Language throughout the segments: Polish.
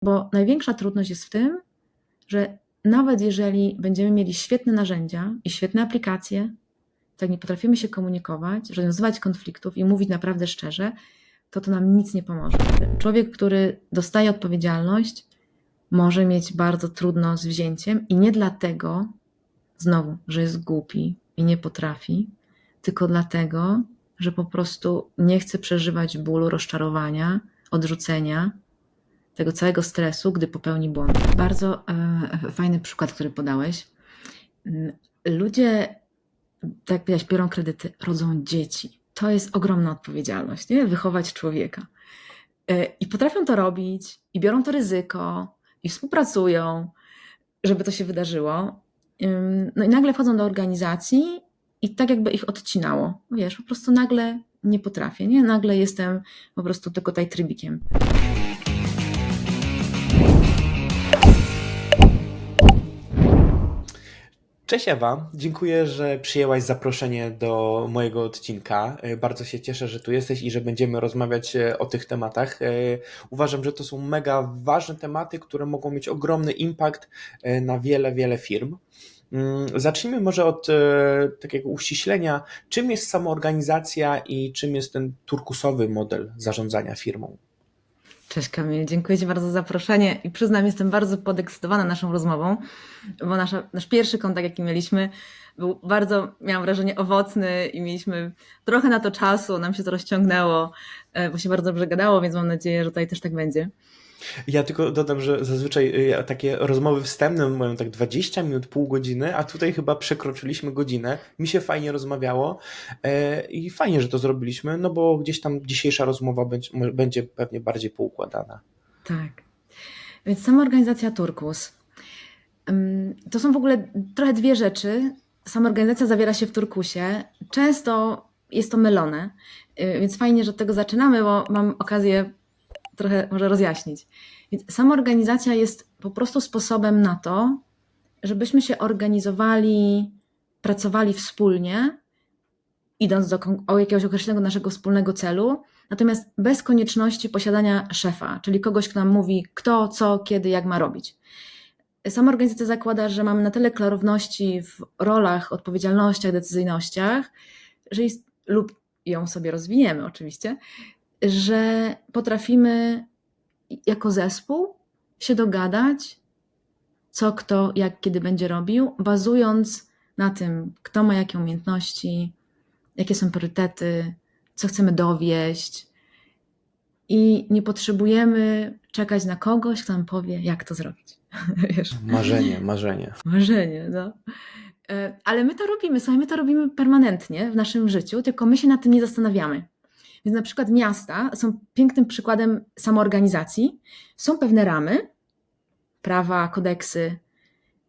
Bo największa trudność jest w tym, że nawet jeżeli będziemy mieli świetne narzędzia i świetne aplikacje, to jak nie potrafimy się komunikować, rozwiązywać konfliktów i mówić naprawdę szczerze, to nam nic nie pomoże. Człowiek, który dostaje odpowiedzialność, może mieć bardzo trudno z wzięciem i nie dlatego, znowu, że jest głupi i nie potrafi, tylko dlatego, że po prostu nie chce przeżywać bólu, rozczarowania, odrzucenia, tego całego stresu, gdy popełni błąd. Bardzo fajny przykład, który podałeś. Ludzie, tak jak powiedziałeś, biorą kredyty, rodzą dzieci. To jest ogromna odpowiedzialność, nie? Wychować człowieka. I potrafią to robić, i biorą to ryzyko, i współpracują, żeby to się wydarzyło. No i nagle wchodzą do organizacji i tak jakby ich odcinało. Wiesz, po prostu nagle nie potrafię, nie? Nagle jestem po prostu tylko tutaj trybikiem. Cześć Ewa, dziękuję, że przyjęłaś zaproszenie do mojego odcinka. Bardzo się cieszę, że tu jesteś i że będziemy rozmawiać o tych tematach. Uważam, że to są mega ważne tematy, które mogą mieć ogromny impact na wiele, wiele firm. Zacznijmy może od takiego uściślenia, czym jest samoorganizacja i czym jest ten turkusowy model zarządzania firmą. Cześć Kamil, dziękuję Ci bardzo za zaproszenie i przyznam, jestem bardzo podekscytowana naszą rozmową, bo nasz pierwszy kontakt, jaki mieliśmy, był bardzo, miałam wrażenie, owocny i mieliśmy trochę na to czasu, nam się to rozciągnęło, bo się bardzo dobrze gadało, więc mam nadzieję, że tutaj też tak będzie. Ja tylko dodam, że zazwyczaj takie rozmowy wstępne mają tak 20 minut, pół godziny, a tutaj chyba przekroczyliśmy godzinę. Mi się fajnie rozmawiało i fajnie, że to zrobiliśmy, no bo gdzieś tam dzisiejsza rozmowa będzie pewnie bardziej poukładana. Tak, więc samoorganizacja Turkus. To są w ogóle trochę dwie rzeczy. Samoorganizacja zawiera się w Turkusie. Często jest to mylone, więc fajnie, że od tego zaczynamy, bo mam okazję trochę może rozjaśnić. Więc samoorganizacja jest po prostu sposobem na to, żebyśmy się organizowali, pracowali wspólnie, idąc do jakiegoś określonego naszego wspólnego celu, natomiast bez konieczności posiadania szefa, czyli kogoś, kto nam mówi kto, co, kiedy, jak ma robić. Samoorganizacja zakłada, że mamy na tyle klarowności w rolach, odpowiedzialnościach, decyzyjnościach, że lub ją sobie rozwiniemy oczywiście, że potrafimy jako zespół się dogadać, co kto, jak, kiedy będzie robił, bazując na tym, kto ma jakie umiejętności, jakie są priorytety, co chcemy dowieść. I nie potrzebujemy czekać na kogoś, kto nam powie, jak to zrobić. Wiesz? Marzenie. Marzenie, no. Ale my to robimy, słuchaj, my to robimy permanentnie w naszym życiu, tylko my się nad tym nie zastanawiamy. Więc na przykład miasta są pięknym przykładem samoorganizacji. Są pewne ramy, prawa, kodeksy,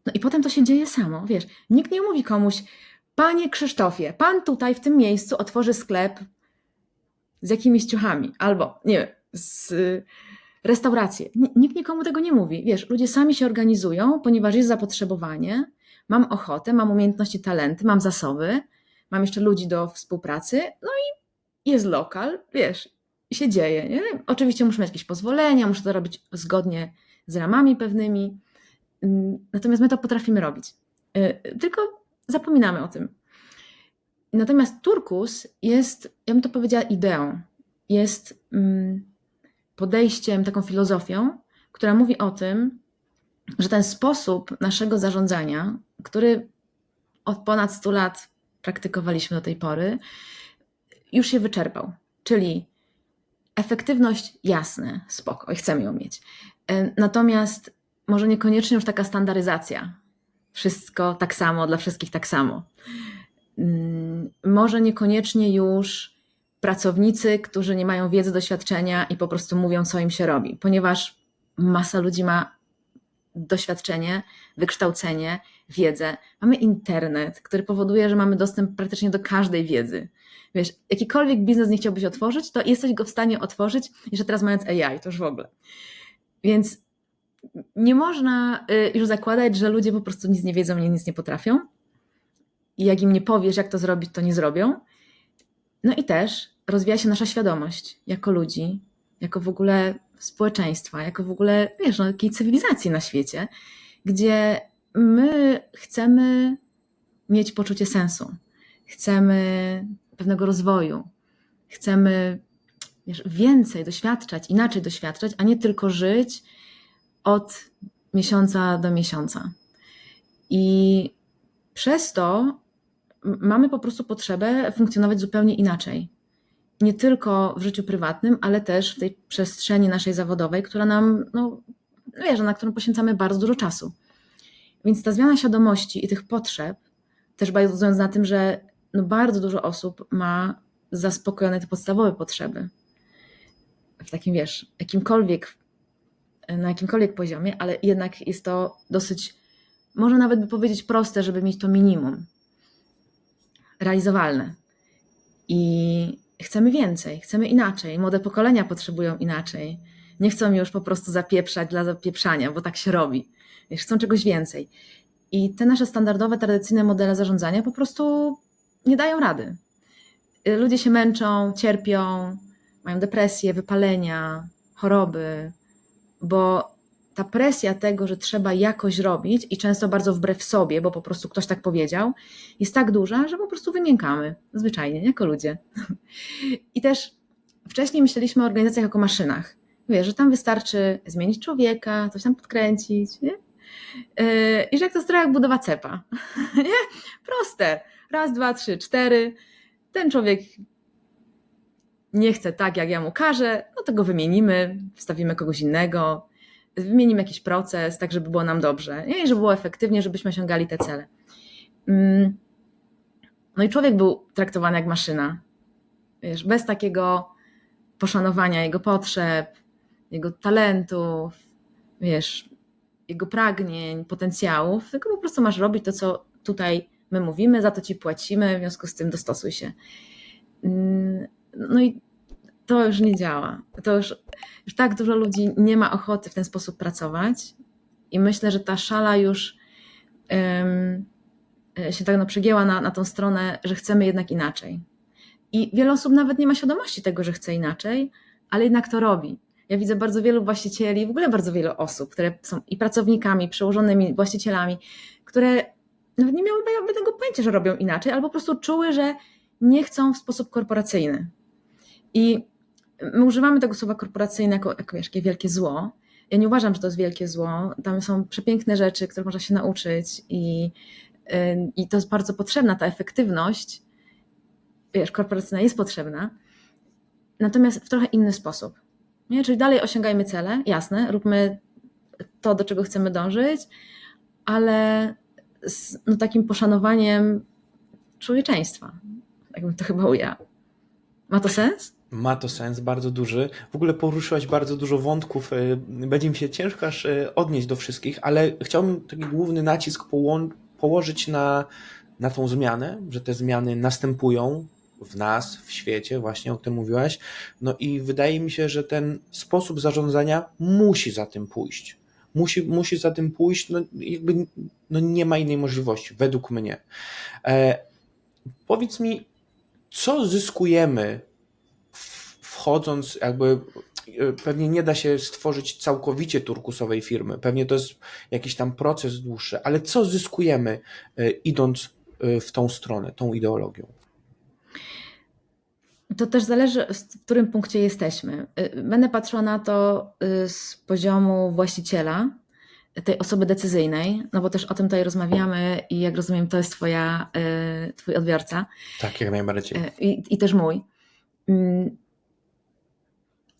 no i potem to się dzieje samo, wiesz. Nikt nie mówi komuś, panie Krzysztofie, pan tutaj w tym miejscu otworzy sklep z jakimiś ciuchami, albo, nie wiem, z restaurację. Nikt nikomu tego nie mówi. Wiesz, ludzie sami się organizują, ponieważ jest zapotrzebowanie, mam ochotę, mam umiejętności, talenty, mam zasoby, mam jeszcze ludzi do współpracy, no i jest lokal, wiesz, i się dzieje. Nie? Oczywiście muszę mieć jakieś pozwolenia, muszę to robić zgodnie z ramami pewnymi, natomiast my to potrafimy robić. Tylko zapominamy o tym. Natomiast turkus jest, ja bym to powiedziała, ideą. Jest podejściem, taką filozofią, która mówi o tym, że ten sposób naszego zarządzania, który od ponad 100 lat praktykowaliśmy do tej pory, już się wyczerpał. Czyli efektywność, jasne, spoko, i chcemy ją mieć. Natomiast może niekoniecznie już taka standaryzacja. Wszystko tak samo, dla wszystkich tak samo. Może niekoniecznie już pracownicy, którzy nie mają wiedzy, doświadczenia i po prostu mówią, co im się robi, ponieważ masa ludzi ma doświadczenie, wykształcenie, wiedzę. Mamy internet, który powoduje, że mamy dostęp praktycznie do każdej wiedzy. Wiesz, jakikolwiek biznes nie chciałbyś otworzyć, to jesteś go w stanie otworzyć, jeszcze teraz mając AI, to już w ogóle. Więc nie można już zakładać, że ludzie po prostu nic nie wiedzą i nic nie potrafią. I jak im nie powiesz, jak to zrobić, to nie zrobią. No i też rozwija się nasza świadomość jako ludzi, jako w ogóle społeczeństwa, jako w ogóle, wiesz, no, takiej cywilizacji na świecie, gdzie my chcemy mieć poczucie sensu, chcemy pewnego rozwoju, chcemy, wiesz, więcej doświadczać, inaczej doświadczać, a nie tylko żyć od miesiąca do miesiąca. I przez to mamy po prostu potrzebę funkcjonować zupełnie inaczej. Nie tylko w życiu prywatnym, ale też w tej przestrzeni naszej zawodowej, która nam, no wiesz, na którą poświęcamy bardzo dużo czasu. Więc ta zmiana świadomości i tych potrzeb, też bazując na tym, że no bardzo dużo osób ma zaspokojone te podstawowe potrzeby w takim, wiesz, na jakimkolwiek poziomie, ale jednak jest to dosyć, można nawet by powiedzieć proste, żeby mieć to minimum realizowalne. I chcemy więcej, chcemy inaczej. Młode pokolenia potrzebują inaczej. Nie chcą już po prostu zapieprzać dla zapieprzania, bo tak się robi. Chcą czegoś więcej. I te nasze standardowe, tradycyjne modele zarządzania po prostu nie dają rady. Ludzie się męczą, cierpią, mają depresję, wypalenia, choroby, bo ta presja tego, że trzeba jakoś robić i często bardzo wbrew sobie, bo po prostu ktoś tak powiedział, jest tak duża, że po prostu wymiękamy, zwyczajnie, jako ludzie. I też wcześniej myśleliśmy o organizacjach jako maszynach. Wiesz, że tam wystarczy zmienić człowieka, coś tam podkręcić, nie? I że jak to jest trochę jak budowa cepa. Nie? Proste. Raz, dwa, trzy, cztery. Ten człowiek nie chce tak, jak ja mu każę, no to go wymienimy, wstawimy kogoś innego, wymienimy jakiś proces, tak żeby było nam dobrze, nie? I żeby było efektywnie, żebyśmy osiągali te cele. No i człowiek był traktowany jak maszyna, wiesz, bez takiego poszanowania jego potrzeb, jego talentów, wiesz, jego pragnień, potencjałów, tylko po prostu masz robić to, co tutaj my mówimy, za to ci płacimy, w związku z tym dostosuj się. No i to już nie działa. To już tak dużo ludzi nie ma ochoty w ten sposób pracować i myślę, że ta szala już się tak przegięła na tą stronę, że chcemy jednak inaczej. I wiele osób nawet nie ma świadomości tego, że chce inaczej, ale jednak to robi. Ja widzę bardzo wielu właścicieli, w ogóle bardzo wielu osób, które są i pracownikami, przełożonymi właścicielami, które nawet nie miały tego pojęcia, że robią inaczej, albo po prostu czuły, że nie chcą w sposób korporacyjny. I my używamy tego słowa korporacyjne jako wiesz, jakie wielkie zło. Ja nie uważam, że to jest wielkie zło. Tam są przepiękne rzeczy, które można się nauczyć i to jest bardzo potrzebna, ta efektywność, wiesz, korporacyjna jest potrzebna, natomiast w trochę inny sposób. Nie? Czyli dalej osiągajmy cele, jasne, róbmy to, do czego chcemy dążyć, ale z takim poszanowaniem człowieczeństwa. Tak bym to chyba ujęła. Ma to sens? Ma to sens, bardzo duży. W ogóle poruszyłaś bardzo dużo wątków. Będzie mi się ciężko aż odnieść do wszystkich, ale chciałbym taki główny nacisk położyć na tą zmianę, że te zmiany następują w nas, w świecie, właśnie o którym mówiłaś. No i wydaje mi się, że ten sposób zarządzania musi za tym pójść. Musi za tym pójść, nie ma innej możliwości, według mnie. Powiedz mi, co zyskujemy wchodząc, pewnie nie da się stworzyć całkowicie turkusowej firmy, pewnie to jest jakiś tam proces dłuższy, ale co zyskujemy idąc w tą stronę, tą ideologią? To też zależy, w którym punkcie jesteśmy. Będę patrzyła na to z poziomu właściciela, tej osoby decyzyjnej, no bo też o tym tutaj rozmawiamy i jak rozumiem, to jest twój odbiorca. Tak, jak najbardziej. I też mój.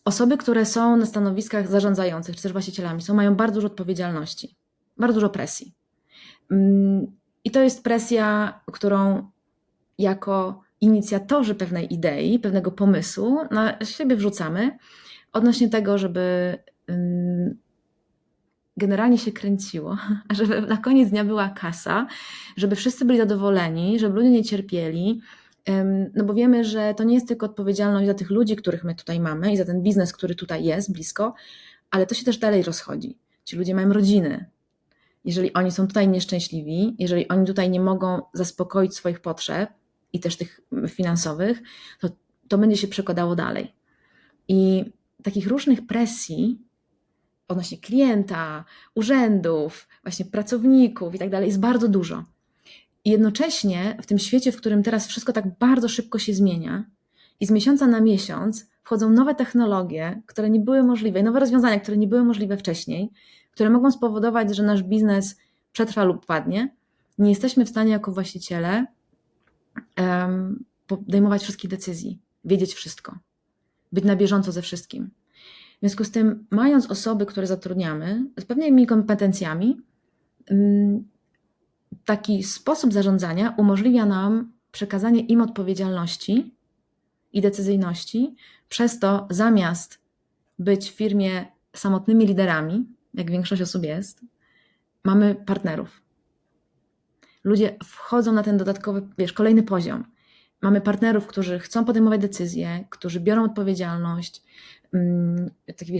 Osoby, które są na stanowiskach zarządzających, czy też właścicielami, mają bardzo dużo odpowiedzialności, bardzo dużo presji. I to jest presja, którą jako inicjatorzy pewnej idei, pewnego pomysłu na siebie wrzucamy odnośnie tego, żeby generalnie się kręciło, a żeby na koniec dnia była kasa, żeby wszyscy byli zadowoleni, żeby ludzie nie cierpieli, no bo wiemy, że to nie jest tylko odpowiedzialność za tych ludzi, których my tutaj mamy i za ten biznes, który tutaj jest blisko, ale to się też dalej rozchodzi. Ci ludzie mają rodziny. Jeżeli oni są tutaj nieszczęśliwi, jeżeli oni tutaj nie mogą zaspokoić swoich potrzeb i też tych finansowych, to będzie się przekładało dalej. I takich różnych presji odnośnie klienta, urzędów, właśnie pracowników i tak dalej jest bardzo dużo. I jednocześnie w tym świecie, w którym teraz wszystko tak bardzo szybko się zmienia i z miesiąca na miesiąc wchodzą nowe technologie, które nie były możliwe, nowe rozwiązania, które nie były możliwe wcześniej, które mogą spowodować, że nasz biznes przetrwa lub padnie, nie jesteśmy w stanie jako właściciele podejmować wszystkich decyzji, wiedzieć wszystko, być na bieżąco ze wszystkim. W związku z tym, mając osoby, które zatrudniamy z pewnymi kompetencjami, taki sposób zarządzania umożliwia nam przekazanie im odpowiedzialności i decyzyjności, przez to zamiast być w firmie samotnymi liderami, jak większość osób jest, mamy partnerów. Ludzie wchodzą na ten dodatkowy, kolejny poziom. Mamy partnerów, którzy chcą podejmować decyzje, którzy biorą odpowiedzialność,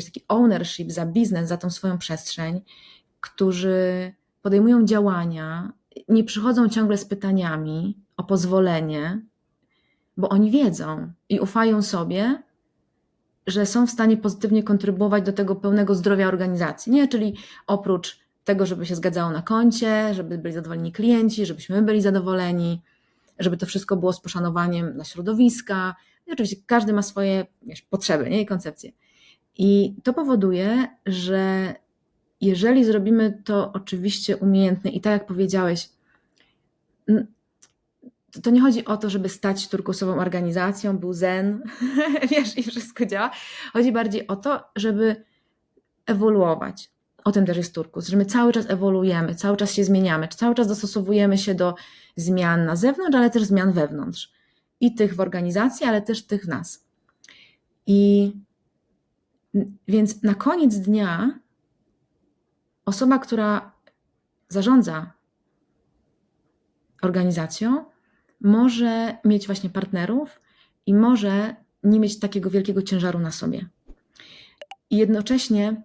taki ownership za biznes, za tą swoją przestrzeń, którzy podejmują działania, nie przychodzą ciągle z pytaniami o pozwolenie, bo oni wiedzą i ufają sobie, że są w stanie pozytywnie kontrybuować do tego pełnego zdrowia organizacji. Nie, czyli oprócz tego, żeby się zgadzało na koncie, żeby byli zadowoleni klienci, żebyśmy my byli zadowoleni, żeby to wszystko było z poszanowaniem dla środowiska. I oczywiście każdy ma swoje potrzeby, i koncepcje. I to powoduje, że jeżeli zrobimy to oczywiście umiejętnie i tak jak powiedziałeś, to nie chodzi o to, żeby stać turkusową organizacją, był zen, i wszystko działa. Chodzi bardziej o to, żeby ewoluować. O tym też jest turkus, że my cały czas ewoluujemy, cały czas się zmieniamy, cały czas dostosowujemy się do zmian na zewnątrz, ale też zmian wewnątrz. I tych w organizacji, ale też tych w nas. I więc na koniec dnia osoba, która zarządza organizacją, może mieć właśnie partnerów i może nie mieć takiego wielkiego ciężaru na sobie. I jednocześnie,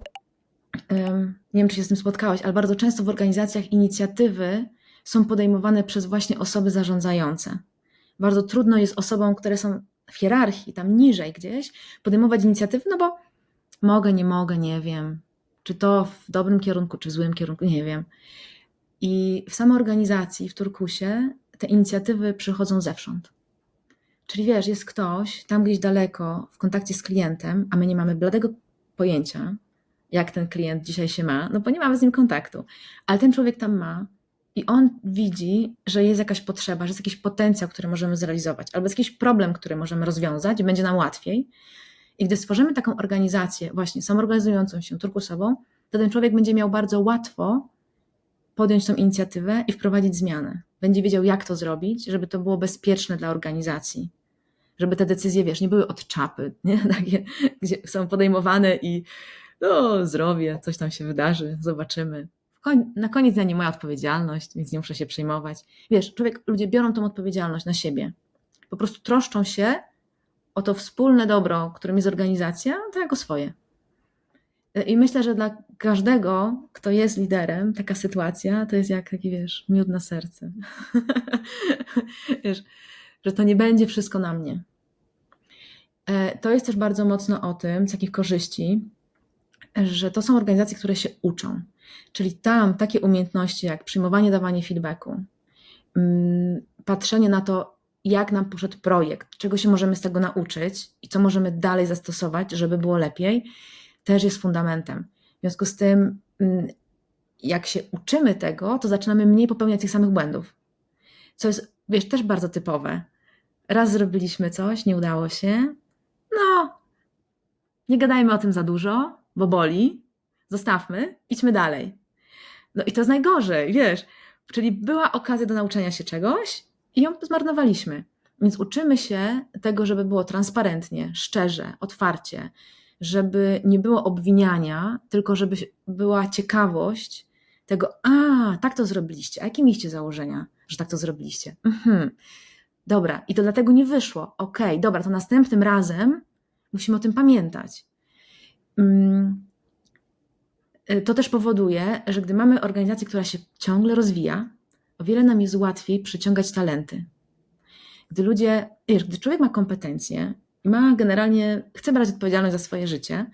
nie wiem, czy się z tym spotkałaś, ale bardzo często w organizacjach inicjatywy są podejmowane przez właśnie osoby zarządzające. Bardzo trudno jest osobom, które są w hierarchii, tam niżej gdzieś, podejmować inicjatywy, no bo mogę, nie wiem, czy to w dobrym kierunku, czy w złym kierunku, nie wiem. I w samoorganizacji, w turkusie te inicjatywy przychodzą zewsząd. Czyli jest ktoś tam gdzieś daleko w kontakcie z klientem, a my nie mamy bladego pojęcia, jak ten klient dzisiaj się ma, no bo nie mamy z nim kontaktu. Ale ten człowiek tam ma i on widzi, że jest jakaś potrzeba, że jest jakiś potencjał, który możemy zrealizować, albo jest jakiś problem, który możemy rozwiązać i będzie nam łatwiej. I gdy stworzymy taką organizację właśnie samoorganizującą się, turkusową, to ten człowiek będzie miał bardzo łatwo podjąć tą inicjatywę i wprowadzić zmianę. Będzie wiedział, jak to zrobić, żeby to było bezpieczne dla organizacji. Żeby te decyzje, nie były od czapy, nie? Takie, gdzie są podejmowane i zrobię, coś tam się wydarzy, zobaczymy. Na koniec dnia nie moja odpowiedzialność, więc nie muszę się przejmować. Ludzie biorą tą odpowiedzialność na siebie. Po prostu troszczą się o to wspólne dobro, którym jest organizacja, to jako swoje. I myślę, że dla każdego, kto jest liderem, taka sytuacja to jest jak taki, miód na serce. Że to nie będzie wszystko na mnie. To jest też bardzo mocno o tym, z jakich korzyści, że to są organizacje, które się uczą. Czyli tam takie umiejętności jak przyjmowanie, dawanie feedbacku, patrzenie na to, jak nam poszedł projekt, czego się możemy z tego nauczyć i co możemy dalej zastosować, żeby było lepiej, też jest fundamentem. W związku z tym, jak się uczymy tego, to zaczynamy mniej popełniać tych samych błędów. Co jest, też bardzo typowe. Raz zrobiliśmy coś, nie udało się, nie gadajmy o tym za dużo, bo boli, zostawmy, idźmy dalej. I to jest najgorzej, czyli była okazja do nauczenia się czegoś i ją zmarnowaliśmy. Więc uczymy się tego, żeby było transparentnie, szczerze, otwarcie, żeby nie było obwiniania, tylko żeby była ciekawość tego, tak to zrobiliście, a jakie mieliście założenia, że tak to zrobiliście? Dobra, i to dlatego nie wyszło. Okej, dobra, to następnym razem musimy o tym pamiętać. To też powoduje, że gdy mamy organizację, która się ciągle rozwija, o wiele nam jest łatwiej przyciągać talenty. Gdy człowiek ma kompetencje, chce brać odpowiedzialność za swoje życie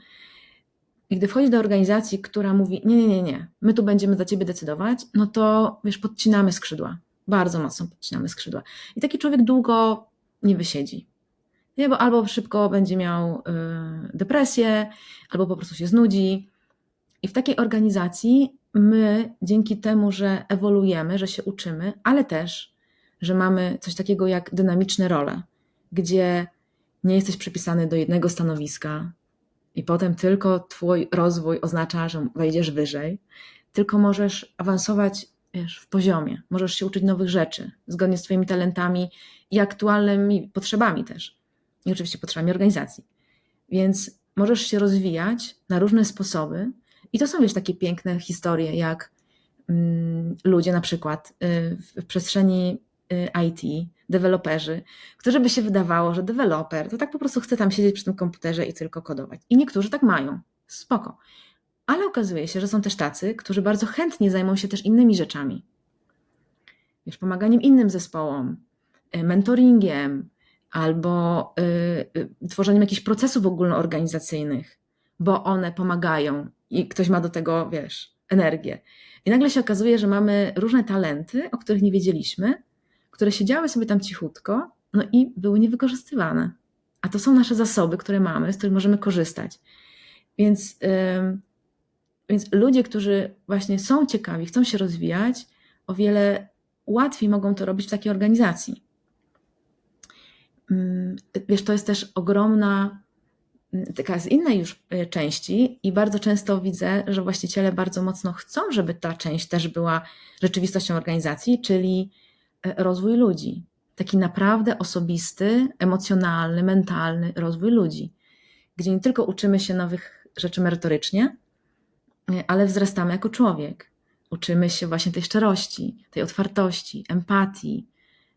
i gdy wchodzi do organizacji, która mówi nie, my tu będziemy za ciebie decydować, no to wiesz, podcinamy skrzydła, bardzo mocno podcinamy skrzydła. I taki człowiek długo nie wysiedzi. Nie, bo albo szybko będzie miał depresję, albo po prostu się znudzi. I w takiej organizacji my dzięki temu, że ewoluujemy, że się uczymy, ale też, że mamy coś takiego jak dynamiczne role, gdzie nie jesteś przypisany do jednego stanowiska i potem tylko twój rozwój oznacza, że wejdziesz wyżej, tylko możesz awansować, wiesz, w poziomie, możesz się uczyć nowych rzeczy, zgodnie z twoimi talentami i aktualnymi potrzebami też. I oczywiście potrzebami organizacji. Więc możesz się rozwijać na różne sposoby i to są, wiesz, takie piękne historie, jak ludzie na przykład w przestrzeni IT, deweloperzy, którzy by się wydawało, że deweloper to tak po prostu chce tam siedzieć przy tym komputerze i tylko kodować. I niektórzy tak mają, spoko. Ale okazuje się, że są też tacy, którzy bardzo chętnie zajmą się też innymi rzeczami. Wiesz, pomaganiem innym zespołom, mentoringiem, albo tworzeniem jakichś procesów ogólnoorganizacyjnych, bo one pomagają i ktoś ma do tego, wiesz, energię. I nagle się okazuje, że mamy różne talenty, o których nie wiedzieliśmy, które siedziały sobie tam cichutko, no i były niewykorzystywane. A to są nasze zasoby, które mamy, z których możemy korzystać. Więc ludzie, którzy właśnie są ciekawi, chcą się rozwijać, o wiele łatwiej mogą to robić w takiej organizacji. Wiesz, to jest też ogromna, taka z innej już części i bardzo często widzę, że właściciele bardzo mocno chcą, żeby ta część też była rzeczywistością organizacji, czyli rozwój ludzi. Taki naprawdę osobisty, emocjonalny, mentalny rozwój ludzi, gdzie nie tylko uczymy się nowych rzeczy merytorycznie, ale wzrastamy jako człowiek. Uczymy się właśnie tej szczerości, tej otwartości, empatii,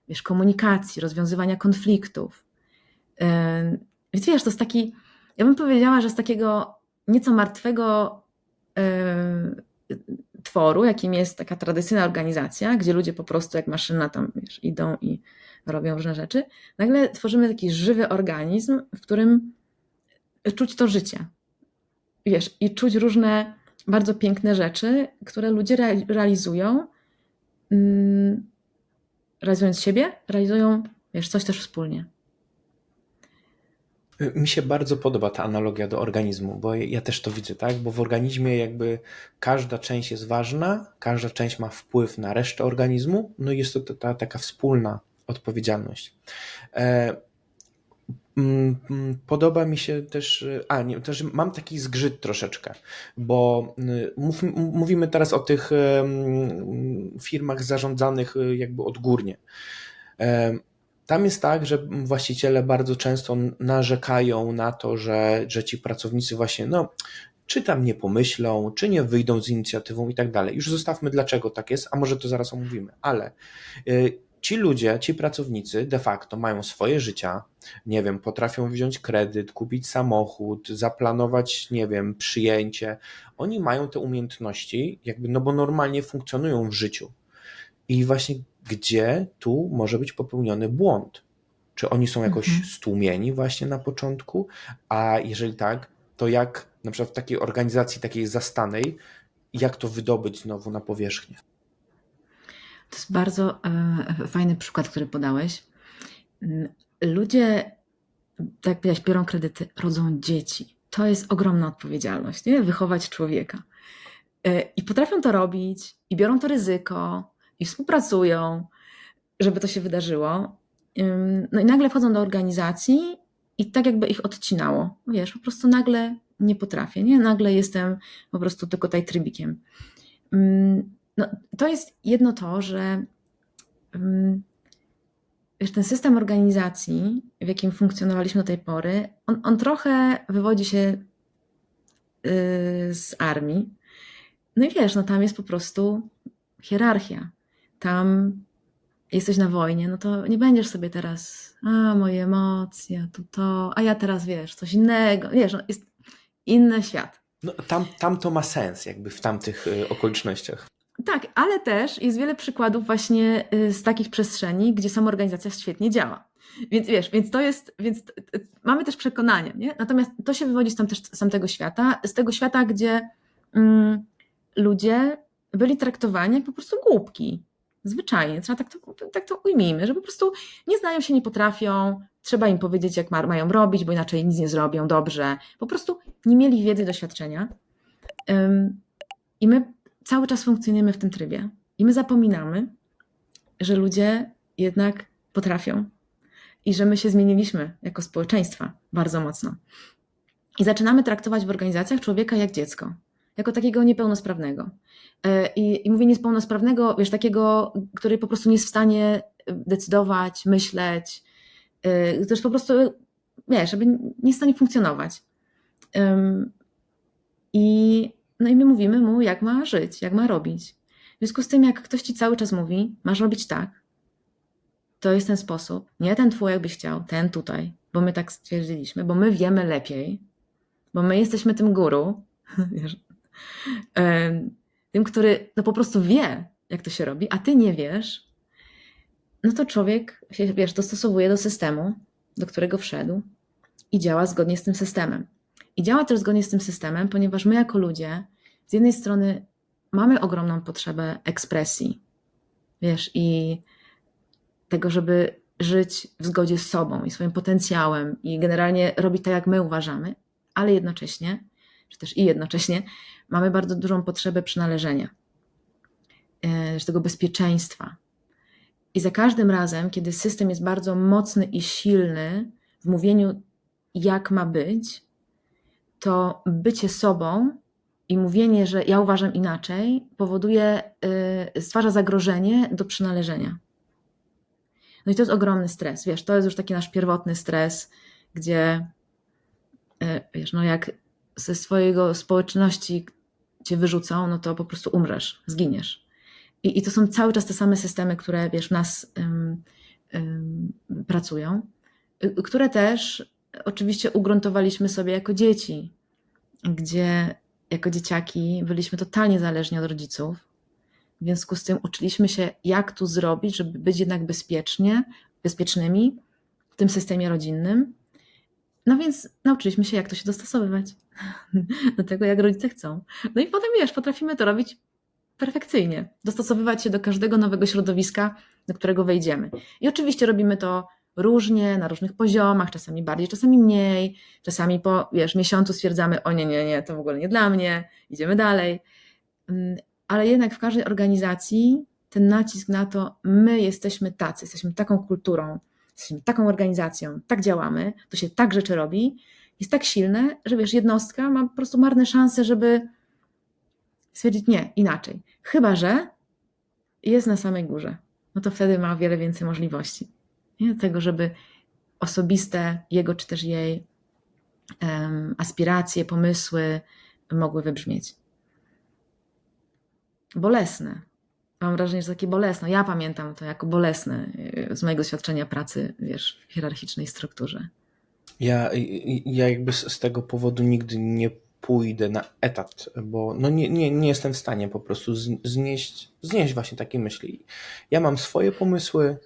wiesz, komunikacji, rozwiązywania konfliktów. Więc wiesz, to jest taki, ja bym powiedziała, że z takiego nieco martwego tworu, jakim jest taka tradycyjna organizacja, gdzie ludzie po prostu jak maszyna tam, wiesz, idą i robią różne rzeczy, nagle tworzymy taki żywy organizm, w którym czuć to życie. Wiesz, i czuć różne bardzo piękne rzeczy, które ludzie realizują, realizując siebie, realizują, wiesz, coś też wspólnie. Mi się bardzo podoba ta analogia do organizmu, bo ja też to widzę, tak? Bo w organizmie jakby każda część jest ważna, każda część ma wpływ na resztę organizmu, no i jest to ta taka wspólna odpowiedzialność. Podoba mi się też, też mam taki zgrzyt troszeczkę, bo mówimy teraz o tych firmach zarządzanych jakby odgórnie. Tam jest tak, że właściciele bardzo często narzekają na to, że ci pracownicy właśnie, no, czy tam nie pomyślą, czy nie wyjdą z inicjatywą i tak dalej. Już zostawmy, dlaczego tak jest, a może to zaraz omówimy, ale ci ludzie, ci pracownicy de facto mają swoje życia, nie wiem, potrafią wziąć kredyt, kupić samochód, zaplanować, nie wiem, przyjęcie. Oni mają te umiejętności, jakby, no bo normalnie funkcjonują w życiu. I właśnie gdzie tu może być popełniony błąd? Czy oni są jakoś stłumieni właśnie na początku? A jeżeli tak, to jak na przykład w takiej organizacji, takiej zastanej, jak to wydobyć znowu na powierzchnię? To jest bardzo fajny przykład, który podałeś. Ludzie, tak jak powiedziałeś, biorą kredyty, rodzą dzieci. To jest ogromna odpowiedzialność, nie? Wychować człowieka. I potrafią to robić, i biorą to ryzyko, i współpracują, żeby to się wydarzyło. No i nagle wchodzą do organizacji i tak jakby ich odcinało. Wiesz, po prostu nagle nie potrafię, nie? Nagle jestem po prostu tylko tutaj trybikiem. No, to jest jedno to, że wiesz, ten system organizacji, w jakim funkcjonowaliśmy do tej pory, on trochę wywodzi się z armii. No i wiesz, no tam jest po prostu hierarchia. Tam jesteś na wojnie, no to nie będziesz sobie teraz, moje emocje, to, a ja teraz, wiesz, coś innego. Wiesz, no jest inny świat. No, tam to ma sens jakby w tamtych okolicznościach. Tak, ale też jest wiele przykładów właśnie z takich przestrzeni, gdzie samoorganizacja świetnie działa. Więc wiesz, więc to jest, mamy też przekonania, nie? Natomiast to się wywodzi z tamtego świata, z tego świata, gdzie ludzie byli traktowani jak po prostu głupki. Zwyczajnie, trzeba tak to ujmijmy, że po prostu nie znają się, nie potrafią, trzeba im powiedzieć, jak mają robić, bo inaczej nic nie zrobią dobrze. Po prostu nie mieli wiedzy, doświadczenia. I my cały czas funkcjonujemy w tym trybie. I my zapominamy, że ludzie jednak potrafią i że my się zmieniliśmy jako społeczeństwa bardzo mocno. I zaczynamy traktować w organizacjach człowieka jak dziecko, jako takiego niepełnosprawnego. I mówię niepełnosprawnego, wiesz, takiego, który po prostu nie jest w stanie decydować, myśleć, też po prostu, wiesz, żeby nie jest w stanie funkcjonować. No i my mówimy mu, jak ma żyć, jak ma robić. W związku z tym, jak ktoś ci cały czas mówi, masz robić tak, to jest ten sposób, nie ten twój, jakbyś chciał, ten tutaj, bo my tak stwierdziliśmy, bo my wiemy lepiej, bo my jesteśmy tym guru, wiesz, tym, który no po prostu wie, jak to się robi, a ty nie wiesz, no to człowiek się, wiesz, dostosowuje do systemu, do którego wszedł i działa zgodnie z tym systemem. I działa też zgodnie z tym systemem, ponieważ my jako ludzie z jednej strony mamy ogromną potrzebę ekspresji, wiesz, i tego, żeby żyć w zgodzie z sobą i swoim potencjałem i generalnie robić tak, jak my uważamy, ale jednocześnie, czy też i jednocześnie mamy bardzo dużą potrzebę przynależenia, tego bezpieczeństwa. I za każdym razem, kiedy system jest bardzo mocny i silny w mówieniu, jak ma być, to bycie sobą i mówienie, że ja uważam inaczej, powoduje, stwarza zagrożenie do przynależenia. No i to jest ogromny stres, wiesz, to jest już taki nasz pierwotny stres, gdzie, wiesz, no jak ze swojego społeczności cię wyrzucą, no to po prostu umrzesz, zginiesz. I to są cały czas te same systemy, które, wiesz, w nas pracują, które też oczywiście ugruntowaliśmy sobie jako dzieci, gdzie jako dzieciaki byliśmy totalnie zależni od rodziców. W związku z tym uczyliśmy się, jak tu zrobić, żeby być jednak bezpiecznymi w tym systemie rodzinnym. No więc nauczyliśmy się, jak to się dostosowywać do tego, jak rodzice chcą. No i potem, wiesz, potrafimy to robić perfekcyjnie, dostosowywać się do każdego nowego środowiska, do którego wejdziemy. I oczywiście robimy to różnie, na różnych poziomach, czasami bardziej, czasami mniej, czasami po, wiesz, miesiącu stwierdzamy, o nie, to w ogóle nie dla mnie, idziemy dalej. Ale jednak w każdej organizacji ten nacisk na to, my jesteśmy tacy, jesteśmy taką kulturą, jesteśmy taką organizacją, tak działamy, to się tak rzeczy robi, jest tak silne, że wiesz, jednostka ma po prostu marne szanse, żeby stwierdzić nie, inaczej. Chyba że jest na samej górze. No to wtedy ma o wiele więcej możliwości. Nie? Do tego, żeby osobiste jego czy też jej aspiracje, pomysły mogły wybrzmieć. Bolesne. Mam wrażenie, że takie bolesne. Ja pamiętam to jako bolesne z mojego doświadczenia pracy, wiesz, w hierarchicznej strukturze. Ja jakby z tego powodu nigdy nie pójdę na etat, bo no nie jestem w stanie po prostu znieść właśnie takie myśli. Ja mam swoje pomysły,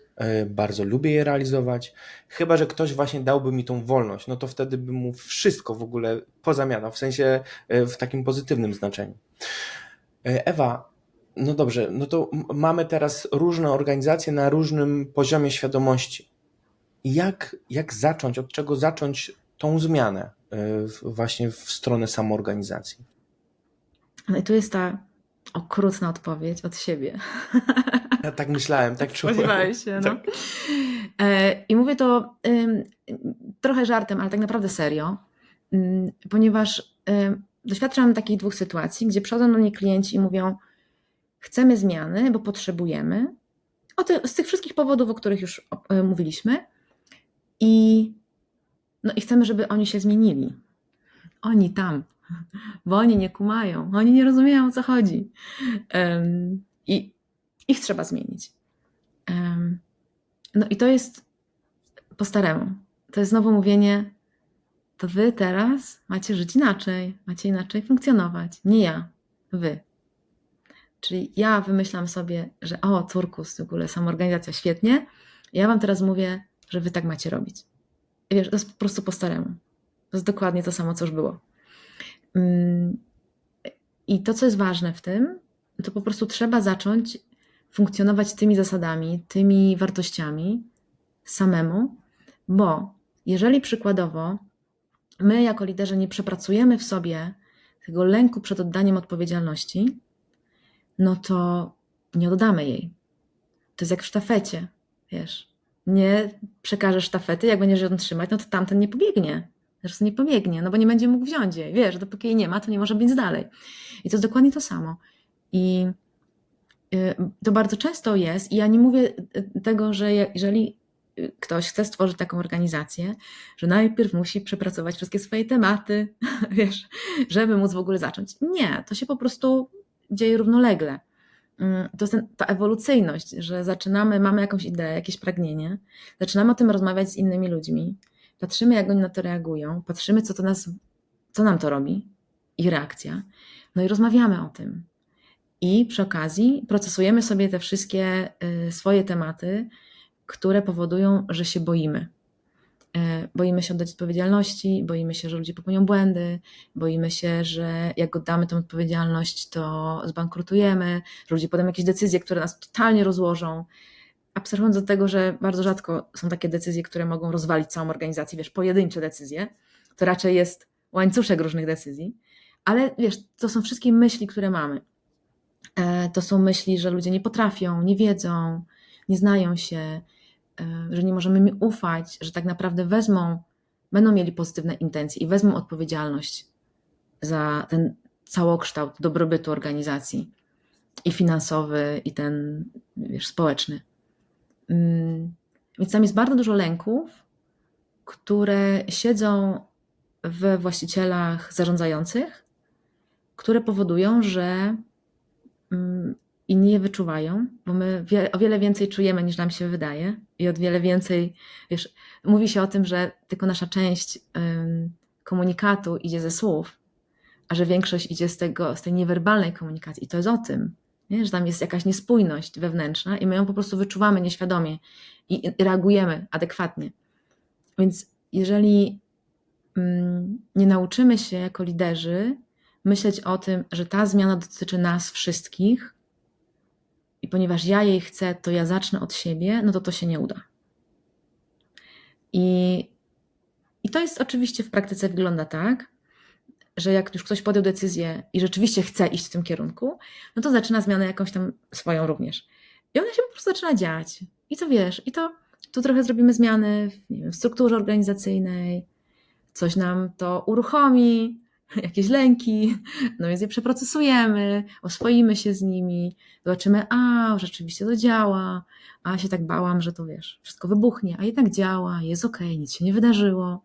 bardzo lubię je realizować, chyba że ktoś właśnie dałby mi tą wolność, no to wtedy bym mu wszystko w ogóle pozamiatał, w sensie w takim pozytywnym znaczeniu. Ewa, no dobrze, no to mamy teraz różne organizacje na różnym poziomie świadomości. Jak zacząć, od czego zacząć tą zmianę właśnie w stronę samoorganizacji? No i tu jest ta okrutna odpowiedź od siebie. Ja tak myślałem, tak czułem. Spodziewałeś się, no. Tak. I mówię to trochę żartem, ale tak naprawdę serio, ponieważ doświadczam takich dwóch sytuacji, gdzie przychodzą do mnie klienci i mówią, chcemy zmiany, bo potrzebujemy, z tych wszystkich powodów, o których już mówiliśmy, i chcemy, żeby oni się zmienili. Oni tam, bo oni nie kumają, oni nie rozumieją, o co chodzi. I ich trzeba zmienić. No i to jest po staremu. To jest znowu mówienie, to wy teraz macie żyć inaczej, macie inaczej funkcjonować. Nie ja, wy. Czyli ja wymyślam sobie, że turkus, w ogóle samoorganizacja, świetnie. Ja wam teraz mówię, że wy tak macie robić. I wiesz, to jest po prostu po staremu. To jest dokładnie to samo, co już było. I to, co jest ważne w tym, to po prostu trzeba zacząć funkcjonować tymi zasadami, tymi wartościami samemu, bo jeżeli przykładowo my jako liderzy nie przepracujemy w sobie tego lęku przed oddaniem odpowiedzialności, no to nie oddamy jej. To jest jak w sztafecie, wiesz. Nie przekażesz sztafety, jak będziesz ją trzymać, no to tamten nie pobiegnie. Zresztą nie pobiegnie, no bo nie będzie mógł wziąć jej. Wiesz, dopóki jej nie ma, to nie może biec dalej. I to jest dokładnie to samo. I to bardzo często jest, i ja nie mówię tego, że jeżeli ktoś chce stworzyć taką organizację, że najpierw musi przepracować wszystkie swoje tematy, wiesz, żeby móc w ogóle zacząć. Nie, to się po prostu dzieje równolegle. To jest ta ewolucyjność, że zaczynamy, mamy jakąś ideę, jakieś pragnienie, zaczynamy o tym rozmawiać z innymi ludźmi, patrzymy, jak oni na to reagują, patrzymy, co nam to robi, ich reakcja, no i rozmawiamy o tym. I przy okazji procesujemy sobie te wszystkie swoje tematy, które powodują, że się boimy. Boimy się oddać odpowiedzialności, boimy się, że ludzie popełnią błędy, boimy się, że jak oddamy tę odpowiedzialność, to zbankrutujemy, że ludzie podejmą jakieś decyzje, które nas totalnie rozłożą. Abstrahując od tego, że bardzo rzadko są takie decyzje, które mogą rozwalić całą organizację, wiesz, pojedyncze decyzje, to raczej jest łańcuszek różnych decyzji, ale wiesz, to są wszystkie myśli, które mamy. To są myśli, że ludzie nie potrafią, nie wiedzą, nie znają się, że nie możemy mi ufać, że tak naprawdę będą mieli pozytywne intencje i wezmą odpowiedzialność za ten całokształt dobrobytu organizacji i finansowy, i ten, wiesz, społeczny. Więc tam jest bardzo dużo lęków, które siedzą we właścicielach zarządzających, które powodują, że inni je wyczuwają, bo my o wiele więcej czujemy, niż nam się wydaje i o wiele więcej, wiesz, mówi się o tym, że tylko nasza część komunikatu idzie ze słów, a że większość idzie z tej niewerbalnej komunikacji i to jest o tym, nie? Że tam jest jakaś niespójność wewnętrzna i my ją po prostu wyczuwamy nieświadomie i reagujemy adekwatnie. Więc jeżeli nie nauczymy się jako liderzy myśleć o tym, że ta zmiana dotyczy nas wszystkich i ponieważ ja jej chcę, to ja zacznę od siebie, no to się nie uda. I to jest oczywiście w praktyce wygląda tak, że jak już ktoś podjął decyzję i rzeczywiście chce iść w tym kierunku, no to zaczyna zmianę jakąś tam swoją również. I ona się po prostu zaczyna dziać. I to wiesz, i to tu trochę zrobimy zmiany w strukturze organizacyjnej, coś nam to uruchomi, jakieś lęki, no więc je przeprocesujemy, oswoimy się z nimi, zobaczymy, rzeczywiście to działa, się tak bałam, że to wiesz, wszystko wybuchnie, a jednak działa, jest okej, nic się nie wydarzyło.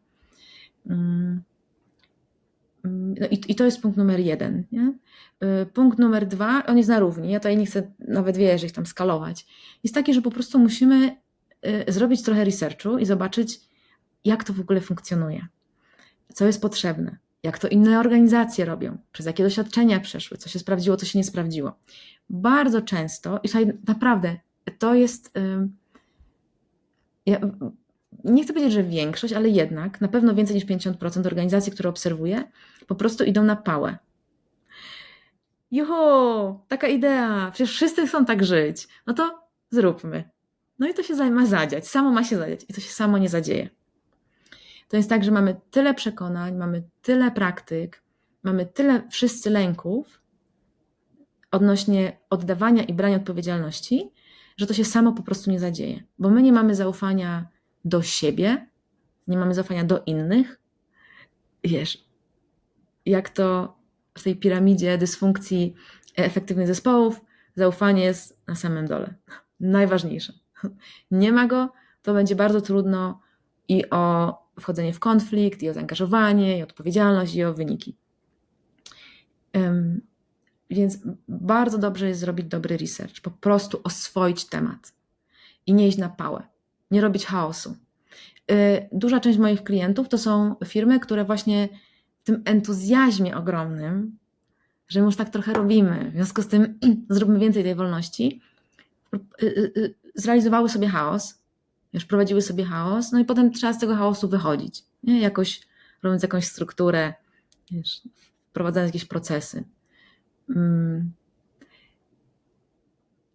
No i to jest punkt numer 1. Nie? Punkt numer 2, on jest na równi, ja tutaj nie chcę nawet ich tam skalować, jest taki, że po prostu musimy zrobić trochę researchu i zobaczyć, jak to w ogóle funkcjonuje, co jest potrzebne, jak to inne organizacje robią, przez jakie doświadczenia przeszły, co się sprawdziło, co się nie sprawdziło. Bardzo często, i tutaj naprawdę to jest, ja nie chcę powiedzieć, że większość, ale jednak na pewno więcej niż 50% organizacji, które obserwuję, po prostu idą na pałę. Juhu, taka idea, przecież wszyscy chcą tak żyć, no to zróbmy. No i to się ma zadziać, samo ma się zadziać i to się samo nie zadzieje. To jest tak, że mamy tyle przekonań, mamy tyle praktyk, mamy tyle wszyscy lęków odnośnie oddawania i brania odpowiedzialności, że to się samo po prostu nie zadzieje, bo my nie mamy zaufania do siebie, nie mamy zaufania do innych. Wiesz, jak to w tej piramidzie dysfunkcji efektywnych zespołów, zaufanie jest na samym dole. Najważniejsze. Nie ma go, to będzie bardzo trudno i o wchodzenie w konflikt, i o zaangażowanie, i o odpowiedzialność, i o wyniki. Więc bardzo dobrze jest zrobić dobry research, po prostu oswoić temat i nie iść na pałę, nie robić chaosu. Duża część moich klientów to są firmy, które właśnie w tym entuzjazmie ogromnym, że my już tak trochę robimy, w związku z tym zróbmy więcej tej wolności, zrealizowały sobie chaos, Wiesz, prowadziły sobie chaos, no i potem trzeba z tego chaosu wychodzić, nie? Jakoś robiąc jakąś strukturę, wiesz, wprowadzając jakieś procesy.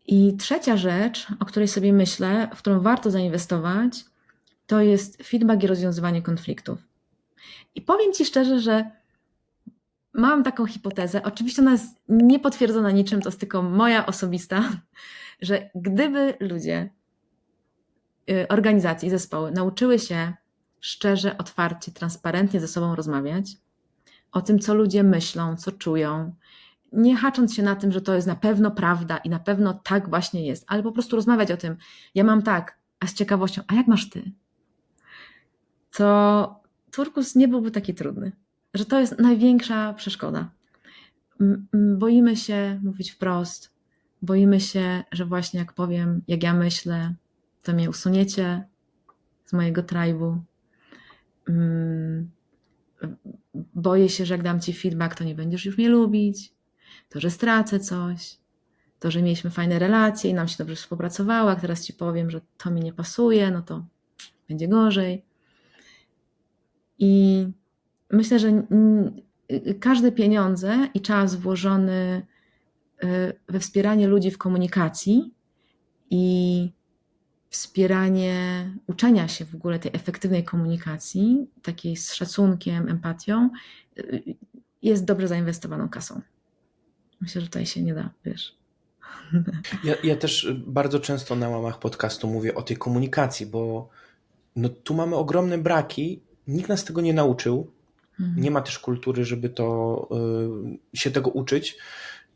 I trzecia rzecz, o której sobie myślę, w którą warto zainwestować, to jest feedback i rozwiązywanie konfliktów. I powiem Ci szczerze, że mam taką hipotezę, oczywiście ona jest niepotwierdzona niczym, to jest tylko moja osobista, że gdyby ludzie, organizacje i zespoły nauczyły się szczerze, otwarcie, transparentnie ze sobą rozmawiać o tym, co ludzie myślą, co czują, nie hacząc się na tym, że to jest na pewno prawda i na pewno tak właśnie jest, ale po prostu rozmawiać o tym, ja mam tak, a z ciekawością, a jak masz ty? To turkus nie byłby taki trudny, że to jest największa przeszkoda. Boimy się mówić wprost, boimy się, że właśnie jak powiem, jak ja myślę, to mnie usuniecie z mojego tribu. Boję się, że jak dam Ci feedback, to nie będziesz już mnie lubić, to, że stracę coś, to, że mieliśmy fajne relacje i nam się dobrze współpracowało, jak teraz Ci powiem, że to mi nie pasuje, no to będzie gorzej. I myślę, że każde pieniądze i czas włożony we wspieranie ludzi w komunikacji i wspieranie uczenia się w ogóle tej efektywnej komunikacji, takiej z szacunkiem, empatią, jest dobrze zainwestowaną kasą. Myślę, że tutaj się nie da, wiesz. Ja też bardzo często na łamach podcastu mówię o tej komunikacji, bo no, tu mamy ogromne braki, nikt nas tego nie nauczył, nie ma też kultury, żeby się tego uczyć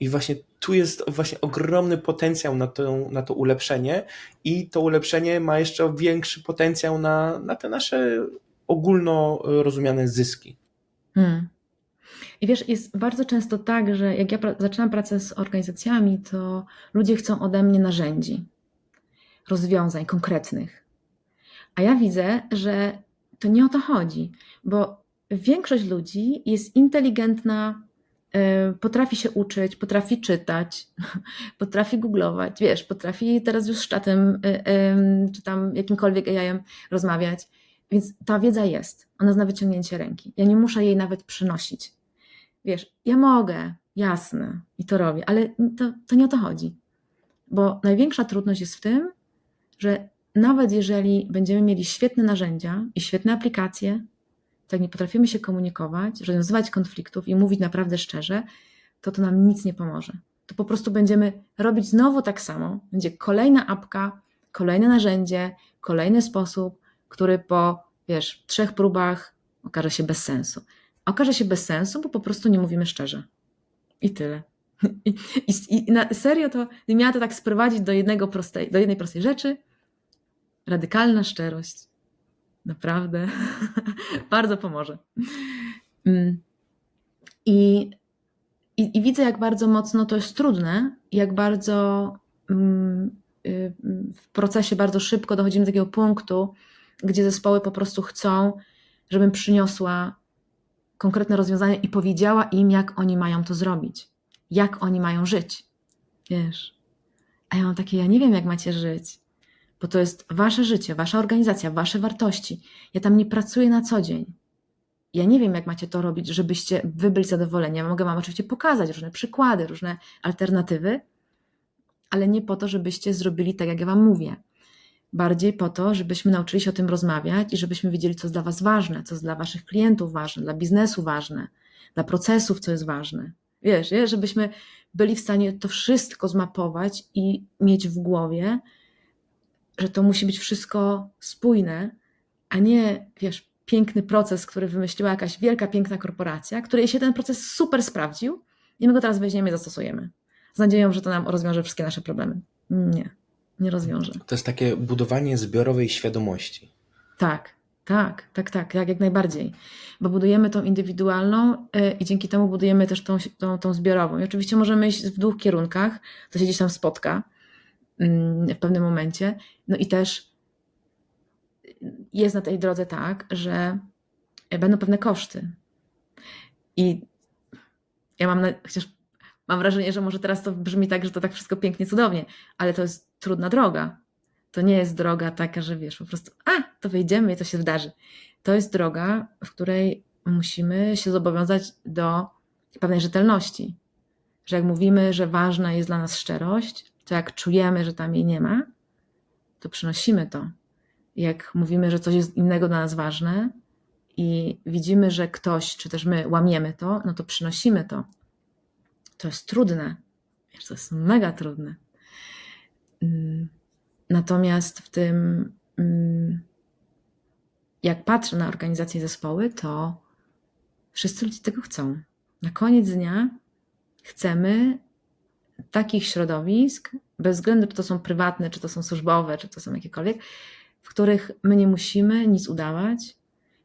i właśnie tu jest właśnie ogromny potencjał na to ulepszenie i to ulepszenie ma jeszcze większy potencjał na te nasze ogólno rozumiane zyski. I wiesz, jest bardzo często tak, że jak ja zaczynam pracę z organizacjami, to ludzie chcą ode mnie narzędzi, rozwiązań konkretnych. A ja widzę, że to nie o to chodzi, bo większość ludzi jest inteligentna, potrafi się uczyć, potrafi czytać, potrafi googlować, wiesz, potrafi teraz już z czatem czy tam jakimkolwiek AI-em rozmawiać, więc ta wiedza jest, ona jest na wyciągnięcie ręki. Ja nie muszę jej nawet przynosić. Wiesz, ja mogę, jasne, i to robię, ale to nie o to chodzi. Bo największa trudność jest w tym, że nawet jeżeli będziemy mieli świetne narzędzia i świetne aplikacje, to jak nie potrafimy się komunikować, rozwiązywać konfliktów i mówić naprawdę szczerze, to nam nic nie pomoże. To po prostu będziemy robić znowu tak samo. Będzie kolejna apka, kolejne narzędzie, kolejny sposób, który po, 3 próbach okaże się bez sensu. Okaże się bez sensu, bo po prostu nie mówimy szczerze. I tyle. I na serio to miała to tak sprowadzić do jednej prostej rzeczy. Radykalna szczerość. Naprawdę. Bardzo pomoże. I widzę, jak bardzo mocno to jest trudne, jak bardzo w procesie bardzo szybko dochodzimy do takiego punktu, gdzie zespoły po prostu chcą, żebym przyniosła konkretne rozwiązania i powiedziała im, jak oni mają to zrobić, jak oni mają żyć. Wiesz? A ja mam takie, ja nie wiem, jak macie żyć, bo to jest wasze życie, wasza organizacja, wasze wartości. Ja tam nie pracuję na co dzień. Ja nie wiem, jak macie to robić, żebyście wy byli zadowoleni. Ja mogę wam oczywiście pokazać różne przykłady, różne alternatywy, ale nie po to, żebyście zrobili tak, jak ja wam mówię. Bardziej po to, żebyśmy nauczyli się o tym rozmawiać i żebyśmy wiedzieli, co jest dla was ważne, co jest dla waszych klientów ważne, dla biznesu ważne, dla procesów, co jest ważne. Wiesz, żebyśmy byli w stanie to wszystko zmapować i mieć w głowie, że to musi być wszystko spójne, a nie, piękny proces, który wymyśliła jakaś wielka, piękna korporacja, której się ten proces super sprawdził i my go teraz weźmiemy i zastosujemy. Z nadzieją, że to nam rozwiąże wszystkie nasze problemy. Nie rozwiąże. To jest takie budowanie zbiorowej świadomości. Tak, jak najbardziej. Bo budujemy tą indywidualną i dzięki temu budujemy też tą zbiorową. I oczywiście możemy iść w 2 kierunkach, to się gdzieś tam spotka w pewnym momencie. No i też jest na tej drodze tak, że będą pewne koszty. I ja chociaż mam wrażenie, że może teraz to brzmi tak, że to tak wszystko pięknie, cudownie, ale to jest trudna droga. To nie jest droga taka, że wiesz, po prostu to wejdziemy i to się wydarzy. To jest droga, w której musimy się zobowiązać do pewnej rzetelności. Że jak mówimy, że ważna jest dla nas szczerość, to jak czujemy, że tam jej nie ma, to przynosimy to. Jak mówimy, że coś jest innego dla nas ważne i widzimy, że ktoś, czy też my łamiemy to, no to przynosimy to. To jest trudne. Wiesz, to jest mega trudne. Natomiast w tym, jak patrzę na organizacje i zespoły, to wszyscy ludzie tego chcą. Na koniec dnia chcemy takich środowisk, bez względu czy to są prywatne, czy to są służbowe, czy to są jakiekolwiek, w których my nie musimy nic udawać,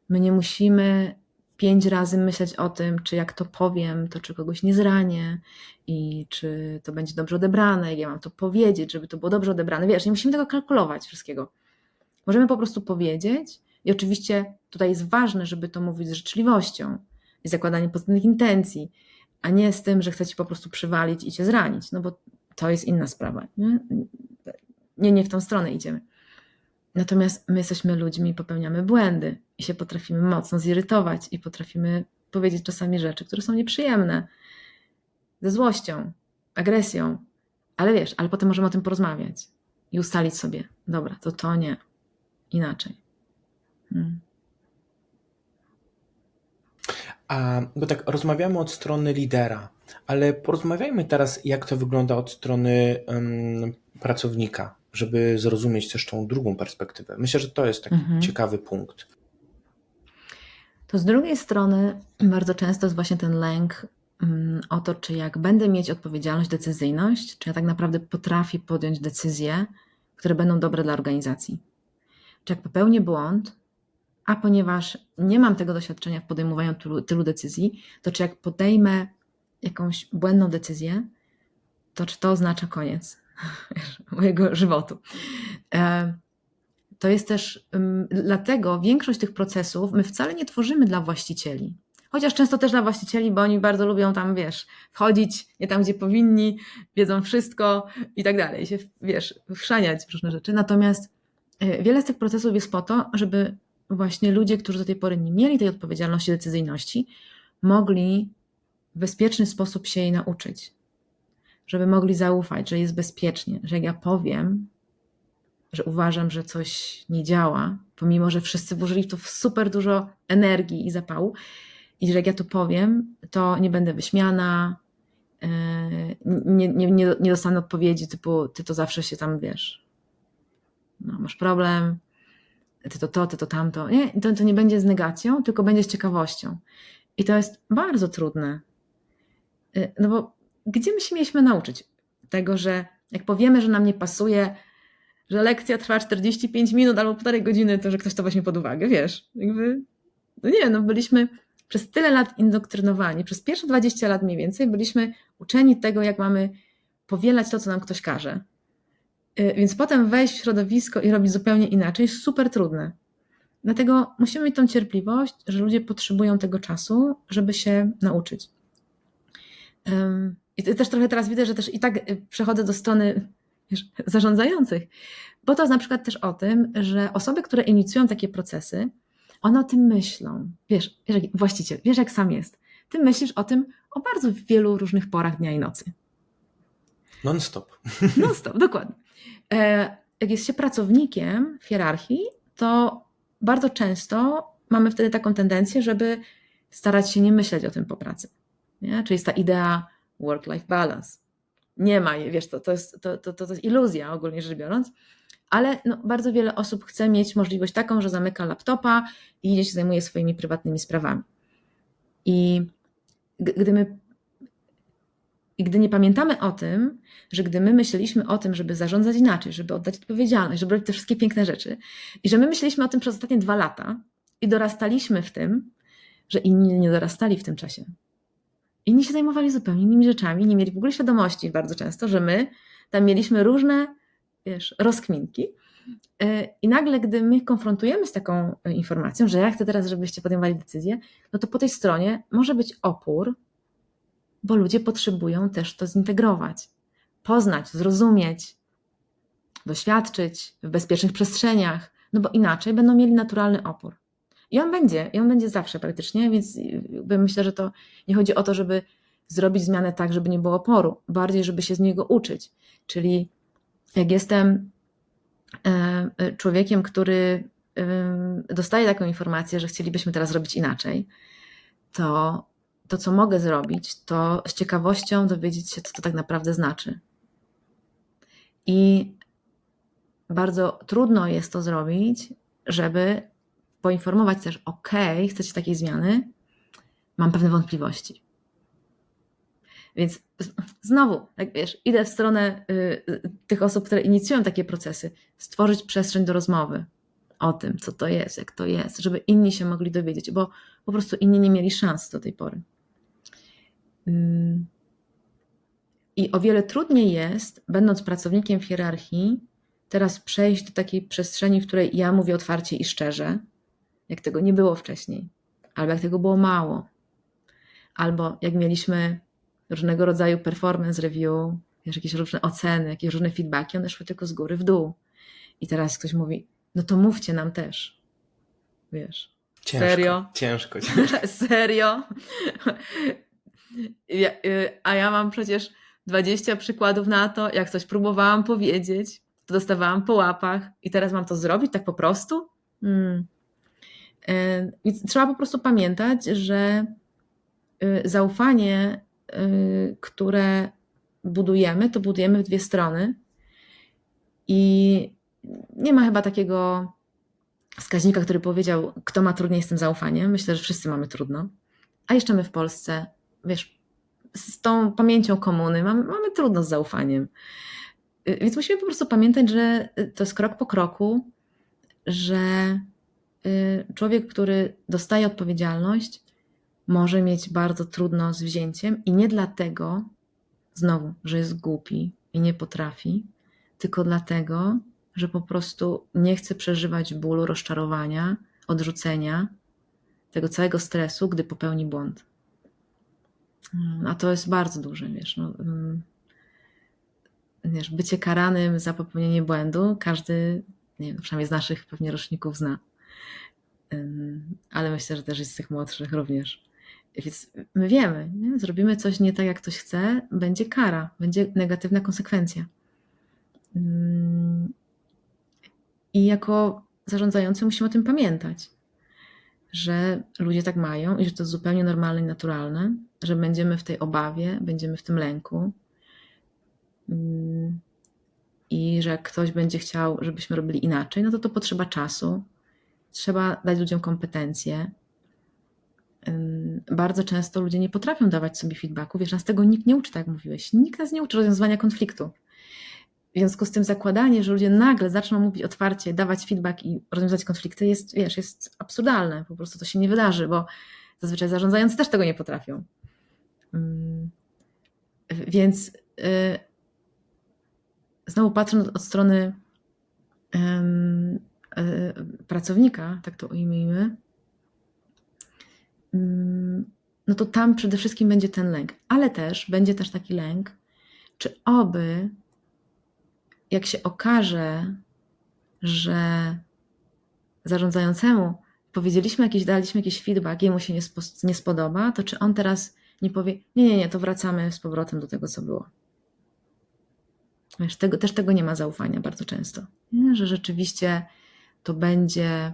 my nie musimy 5 razy myśleć o tym, czy jak to powiem, to czy kogoś nie zranię i czy to będzie dobrze odebrane, jak ja mam to powiedzieć, żeby to było dobrze odebrane. Wiesz, nie musimy tego kalkulować wszystkiego. Możemy po prostu powiedzieć i oczywiście tutaj jest ważne, żeby to mówić z życzliwością i zakładaniem pozytywnych intencji, a nie z tym, że chcę ci po prostu przywalić i cię zranić, no bo to jest inna sprawa. Nie w tą stronę idziemy. Natomiast my jesteśmy ludźmi, popełniamy błędy i się potrafimy mocno zirytować i potrafimy powiedzieć czasami rzeczy, które są nieprzyjemne, ze złością, agresją, ale wiesz, ale potem możemy o tym porozmawiać i ustalić sobie, dobra, to nie, inaczej. Bo tak rozmawiamy od strony lidera, ale porozmawiajmy teraz, jak to wygląda od strony pracownika, żeby zrozumieć też tą drugą perspektywę. Myślę, że to jest taki ciekawy punkt. To z drugiej strony bardzo często jest właśnie ten lęk o to, czy jak będę mieć odpowiedzialność, decyzyjność, czy ja tak naprawdę potrafię podjąć decyzje, które będą dobre dla organizacji. Czy jak popełnię błąd, a ponieważ nie mam tego doświadczenia w podejmowaniu tylu decyzji, to czy jak podejmę jakąś błędną decyzję, to czy to oznacza koniec mojego żywotu. To jest też, dlatego większość tych procesów my wcale nie tworzymy dla właścicieli. Chociaż często też dla właścicieli, bo oni bardzo lubią tam, wiesz, wchodzić nie tam, gdzie powinni, wiedzą wszystko i tak dalej, się, wiesz, wszaniać w różne rzeczy. Natomiast wiele z tych procesów jest po to, żeby właśnie ludzie, którzy do tej pory nie mieli tej odpowiedzialności, decyzyjności, mogli w bezpieczny sposób się jej nauczyć. Żeby mogli zaufać, że jest bezpiecznie, że jak ja powiem, że uważam, że coś nie działa, pomimo że wszyscy włożyli w to super dużo energii i zapału, i że jak ja to powiem, to nie będę wyśmiana, nie dostanę odpowiedzi typu ty to zawsze się tam, wiesz, no, masz problem, ty to tamto. Nie, to nie będzie z negacją, tylko będzie z ciekawością. I to jest bardzo trudne. No bo gdzie my się mieliśmy nauczyć tego, że jak powiemy, że nam nie pasuje, że lekcja trwa 45 minut albo 1,5 godziny, to że ktoś to weźmie pod uwagę, wiesz, jakby, byliśmy przez tyle lat indoktrynowani, przez pierwsze 20 lat mniej więcej byliśmy uczeni tego, jak mamy powielać to, co nam ktoś każe. Więc potem wejść w środowisko i robić zupełnie inaczej jest super trudne. Dlatego musimy mieć tą cierpliwość, że ludzie potrzebują tego czasu, żeby się nauczyć. I też trochę teraz widzę, że też i tak przechodzę do strony, wiesz, zarządzających, bo to jest na przykład też o tym, że osoby, które inicjują takie procesy, one o tym myślą. Wiesz, jak właściciel, wiesz jak sam jest. Ty myślisz o tym o bardzo wielu różnych porach dnia i nocy. Non-stop. Non-stop, dokładnie. Jak jest się pracownikiem w hierarchii, to bardzo często mamy wtedy taką tendencję, żeby starać się nie myśleć o tym po pracy. Nie? Czyli jest ta idea work-life balance. Nie ma jej, wiesz, to jest iluzja ogólnie rzecz biorąc, ale bardzo wiele osób chce mieć możliwość taką, że zamyka laptopa i idzie się zajmuje swoimi prywatnymi sprawami. I gdy nie pamiętamy o tym, że gdy my myśleliśmy o tym, żeby zarządzać inaczej, żeby oddać odpowiedzialność, żeby robić te wszystkie piękne rzeczy i że my myśleliśmy o tym przez ostatnie 2 lata i dorastaliśmy w tym, że inni nie dorastali w tym czasie. Inni się zajmowali zupełnie innymi rzeczami, nie mieli w ogóle świadomości bardzo często, że my tam mieliśmy różne, wiesz, rozkminki. I nagle, gdy my konfrontujemy z taką informacją, że ja chcę teraz, żebyście podejmowali decyzję, no to po tej stronie może być opór, bo ludzie potrzebują też to zintegrować, poznać, zrozumieć, doświadczyć w bezpiecznych przestrzeniach, no bo inaczej będą mieli naturalny opór. I on będzie zawsze praktycznie, więc myślę, że to nie chodzi o to, żeby zrobić zmianę tak, żeby nie było oporu, bardziej, żeby się z niego uczyć. Czyli jak jestem człowiekiem, który dostaje taką informację, że chcielibyśmy teraz robić inaczej, to co mogę zrobić, to z ciekawością dowiedzieć się, co to tak naprawdę znaczy. I bardzo trudno jest to zrobić, żeby poinformować też, chcecie takiej zmiany, mam pewne wątpliwości. Więc znowu, jak wiesz, idę w stronę tych osób, które inicjują takie procesy, stworzyć przestrzeń do rozmowy o tym, co to jest, jak to jest, żeby inni się mogli dowiedzieć, bo po prostu inni nie mieli szans do tej pory. I o wiele trudniej jest, będąc pracownikiem w hierarchii, teraz przejść do takiej przestrzeni, w której ja mówię otwarcie i szczerze, jak tego nie było wcześniej, albo jak tego było mało, albo jak mieliśmy różnego rodzaju performance review, wiesz, jakieś różne oceny, jakieś różne feedbacki, one szły tylko z góry w dół. I teraz ktoś mówi, no to mówcie nam też. Wiesz, serio? Ciężko. Serio? A ja mam przecież 20 przykładów na to, jak coś próbowałam powiedzieć, to dostawałam po łapach i teraz mam to zrobić tak po prostu? Więc trzeba po prostu pamiętać, że zaufanie, które budujemy, to budujemy w dwie strony i nie ma chyba takiego wskaźnika, który powiedział, kto ma trudniej z tym zaufaniem. Myślę, że wszyscy mamy trudno. A jeszcze my w Polsce, wiesz, z tą pamięcią komuny mamy trudno z zaufaniem. Więc musimy po prostu pamiętać, że to jest krok po kroku, że człowiek, który dostaje odpowiedzialność, może mieć bardzo trudno z wzięciem i nie dlatego, znowu, że jest głupi i nie potrafi, tylko dlatego, że po prostu nie chce przeżywać bólu, rozczarowania, odrzucenia, tego całego stresu, gdy popełni błąd. A to jest bardzo duże, wiesz, bycie karanym za popełnienie błędu, każdy, nie wiem, przynajmniej z naszych pewnie roczników zna. Ale myślę, że też jest z tych młodszych również. Więc my wiemy, nie? Zrobimy coś nie tak, jak ktoś chce, będzie kara, będzie negatywna konsekwencja. I jako zarządzający musimy o tym pamiętać, że ludzie tak mają i że to jest zupełnie normalne i naturalne, że będziemy w tej obawie, będziemy w tym lęku i że jak ktoś będzie chciał, żebyśmy robili inaczej, no to potrzeba czasu, trzeba dać ludziom kompetencje. Bardzo często ludzie nie potrafią dawać sobie feedbacku, wiesz, nas tego nikt nie uczy, tak jak mówiłeś, nikt nas nie uczy rozwiązywania konfliktu. W związku z tym zakładanie, że ludzie nagle zaczną mówić otwarcie, dawać feedback i rozwiązać konflikty jest absurdalne, po prostu to się nie wydarzy, bo zazwyczaj zarządzający też tego nie potrafią. Więc znowu patrząc od strony pracownika, tak to ujmijmy, no to tam przede wszystkim będzie ten lęk, ale też będzie też taki lęk, czy oby jak się okaże, że zarządzającemu daliśmy jakiś feedback, jemu się nie spodoba, to czy on teraz nie powie, nie, to wracamy z powrotem do tego, co było. Wiesz, też tego nie ma zaufania bardzo często, nie? Że rzeczywiście to będzie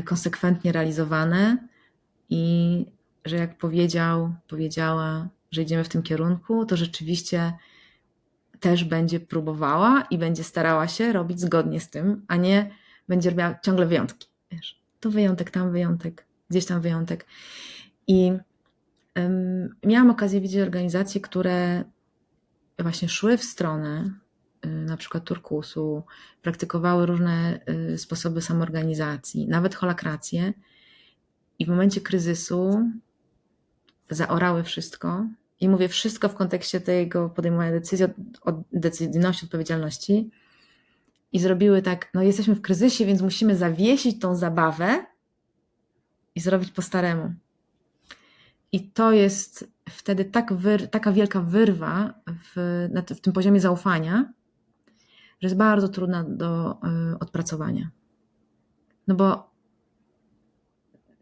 konsekwentnie realizowane i że jak powiedziała, że idziemy w tym kierunku, to rzeczywiście też będzie próbowała i będzie starała się robić zgodnie z tym, a nie będzie robiła ciągle wyjątki. Wiesz, to wyjątek, tam wyjątek, gdzieś tam wyjątek. I miałam okazję widzieć organizacje, które właśnie szły w stronę na przykład turkusu, praktykowały różne sposoby samoorganizacji, nawet holakrację i w momencie kryzysu zaorały wszystko. I mówię wszystko w kontekście tego podejmowania decyzji, od decyzyjności, odpowiedzialności. I zrobiły tak, no jesteśmy w kryzysie, więc musimy zawiesić tą zabawę i zrobić po staremu. I to jest wtedy taka wielka wyrwa w tym poziomie zaufania, że jest bardzo trudna do odpracowania. No bo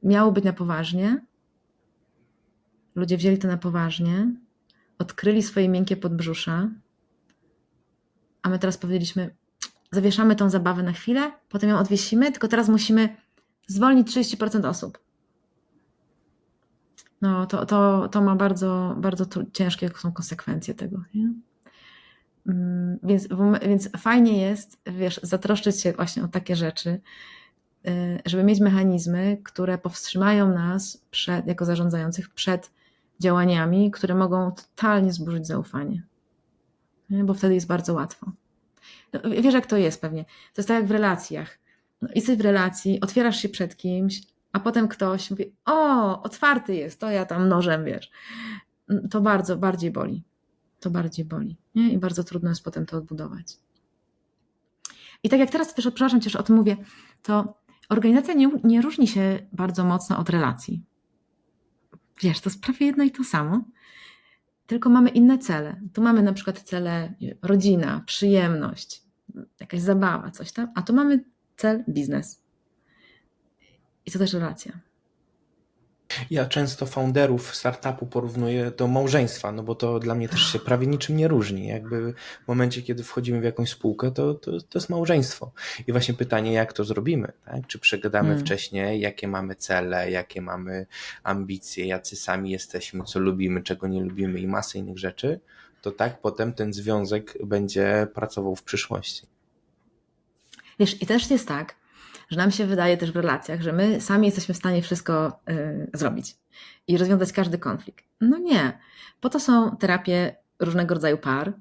miało być na poważnie, ludzie wzięli to na poważnie, odkryli swoje miękkie podbrzusza, a my teraz powiedzieliśmy, zawieszamy tą zabawę na chwilę, potem ją odwiesimy, tylko teraz musimy zwolnić 30% osób. No to ma bardzo, bardzo ciężkie są konsekwencje tego. Nie? Więc fajnie jest, wiesz, zatroszczyć się właśnie o takie rzeczy, żeby mieć mechanizmy, które powstrzymają nas jako zarządzających przed działaniami, które mogą totalnie zburzyć zaufanie. Nie? Bo wtedy jest bardzo łatwo. No, wiesz, jak to jest pewnie. To jest tak jak w relacjach. No, jesteś w relacji, otwierasz się przed kimś, a potem ktoś mówi, o, otwarty jest, to ja tam nożem, wiesz. To bardziej boli. To bardziej boli. Nie? I bardzo trudno jest potem to odbudować. I tak jak teraz, wiesz, przepraszam cię, że o tym mówię, to organizacja nie różni się bardzo mocno od relacji. Wiesz, to jest prawie jedno i to samo, tylko mamy inne cele. Tu mamy na przykład cele rodzina, przyjemność, jakaś zabawa, coś tam, a tu mamy cel biznes. I to też relacja. Ja często founderów startupu porównuję do małżeństwa, no bo to dla mnie też się prawie niczym nie różni. Jakby w momencie, kiedy wchodzimy w jakąś spółkę, to jest małżeństwo. I właśnie pytanie, jak to zrobimy? Tak? Czy przegadamy wcześniej, jakie mamy cele, jakie mamy ambicje, jacy sami jesteśmy, co lubimy, czego nie lubimy i masę innych rzeczy, to tak potem ten związek będzie pracował w przyszłości. Wiesz, i też jest tak, że nam się wydaje też w relacjach, że my sami jesteśmy w stanie wszystko zrobić i rozwiązać każdy konflikt. No nie. Po to są terapie różnego rodzaju par,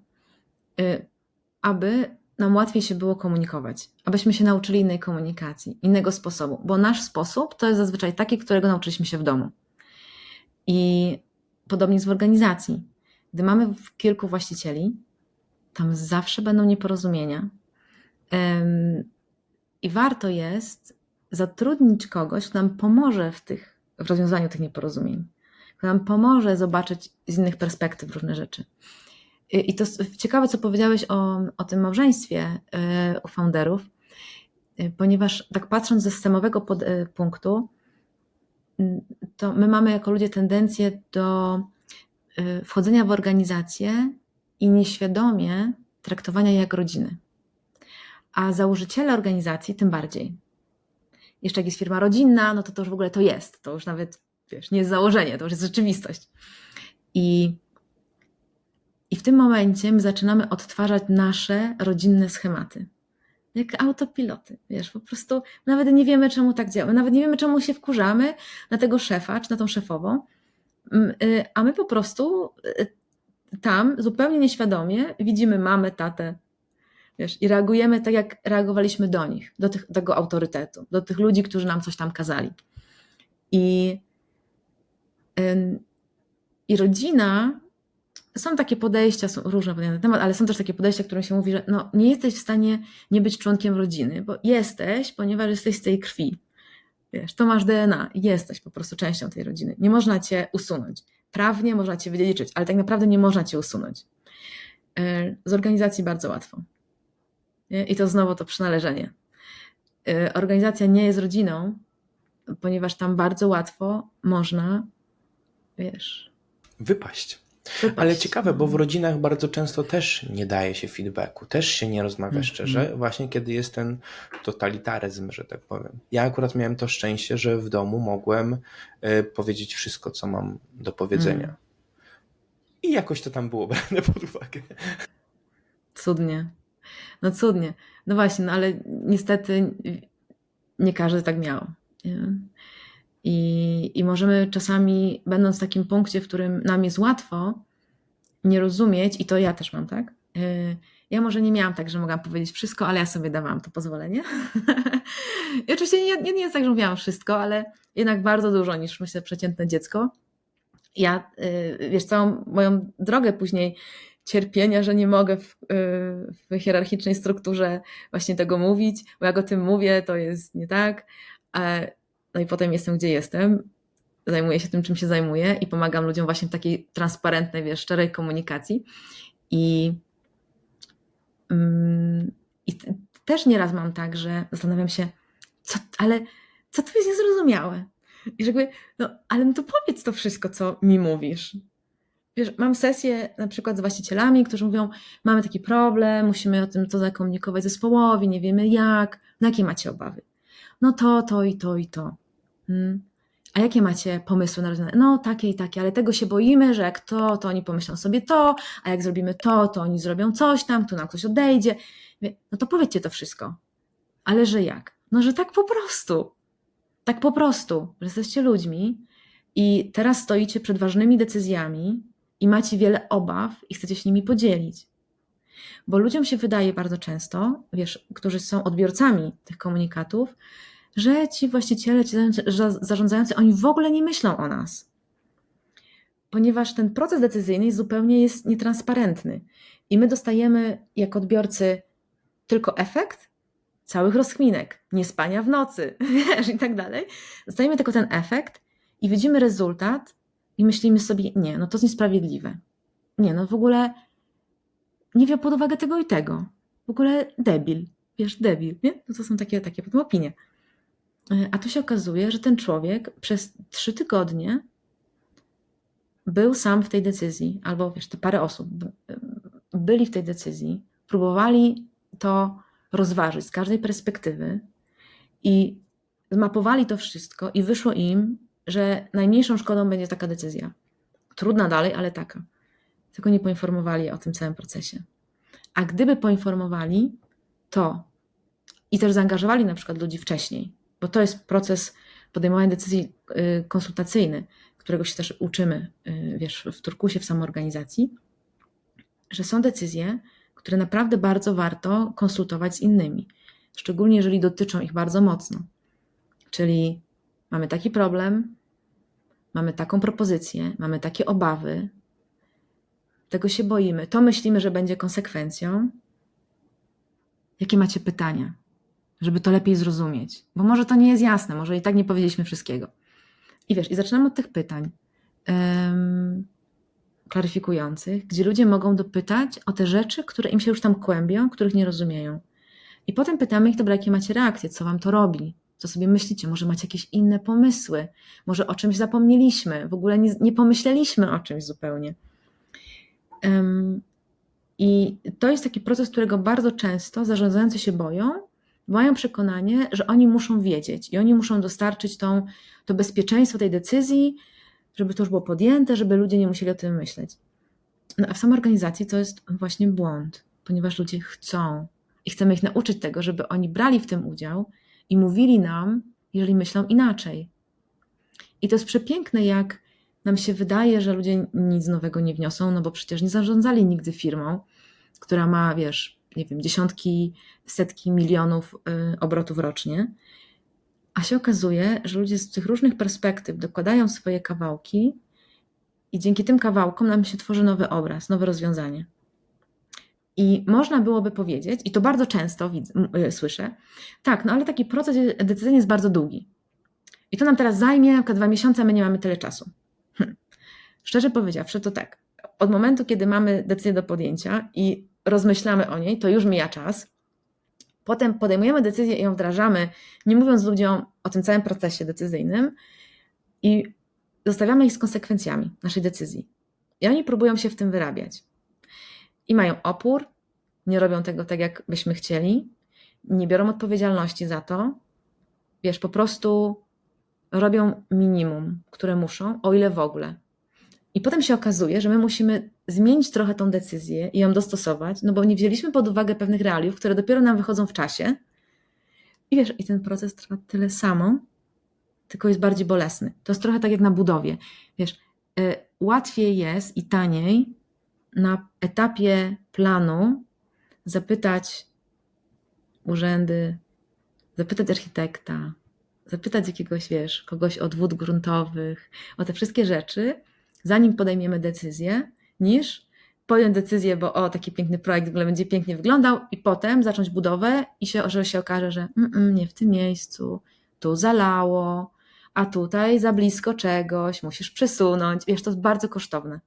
aby nam łatwiej się było komunikować, abyśmy się nauczyli innej komunikacji, innego sposobu, bo nasz sposób to jest zazwyczaj taki, którego nauczyliśmy się w domu. I podobnie jest w organizacji. Gdy mamy kilku właścicieli, tam zawsze będą nieporozumienia. I warto jest zatrudnić kogoś, kto nam pomoże w rozwiązaniu tych nieporozumień, kto nam pomoże zobaczyć z innych perspektyw różne rzeczy. I to ciekawe, co powiedziałeś o tym małżeństwie u founderów, ponieważ tak patrząc ze systemowego punktu, to my mamy jako ludzie tendencję do wchodzenia w organizację i nieświadomie traktowania je jak rodziny. A założyciele organizacji tym bardziej. Jeszcze jak jest firma rodzinna, no to już w ogóle to jest. To już nawet, wiesz, nie jest założenie, to już jest rzeczywistość. I w tym momencie my zaczynamy odtwarzać nasze rodzinne schematy. Jak autopiloty, wiesz, po prostu nawet nie wiemy, czemu tak działa. Nawet nie wiemy, czemu się wkurzamy na tego szefa, czy na tą szefową, a my po prostu tam zupełnie nieświadomie widzimy mamę, tatę, wiesz, i reagujemy tak, jak reagowaliśmy do nich, do tego autorytetu, do tych ludzi, którzy nam coś tam kazali. I rodzina, są takie podejścia, są różne podejścia na ten temat, ale są też takie podejścia, w którym się mówi, że no, nie jesteś w stanie nie być członkiem rodziny, bo jesteś, ponieważ jesteś z tej krwi. Wiesz, to masz DNA, jesteś po prostu częścią tej rodziny. Nie można cię usunąć. Prawnie można cię wydziedziczyć, ale tak naprawdę nie można cię usunąć. Z organizacji bardzo łatwo. I to znowu to przynależenie. Organizacja nie jest rodziną, ponieważ tam bardzo łatwo można, wiesz, Wypaść. Ale ciekawe, bo w rodzinach bardzo często też nie daje się feedbacku, też się nie rozmawia szczerze, właśnie kiedy jest ten totalitaryzm, że tak powiem. Ja akurat miałem to szczęście, że w domu mogłem powiedzieć wszystko, co mam do powiedzenia. I jakoś to tam było brane pod uwagę. Cudnie. No cudnie. No właśnie, no ale niestety nie każdy tak miał. Nie? I możemy czasami, będąc w takim punkcie, w którym nam jest łatwo, nie rozumieć, i to ja też mam, tak? Ja może nie miałam tak, że mogłam powiedzieć wszystko, ale ja sobie dawałam to pozwolenie. I oczywiście nie jest tak, że mówiłam wszystko, ale jednak bardzo dużo niż, myślę, przeciętne dziecko. Ja, wiesz, całą moją drogę później cierpienia, że nie mogę w hierarchicznej strukturze właśnie tego mówić, bo jak o tym mówię, to jest nie tak. No i potem jestem, gdzie jestem, zajmuję się tym, czym się zajmuję i pomagam ludziom właśnie w takiej transparentnej, wiesz, szczerej komunikacji. też nieraz mam tak, że zastanawiam się, ale co tu jest niezrozumiałe? I że jakby, no ale no to powiedz to wszystko, co mi mówisz. Wiesz, mam sesję na przykład z właścicielami, którzy mówią, mamy taki problem, musimy o tym to zakomunikować zespołowi, nie wiemy jak, no jakie macie obawy? No to i to i to. A jakie macie pomysły na rozwiązanie? No takie i takie, ale tego się boimy, że jak to oni pomyślą sobie to, a jak zrobimy to oni zrobią coś tam, tu nam ktoś odejdzie. No to powiedzcie to wszystko. Ale że jak? No, że tak po prostu. Tak po prostu, że jesteście ludźmi i teraz stoicie przed ważnymi decyzjami i macie wiele obaw i chcecie się nimi podzielić. Bo ludziom się wydaje bardzo często, wiesz, którzy są odbiorcami tych komunikatów, że ci właściciele, ci zarządzający, oni w ogóle nie myślą o nas. Ponieważ ten proces decyzyjny zupełnie jest nietransparentny i my dostajemy jako odbiorcy tylko efekt całych rozkminek, niespania w nocy, wiesz, i tak dalej. Dostajemy tylko ten efekt i widzimy rezultat i myślimy sobie, nie, no to jest niesprawiedliwe. Nie, no w ogóle nie wziął pod uwagę tego i tego. W ogóle debil, wiesz, debil, nie? No to są takie potem opinie. A tu się okazuje, że ten człowiek przez 3 tygodnie był sam w tej decyzji, albo wiesz, te parę osób byli w tej decyzji, próbowali to rozważyć z każdej perspektywy i zmapowali to wszystko i wyszło im, że najmniejszą szkodą będzie taka decyzja. Trudna dalej, ale taka. Tylko nie poinformowali o tym całym procesie. A gdyby poinformowali, to i też zaangażowali na przykład ludzi wcześniej, bo to jest proces podejmowania decyzji konsultacyjny, którego się też uczymy, wiesz, w Turkusie, w samoorganizacji, że są decyzje, które naprawdę bardzo warto konsultować z innymi, szczególnie jeżeli dotyczą ich bardzo mocno. Czyli mamy taki problem, mamy taką propozycję, mamy takie obawy, tego się boimy, to myślimy, że będzie konsekwencją. Jakie macie pytania, żeby to lepiej zrozumieć? Bo może to nie jest jasne, może i tak nie powiedzieliśmy wszystkiego. I wiesz, i zaczynamy od tych pytań klaryfikujących, gdzie ludzie mogą dopytać o te rzeczy, które im się już tam kłębią, których nie rozumieją. I potem pytamy ich, dobra, jakie macie reakcje, co wam to robi, co sobie myślicie, może macie jakieś inne pomysły, może o czymś zapomnieliśmy, w ogóle nie pomyśleliśmy o czymś zupełnie. I to jest taki proces, którego bardzo często zarządzający się boją, mają przekonanie, że oni muszą wiedzieć i oni muszą dostarczyć to bezpieczeństwo tej decyzji, żeby to już było podjęte, żeby ludzie nie musieli o tym myśleć. No a w samoorganizacji to jest właśnie błąd, ponieważ ludzie chcą i chcemy ich nauczyć tego, żeby oni brali w tym udział i mówili nam, jeżeli myślą inaczej. I to jest przepiękne, jak nam się wydaje, że ludzie nic nowego nie wniosą, no bo przecież nie zarządzali nigdy firmą, która ma, wiesz, nie wiem, dziesiątki, setki milionów obrotów rocznie, a się okazuje, że ludzie z tych różnych perspektyw dokładają swoje kawałki i dzięki tym kawałkom nam się tworzy nowy obraz, nowe rozwiązanie. I można byłoby powiedzieć, i to bardzo często słyszę, tak, no ale taki proces decyzyjny jest bardzo długi. I to nam teraz zajmie na przykład 2 miesiące, a my nie mamy tyle czasu. Szczerze powiedziawszy, to tak, od momentu, kiedy mamy decyzję do podjęcia i rozmyślamy o niej, to już mija czas. Potem podejmujemy decyzję i ją wdrażamy, nie mówiąc ludziom o tym całym procesie decyzyjnym i zostawiamy ich z konsekwencjami naszej decyzji. I oni próbują się w tym wyrabiać. I mają opór, nie robią tego tak, jak byśmy chcieli, nie biorą odpowiedzialności za to. Wiesz, po prostu robią minimum, które muszą, o ile w ogóle. I potem się okazuje, że my musimy zmienić trochę tą decyzję i ją dostosować, no bo nie wzięliśmy pod uwagę pewnych realiów, które dopiero nam wychodzą w czasie. I wiesz, i ten proces trwa tyle samo, tylko jest bardziej bolesny. To jest trochę tak jak na budowie. Wiesz, łatwiej jest i taniej na etapie planu zapytać urzędy, zapytać architekta, zapytać jakiegoś, wiesz, kogoś od wód gruntowych, o te wszystkie rzeczy, zanim podejmiemy decyzję, niż podjąć decyzję, bo taki piękny projekt w ogóle będzie pięknie wyglądał i potem zacząć budowę i że się okaże, że nie w tym miejscu, tu zalało, a tutaj za blisko czegoś, musisz przesunąć. Wiesz, to jest bardzo kosztowne.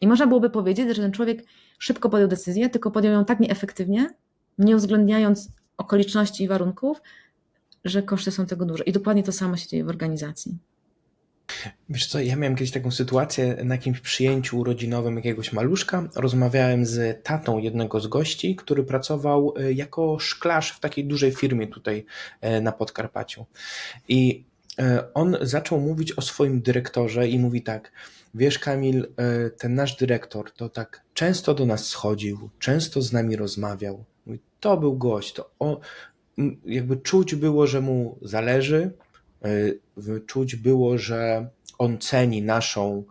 I można byłoby powiedzieć, że ten człowiek szybko podjął decyzję, tylko podjął ją tak nieefektywnie, nie uwzględniając okoliczności i warunków, że koszty są tego duże. I dokładnie to samo się dzieje w organizacji. Wiesz co, ja miałem kiedyś taką sytuację na jakimś przyjęciu urodzinowym jakiegoś maluszka. Rozmawiałem z tatą jednego z gości, który pracował jako szklarz w takiej dużej firmie tutaj na Podkarpaciu. I on zaczął mówić o swoim dyrektorze i mówi tak: wiesz, Kamil, ten nasz dyrektor to tak często do nas schodził, często z nami rozmawiał. Mówi, to był gość, jakby czuć było, że mu zależy, czuć było, że on ceni naszą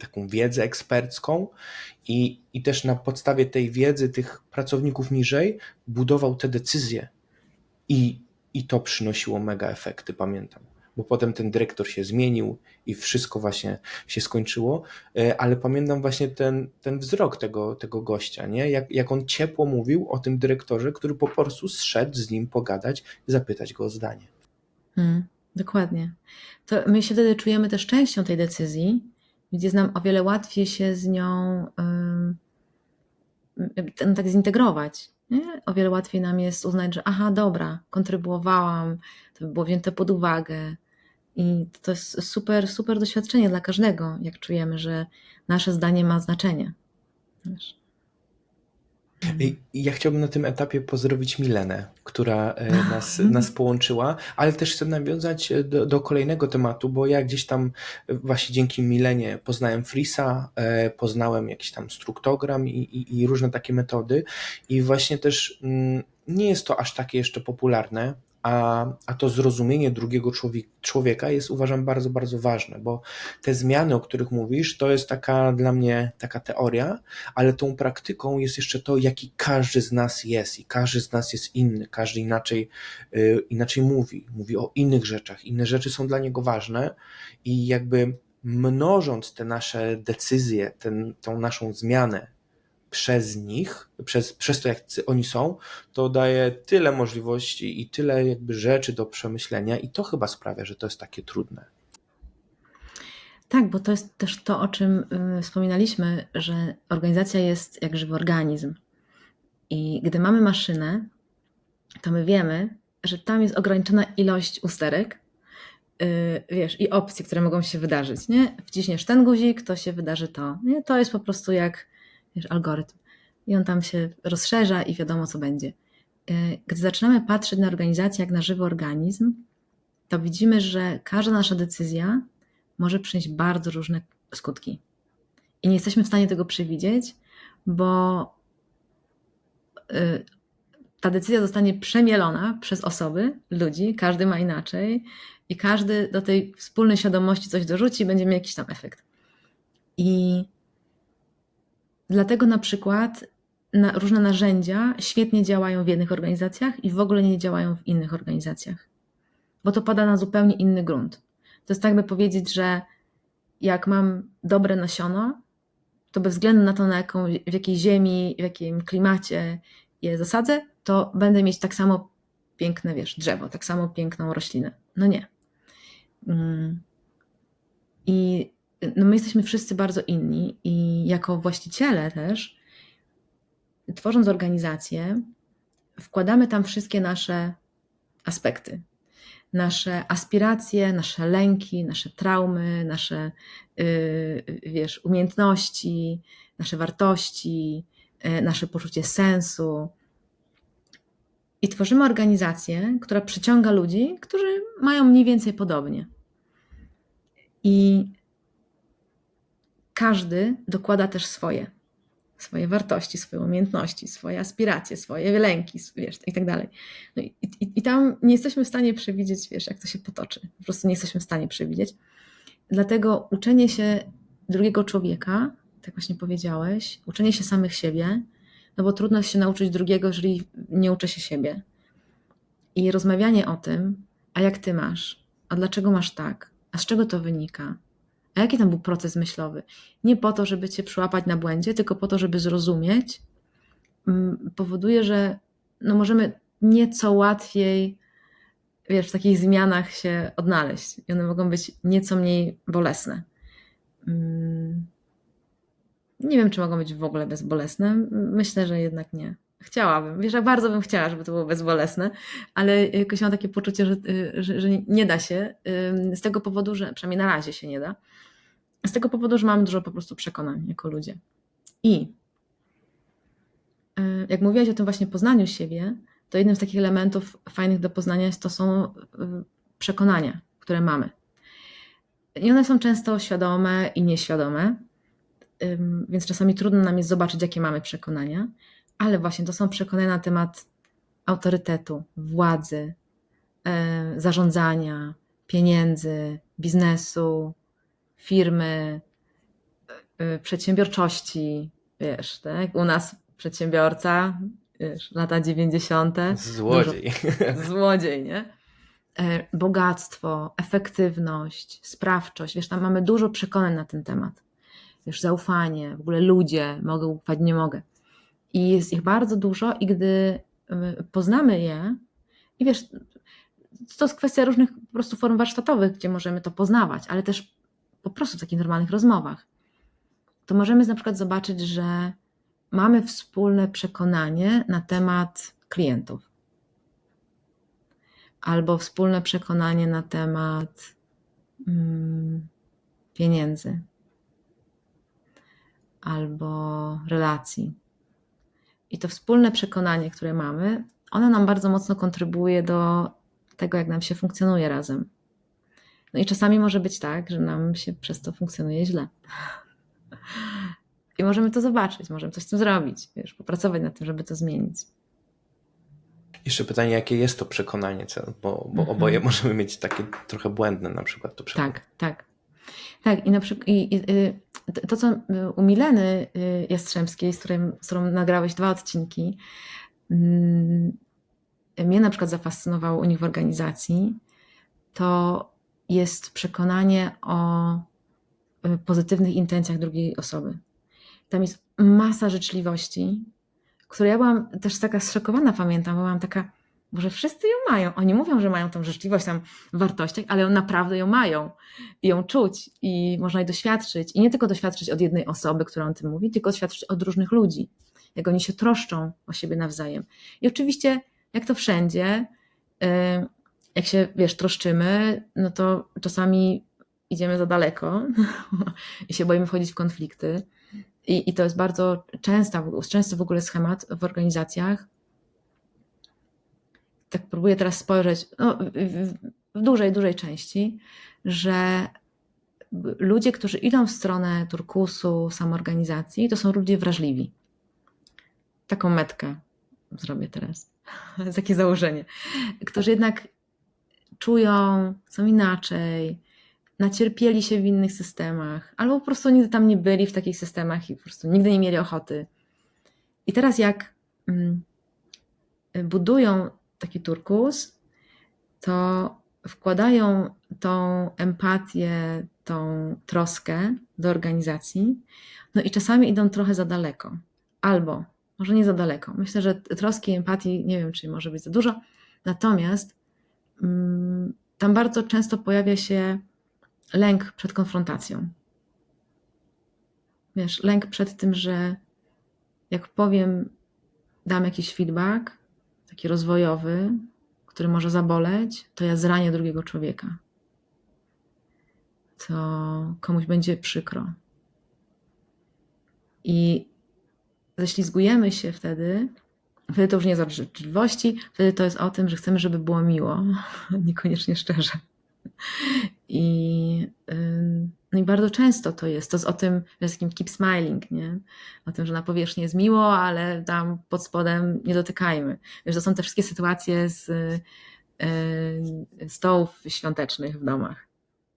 taką wiedzę ekspercką i też na podstawie tej wiedzy tych pracowników niżej budował te decyzje i to przynosiło mega efekty, pamiętam. Bo potem ten dyrektor się zmienił i wszystko właśnie się skończyło, ale pamiętam właśnie ten wzrok tego gościa, nie? Jak on ciepło mówił o tym dyrektorze, który po prostu zszedł z nim pogadać, zapytać go o zdanie. Dokładnie. To my się wtedy czujemy też częścią tej decyzji, więc jest nam o wiele łatwiej się z nią tak zintegrować. Nie? O wiele łatwiej nam jest uznać, że aha, dobra, kontrybuowałam, to było wzięte pod uwagę. I to jest super, super doświadczenie dla każdego, jak czujemy, że nasze zdanie ma znaczenie. Wiesz? Ja chciałbym na tym etapie pozdrowić Milenę, która nas połączyła, ale też chcę nawiązać do kolejnego tematu, bo ja gdzieś tam właśnie dzięki Milenie poznałem Frisa, poznałem jakiś tam struktogram i różne takie metody i właśnie też nie jest to aż takie jeszcze popularne, a to zrozumienie drugiego człowieka jest, uważam, bardzo, bardzo ważne, bo te zmiany, o których mówisz, to jest dla mnie taka teoria, ale tą praktyką jest jeszcze to, jaki każdy z nas jest i każdy z nas jest inny, każdy inaczej mówi o innych rzeczach, inne rzeczy są dla niego ważne i jakby mnożąc te nasze decyzje, tą naszą zmianę przez nich, przez to, jak oni są, to daje tyle możliwości i tyle jakby rzeczy do przemyślenia i to chyba sprawia, że to jest takie trudne. Tak, bo to jest też to, o czym wspominaliśmy, że organizacja jest jak żywy organizm. I gdy mamy maszynę, to my wiemy, że tam jest ograniczona ilość usterek, wiesz, i opcji, które mogą się wydarzyć, nie? Wciśniesz ten guzik, to się wydarzy to. Nie? To jest po prostu jak, wiesz, algorytm. I on tam się rozszerza i wiadomo, co będzie. Gdy zaczynamy patrzeć na organizację jak na żywy organizm, to widzimy, że każda nasza decyzja może przynieść bardzo różne skutki. I nie jesteśmy w stanie tego przewidzieć, bo ta decyzja zostanie przemielona przez osoby, ludzi, każdy ma inaczej i każdy do tej wspólnej świadomości coś dorzuci i będzie miał jakiś tam efekt. I dlatego na przykład różne narzędzia świetnie działają w jednych organizacjach i w ogóle nie działają w innych organizacjach, bo to pada na zupełnie inny grunt. To jest tak, by powiedzieć, że jak mam dobre nasiono, to bez względu na to, w jakiej ziemi, w jakim klimacie je zasadzę, to będę mieć tak samo piękne, wiesz, drzewo, tak samo piękną roślinę. No nie. I my jesteśmy wszyscy bardzo inni i jako właściciele też, tworząc organizację, wkładamy tam wszystkie nasze aspekty. Nasze aspiracje, nasze lęki, nasze traumy, nasze wiesz, umiejętności, nasze wartości, nasze poczucie sensu. I tworzymy organizację, która przyciąga ludzi, którzy mają mniej więcej podobnie. I każdy dokłada też swoje wartości, swoje umiejętności, swoje aspiracje, swoje lęki, wiesz, i tak dalej. No i tam nie jesteśmy w stanie przewidzieć, wiesz, jak to się potoczy. Po prostu nie jesteśmy w stanie przewidzieć. Dlatego uczenie się drugiego człowieka, tak właśnie powiedziałeś, uczenie się samych siebie, no bo trudno się nauczyć drugiego, jeżeli nie uczę się siebie. I rozmawianie o tym, a jak ty masz, a dlaczego masz tak, a z czego to wynika, a jaki tam był proces myślowy? Nie po to, żeby cię przyłapać na błędzie, tylko po to, żeby zrozumieć, powoduje, że no możemy nieco łatwiej, wiesz, w takich zmianach się odnaleźć. I one mogą być nieco mniej bolesne. Nie wiem, czy mogą być w ogóle bezbolesne. Myślę, że jednak nie. Chciałabym. Wiesz, jak bardzo bym chciała, żeby to było bezbolesne, ale jakoś mam takie poczucie, że nie da się. Z tego powodu, że przynajmniej na razie się nie da. Z tego powodu, że mamy dużo po prostu przekonań jako ludzie. I jak mówiłaś o tym właśnie poznaniu siebie, to jednym z takich elementów fajnych do poznania to są przekonania, które mamy. I one są często świadome i nieświadome, więc czasami trudno nam jest zobaczyć, jakie mamy przekonania, ale właśnie to są przekonania na temat autorytetu, władzy, zarządzania, pieniędzy, biznesu, firmy, przedsiębiorczości, wiesz, tak? U nas przedsiębiorca, wiesz, lata 90. Złodziej. Złodziej, nie? Bogactwo, efektywność, sprawczość, wiesz, tam mamy dużo przekonań na ten temat. Wiesz, zaufanie, w ogóle ludzie, mogę ufać, nie mogę. I jest ich bardzo dużo i gdy poznamy je i wiesz, to jest kwestia różnych po prostu form warsztatowych, gdzie możemy to poznawać, ale też po prostu w takich normalnych rozmowach, to możemy na przykład zobaczyć, że mamy wspólne przekonanie na temat klientów albo wspólne przekonanie na temat pieniędzy albo relacji. I to wspólne przekonanie, które mamy, ono nam bardzo mocno kontrybuuje do tego, jak nam się funkcjonuje razem. No i czasami może być tak, że nam się przez to funkcjonuje źle. I możemy to zobaczyć, możemy coś z tym zrobić, wiesz, popracować nad tym, żeby to zmienić. Jeszcze pytanie, jakie jest to przekonanie, bo oboje możemy mieć takie trochę błędne na przykład to przekonanie. Tak, i na przykład to, co u Mileny Jastrzębskiej, z którą nagrałeś 2 odcinki, mnie na przykład zafascynowało u nich w organizacji, to jest przekonanie o pozytywnych intencjach drugiej osoby. Tam jest masa życzliwości, której ja byłam też taka zszokowana, pamiętam, bo byłam taka, może wszyscy ją mają. Oni mówią, że mają tą życzliwość tam w wartościach, ale naprawdę ją mają i ją czuć i można jej doświadczyć. I nie tylko doświadczyć od jednej osoby, która o tym mówi, tylko doświadczyć od różnych ludzi, jak oni się troszczą o siebie nawzajem. I oczywiście, jak to wszędzie, jak się, wiesz, troszczymy, no to czasami idziemy za daleko i się boimy wchodzić w konflikty. I to jest bardzo częsty w ogóle schemat w organizacjach. Tak próbuję teraz spojrzeć, no, w dużej części, że ludzie, którzy idą w stronę turkusu, samoorganizacji, to są ludzie wrażliwi. Taką metkę zrobię teraz. Takie założenie. Którzy jednak czują, są inaczej, nacierpieli się w innych systemach, albo po prostu nigdy tam nie byli w takich systemach i po prostu nigdy nie mieli ochoty. I teraz jak budują taki turkus, to wkładają tą empatię, tą troskę do organizacji, no i czasami idą trochę za daleko. Albo, może nie za daleko. Myślę, że troski i empatii, nie wiem, czy może być za dużo, natomiast tam bardzo często pojawia się lęk przed konfrontacją. Wiesz, lęk przed tym, że jak powiem, dam jakiś feedback, taki rozwojowy, który może zaboleć, to ja zranię drugiego człowieka. To komuś będzie przykro. I ześlizgujemy się wtedy to już nie jest o życzliwości, wtedy to jest o tym, że chcemy, żeby było miło, niekoniecznie szczerze. No i bardzo często to jest o tym, że jest takim keep smiling, nie? O tym, że na powierzchni jest miło, ale tam pod spodem nie dotykajmy. Wiesz, to są te wszystkie sytuacje z stołów świątecznych w domach.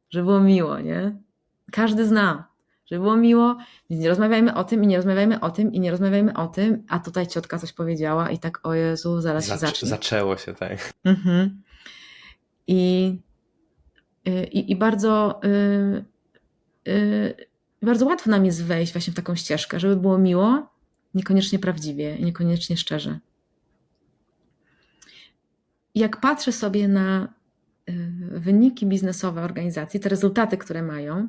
Żeby było miło, nie? Każdy zna. Żeby było miło, więc nie rozmawiajmy o tym i nie rozmawiajmy o tym i nie rozmawiajmy o tym, a tutaj ciotka coś powiedziała i tak, o Jezu, zaraz się zacznie. Zaczęło się, tak. Mhm. I bardzo, bardzo łatwo nam jest wejść właśnie w taką ścieżkę, żeby było miło, niekoniecznie prawdziwie, niekoniecznie szczerze. Jak patrzę sobie na wyniki biznesowe organizacji, te rezultaty, które mają,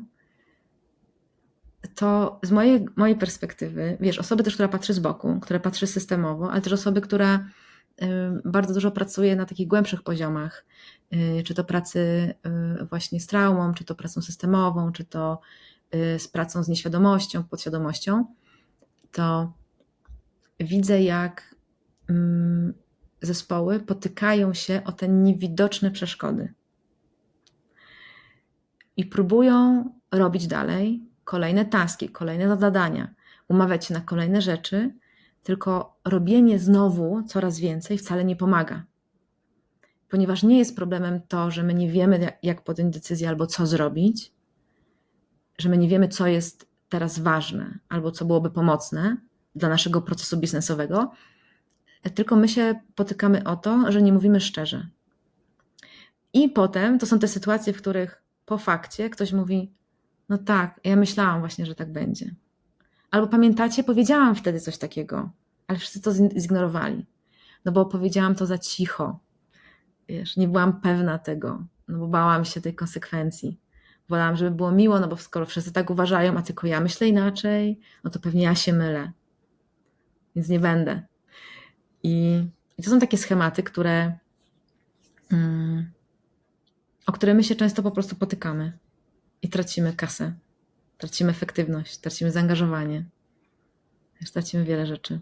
to z mojej perspektywy, wiesz, osoby też, która patrzy z boku, która patrzy systemowo, ale też osoby, która bardzo dużo pracuje na takich głębszych poziomach, czy to pracy właśnie z traumą, czy to pracą systemową, czy to z pracą z nieświadomością, podświadomością, to widzę, jak zespoły potykają się o te niewidoczne przeszkody i próbują robić dalej kolejne taski, kolejne zadania, umawiać się na kolejne rzeczy, tylko robienie znowu coraz więcej wcale nie pomaga. Ponieważ nie jest problemem to, że my nie wiemy, jak podjąć decyzję albo co zrobić, że my nie wiemy, co jest teraz ważne albo co byłoby pomocne dla naszego procesu biznesowego, tylko my się potykamy o to, że nie mówimy szczerze. I potem to są te sytuacje, w których po fakcie ktoś mówi: no tak, ja myślałam właśnie, że tak będzie. Albo pamiętacie, powiedziałam wtedy coś takiego, ale wszyscy to zignorowali. No bo powiedziałam to za cicho. Wiesz, nie byłam pewna tego, no bo bałam się tej konsekwencji. Wolałam, żeby było miło, no bo skoro wszyscy tak uważają, a tylko ja myślę inaczej, no to pewnie ja się mylę. Więc nie będę. I to są takie schematy, o które my się często po prostu potykamy i tracimy kasę, tracimy efektywność, tracimy zaangażowanie, tracimy wiele rzeczy.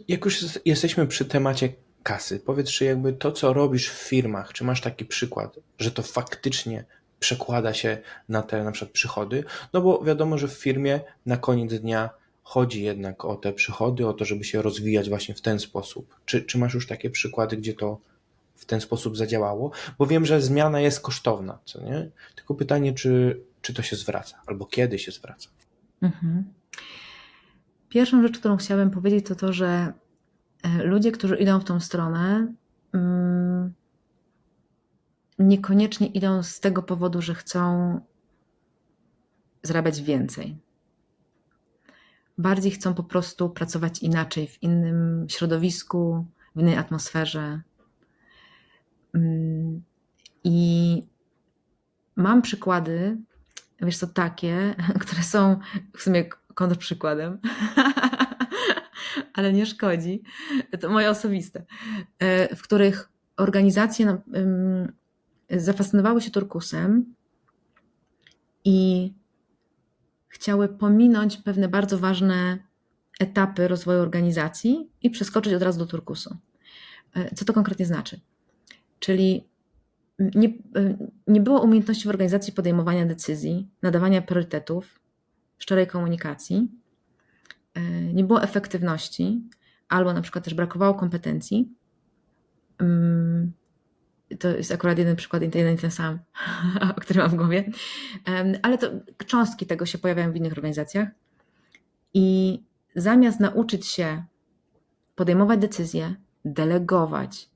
Jak już jesteśmy przy temacie kasy, powiedz, czy jakby to, co robisz w firmach, czy masz taki przykład, że to faktycznie przekłada się na te na przykład przychody? No bo wiadomo, że w firmie na koniec dnia chodzi jednak o te przychody, o to, żeby się rozwijać właśnie w ten sposób. Czy masz już takie przykłady, gdzie to w ten sposób zadziałało? Bo wiem, że zmiana jest kosztowna, co nie? Tylko pytanie, czy to się zwraca, albo kiedy się zwraca? Mhm. Pierwszą rzecz, którą chciałabym powiedzieć, to to, że ludzie, którzy idą w tą stronę, niekoniecznie idą z tego powodu, że chcą zarabiać więcej. Bardziej chcą po prostu pracować inaczej, w innym środowisku, w innej atmosferze. I mam przykłady, wiesz co, takie, które są w sumie kontrprzykładem, ale nie szkodzi. To moje osobiste, w których organizacje zafascynowały się turkusem i chciały pominąć pewne bardzo ważne etapy rozwoju organizacji i przeskoczyć od razu do turkusu. Co to konkretnie znaczy? Czyli nie było umiejętności w organizacji podejmowania decyzji, nadawania priorytetów, szczerej komunikacji, nie było efektywności, albo na przykład też brakowało kompetencji. To jest akurat jeden przykład, jeden i ten sam, o którym mam w głowie, ale to cząstki tego się pojawiają w innych organizacjach. I zamiast nauczyć się podejmować decyzje, delegować,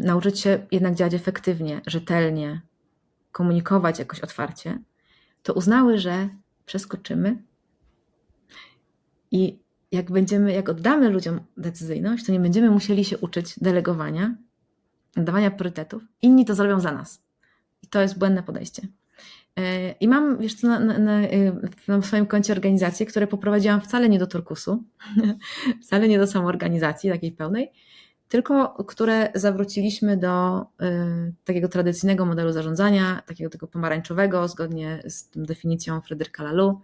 nauczyć się jednak działać efektywnie, rzetelnie, komunikować jakoś otwarcie, to uznały, że przeskoczymy i jak oddamy ludziom decyzyjność, to nie będziemy musieli się uczyć delegowania, dawania priorytetów, inni to zrobią za nas. I to jest błędne podejście. I mam, wiesz co, na swoim koncie organizacje, które poprowadziłam wcale nie do turkusu, wcale nie do samoorganizacji takiej pełnej, tylko które zawróciliśmy do takiego tradycyjnego modelu zarządzania, takiego tego pomarańczowego, zgodnie z tą definicją Fryderyka Laloux,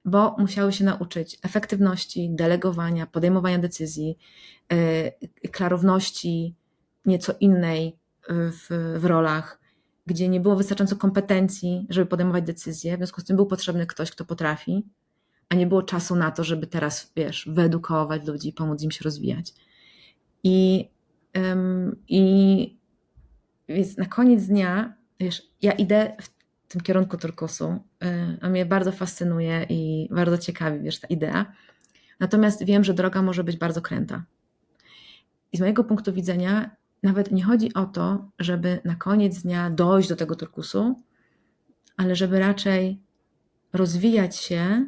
bo musiały się nauczyć efektywności, delegowania, podejmowania decyzji, klarowności nieco innej w rolach, gdzie nie było wystarczająco kompetencji, żeby podejmować decyzje, w związku z tym był potrzebny ktoś, kto potrafi, a nie było czasu na to, żeby teraz, wiesz, wyedukować ludzi i pomóc im się rozwijać. I więc na koniec dnia, wiesz, ja idę w tym kierunku turkusu, a mnie bardzo fascynuje i bardzo ciekawi, wiesz, ta idea. Natomiast wiem, że droga może być bardzo kręta. I z mojego punktu widzenia nawet nie chodzi o to, żeby na koniec dnia dojść do tego turkusu, ale żeby raczej rozwijać się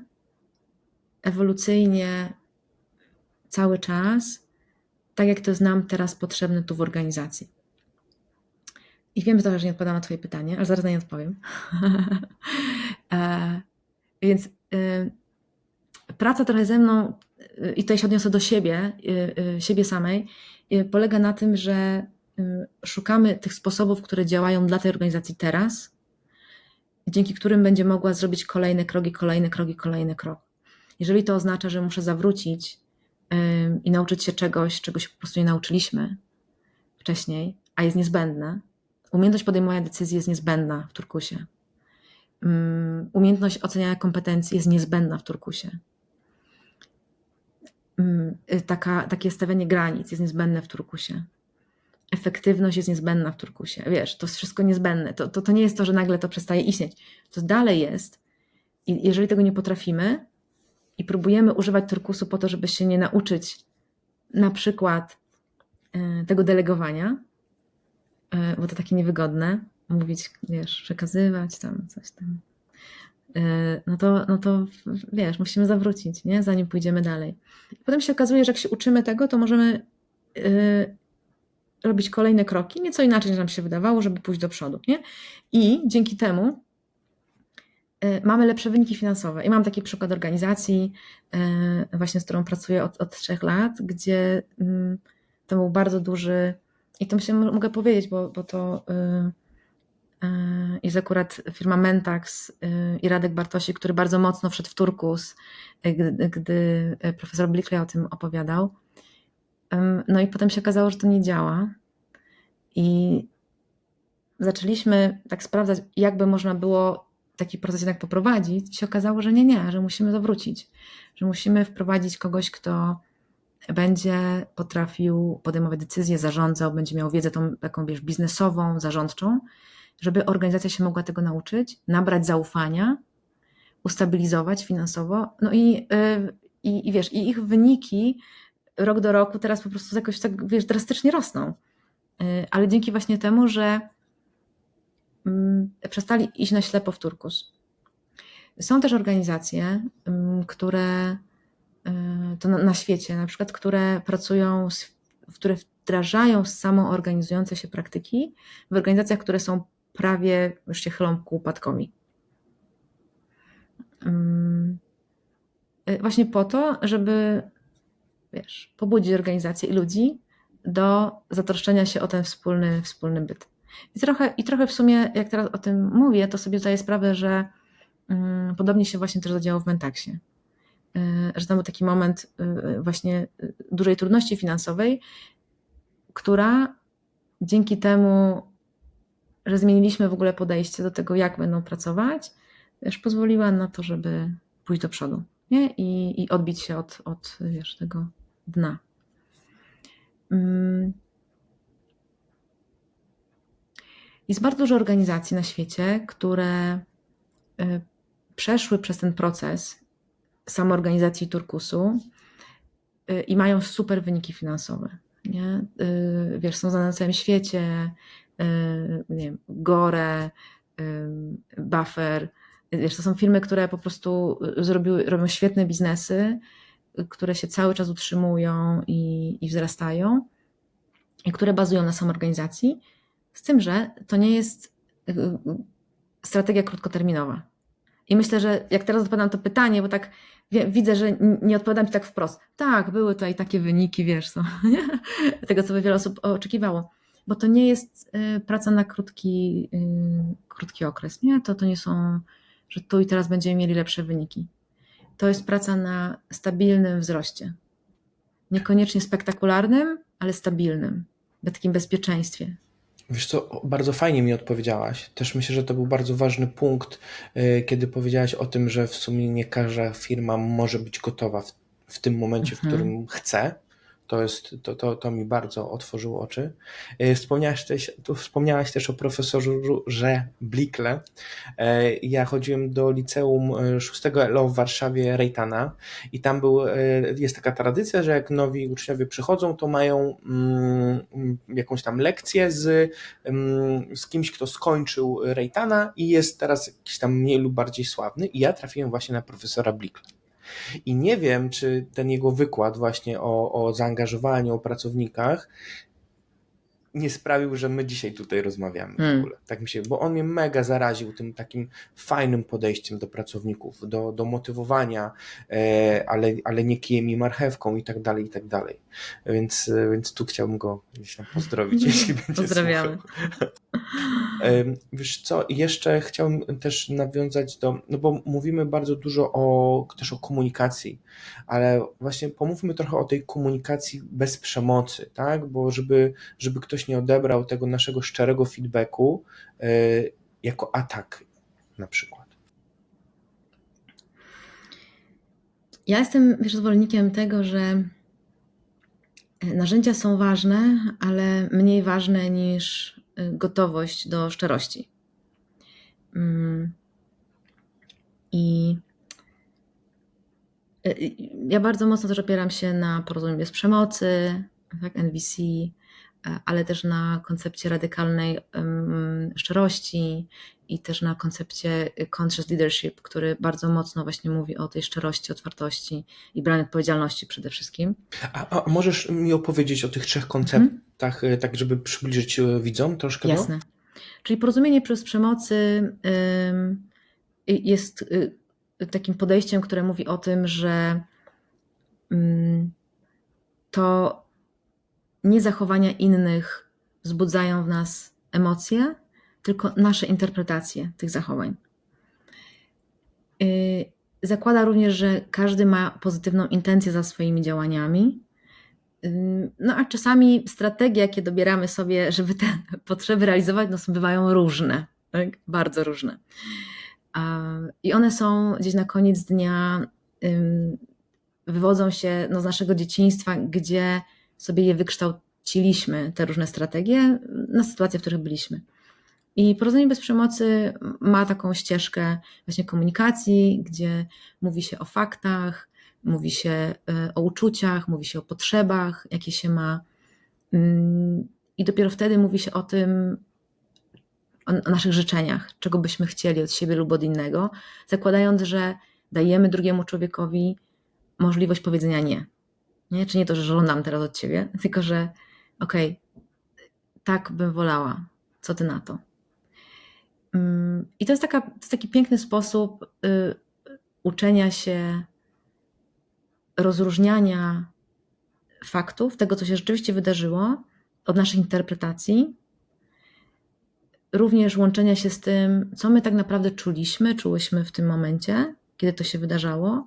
ewolucyjnie cały czas, tak jak to jest nam teraz potrzebne tu w organizacji. I wiem trochę, że nie odpowiadam na twoje pytanie, ale zaraz na nie odpowiem. Więc praca trochę ze mną, i tutaj się odniosę do siebie samej, polega na tym, że szukamy tych sposobów, które działają dla tej organizacji teraz, dzięki którym będzie mogła zrobić kolejny krok i kolejny krok i kolejny krok. Jeżeli to oznacza, że muszę zawrócić i nauczyć się czegoś, czego się po prostu nie nauczyliśmy wcześniej, a jest niezbędne, umiejętność podejmowania decyzji jest niezbędna w turkusie. Umiejętność oceniania kompetencji jest niezbędna w turkusie. Takie stawianie granic jest niezbędne w turkusie. Efektywność jest niezbędna w turkusie. Wiesz, to jest wszystko niezbędne. To nie jest to, że nagle to przestaje istnieć. To dalej jest. I jeżeli tego nie potrafimy i próbujemy używać turkusu po to, żeby się nie nauczyć na przykład tego delegowania, bo to takie niewygodne, mówić, wiesz, przekazywać tam coś tam, no to wiesz, musimy zawrócić, nie? Zanim pójdziemy dalej. Potem się okazuje, że jak się uczymy tego, to możemy robić kolejne kroki, nieco inaczej niż nam się wydawało, żeby pójść do przodu, nie? I dzięki temu mamy lepsze wyniki finansowe. I mam taki przykład organizacji, właśnie z którą pracuję od 3 lat, gdzie to był bardzo duży, i to myślę, mogę powiedzieć, bo to jest akurat firma Mentax i Radek Bartosik, który bardzo mocno wszedł w turkus, gdy profesor Blickley o tym opowiadał. No i potem się okazało, że to nie działa i zaczęliśmy tak sprawdzać, jakby można było taki proces jednak poprowadzić i się okazało, że nie, że musimy zawrócić, że musimy wprowadzić kogoś, kto będzie potrafił podejmować decyzje, zarządzał, będzie miał wiedzę tą taką, wiesz, biznesową, zarządczą, żeby organizacja się mogła tego nauczyć, nabrać zaufania, ustabilizować finansowo, no i wiesz, i ich wyniki rok do roku teraz po prostu jakoś tak, wiesz, drastycznie rosną. Ale dzięki właśnie temu, że przestali iść na ślepo w turkus. Są też organizacje, które to na świecie na przykład, które pracują, które wdrażają samoorganizujące się praktyki w organizacjach, które są prawie, już się chylą ku upadkowi. Właśnie po to, żeby, wiesz, pobudzić organizacje i ludzi do zatroszczenia się o ten wspólny byt. I trochę w sumie, jak teraz o tym mówię, to sobie zdaję sprawę, że podobnie się właśnie też zadziało w Mentaxie. Że tam był taki moment właśnie dużej trudności finansowej, która dzięki temu, że zmieniliśmy w ogóle podejście do tego, jak będą pracować, wiesz, pozwoliła na to, żeby pójść do przodu, nie? I odbić się od wiesz, tego dna. Jest bardzo dużo organizacji na świecie, które przeszły przez ten proces samoorganizacji turkusu i mają super wyniki finansowe. Nie? Wiesz, są znane na całym świecie, nie wiem, Gore, Buffer. Wiesz, to są firmy, które po prostu robią świetne biznesy, które się cały czas utrzymują i wzrastają i które bazują na samoorganizacji, z tym, że to nie jest strategia krótkoterminowa. I myślę, że jak teraz odpowiadam na to pytanie, bo tak widzę, że nie odpowiadam ci tak wprost. Tak, były tutaj takie wyniki, wiesz co, tego, co by wiele osób oczekiwało. Bo to nie jest praca na krótki okres, nie? To nie są, że tu i teraz będziemy mieli lepsze wyniki. To jest praca na stabilnym wzroście. Niekoniecznie spektakularnym, ale stabilnym, w takim bezpieczeństwie. Wiesz co, bardzo fajnie mi odpowiedziałaś. Też myślę, że to był bardzo ważny punkt, kiedy powiedziałaś o tym, że w sumie nie każda firma może być gotowa w tym momencie, w którym chce. To mi bardzo otworzyło oczy. Wspomniałaś też o profesorze Blikle. Ja chodziłem do liceum 6 LO w Warszawie Rejtana i tam jest taka tradycja, że jak nowi uczniowie przychodzą, to mają jakąś tam lekcję z kimś, kto skończył Rejtana i jest teraz jakiś tam mniej lub bardziej sławny i ja trafiłem właśnie na profesora Blikle. I nie wiem, czy ten jego wykład właśnie o zaangażowaniu, o pracownikach nie sprawił, że my dzisiaj tutaj rozmawiamy w ogóle. Tak mi się, bo on mnie mega zaraził tym takim fajnym podejściem do pracowników, do motywowania, ale nie kijem i marchewką i tak dalej, i tak dalej. Więc tu chciałbym go gdzieś tam pozdrowić, jeśli będzie Pozdrawiamy. słuchał. Wiesz co, jeszcze chciałem też nawiązać no bo mówimy bardzo dużo też o komunikacji, ale właśnie pomówmy trochę o tej komunikacji bez przemocy, tak? Bo żeby ktoś nie odebrał tego naszego szczerego feedbacku jako atak na przykład. Ja jestem, wiesz, zwolennikiem tego, że narzędzia są ważne, ale mniej ważne niż gotowość do szczerości. I ja bardzo mocno też opieram się na porozumieniu bez przemocy, tak, NVC, ale też na koncepcie radykalnej szczerości i też na koncepcie conscious leadership, który bardzo mocno właśnie mówi o tej szczerości, otwartości i braniu odpowiedzialności przede wszystkim. A możesz mi opowiedzieć o tych 3 konceptach, tak żeby przybliżyć widzom troszkę? Jasne. Czyli porozumienie bez przemocy jest takim podejściem, które mówi o tym, że to nie zachowania innych wzbudzają w nas emocje, tylko nasze interpretacje tych zachowań. Zakłada również, że każdy ma pozytywną intencję za swoimi działaniami, no a czasami strategie, jakie dobieramy sobie, żeby te potrzeby realizować, no bywają różne, tak? Bardzo różne. I one są gdzieś na koniec dnia, wywodzą się z naszego dzieciństwa, gdzie sobie je wykształciliśmy, te różne strategie, na sytuacje, w których byliśmy. I porozumienie bez przemocy ma taką ścieżkę właśnie komunikacji, gdzie mówi się o faktach, mówi się o uczuciach, mówi się o potrzebach, jakie się ma. I dopiero wtedy mówi się o tym, o naszych życzeniach, czego byśmy chcieli od siebie lub od innego, zakładając, że dajemy drugiemu człowiekowi możliwość powiedzenia nie. Czy nie to, że żądam teraz od ciebie, tylko że okej, tak bym wolała, co ty na to? I to jest taki piękny sposób uczenia się rozróżniania faktów, tego, co się rzeczywiście wydarzyło, od naszych interpretacji, również łączenia się z tym, co my tak naprawdę czułyśmy w tym momencie, kiedy to się wydarzało,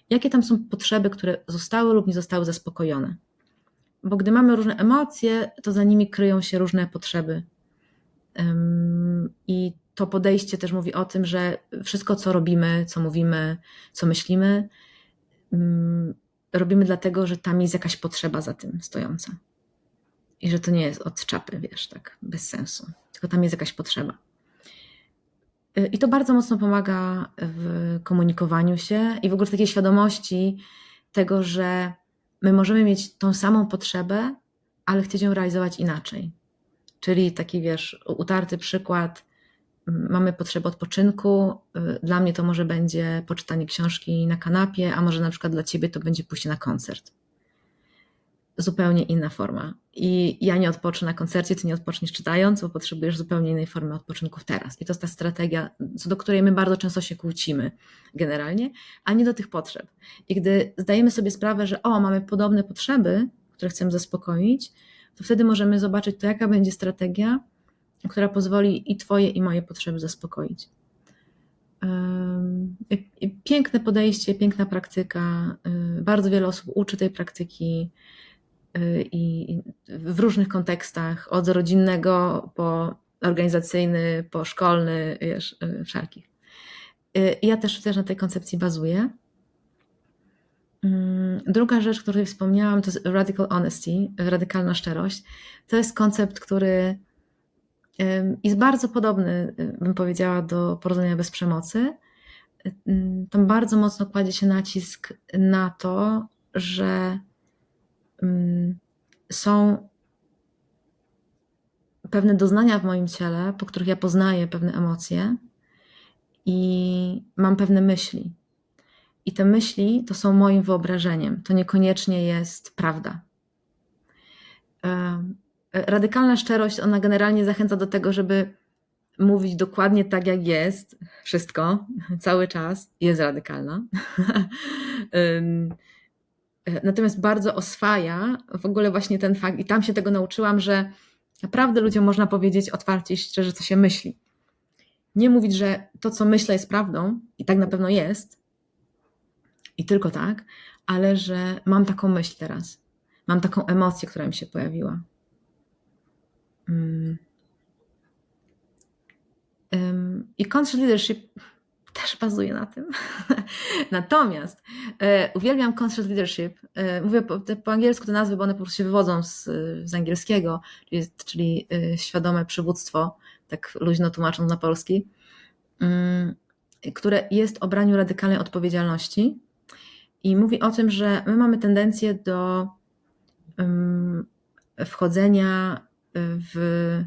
jakie tam są potrzeby, które zostały lub nie zostały zaspokojone. Bo gdy mamy różne emocje, to za nimi kryją się różne potrzeby. I to podejście też mówi o tym, że wszystko, co robimy, co mówimy, co myślimy, robimy dlatego, że tam jest jakaś potrzeba za tym stojąca. I że to nie jest od czapy, wiesz, tak, bez sensu. Tylko tam jest jakaś potrzeba. I to bardzo mocno pomaga w komunikowaniu się i w ogóle w takiej świadomości tego, że my możemy mieć tą samą potrzebę, ale chcieć ją realizować inaczej. Czyli taki, wiesz, utarty przykład, mamy potrzebę odpoczynku, dla mnie to może będzie poczytanie książki na kanapie, a może na przykład dla ciebie to będzie pójście na koncert. Zupełnie inna forma. I ja nie odpocznę na koncercie, ty nie odpoczniesz czytając, bo potrzebujesz zupełnie innej formy odpoczynku teraz. I to jest ta strategia, co do której my bardzo często się kłócimy generalnie, a nie do tych potrzeb. I gdy zdajemy sobie sprawę, że mamy podobne potrzeby, które chcemy zaspokoić, to wtedy możemy zobaczyć to, jaka będzie strategia, która pozwoli i twoje, i moje potrzeby zaspokoić. Piękne podejście, piękna praktyka. Bardzo wiele osób uczy tej praktyki i w różnych kontekstach, od rodzinnego po organizacyjny, po szkolny, wiesz, wszelkich. Ja też na tej koncepcji bazuję. Druga rzecz, o której wspomniałam, to jest radical honesty, radykalna szczerość. To jest koncept, który jest bardzo podobny, bym powiedziała, do porozumienia bez przemocy. Tam bardzo mocno kładzie się nacisk na to, że są pewne doznania w moim ciele, po których ja poznaję pewne emocje i mam pewne myśli. I te myśli to są moim wyobrażeniem. To niekoniecznie jest prawda. Radykalna szczerość, ona generalnie zachęca do tego, żeby mówić dokładnie tak, jak jest, wszystko, cały czas, jest radykalna. Natomiast bardzo oswaja w ogóle właśnie ten fakt, i tam się tego nauczyłam, że naprawdę ludziom można powiedzieć otwarcie i szczerze, co się myśli. Nie mówić, że to, co myślę, jest prawdą i tak na pewno jest, i tylko tak, ale że mam taką myśl teraz, mam taką emocję, która mi się pojawiła. I conscious leadership też bazuje na tym. Natomiast uwielbiam conscious leadership. Mówię po angielsku te nazwy, bo one po prostu się wywodzą z angielskiego, czyli świadome przywództwo, tak luźno tłumacząc na polski, które jest o braniu radykalnej odpowiedzialności i mówi o tym, że my mamy tendencję do wchodzenia w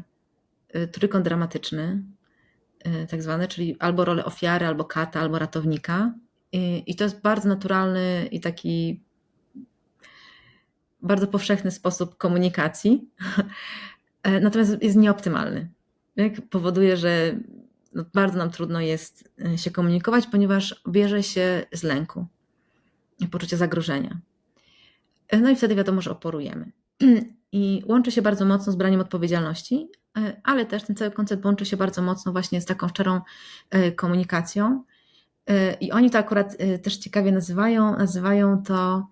trójkąt dramatyczny, tak zwane, czyli albo rolę ofiary, albo kata, albo ratownika. I to jest bardzo naturalny i taki bardzo powszechny sposób komunikacji, natomiast jest nieoptymalny. Powoduje, że bardzo nam trudno jest się komunikować, ponieważ bierze się z lęku i poczucia zagrożenia. No i wtedy wiadomo, że oporujemy. I łączy się bardzo mocno z braniem odpowiedzialności, ale też ten cały koncept łączy się bardzo mocno właśnie z taką szczerą komunikacją. I oni to akurat też ciekawie nazywają to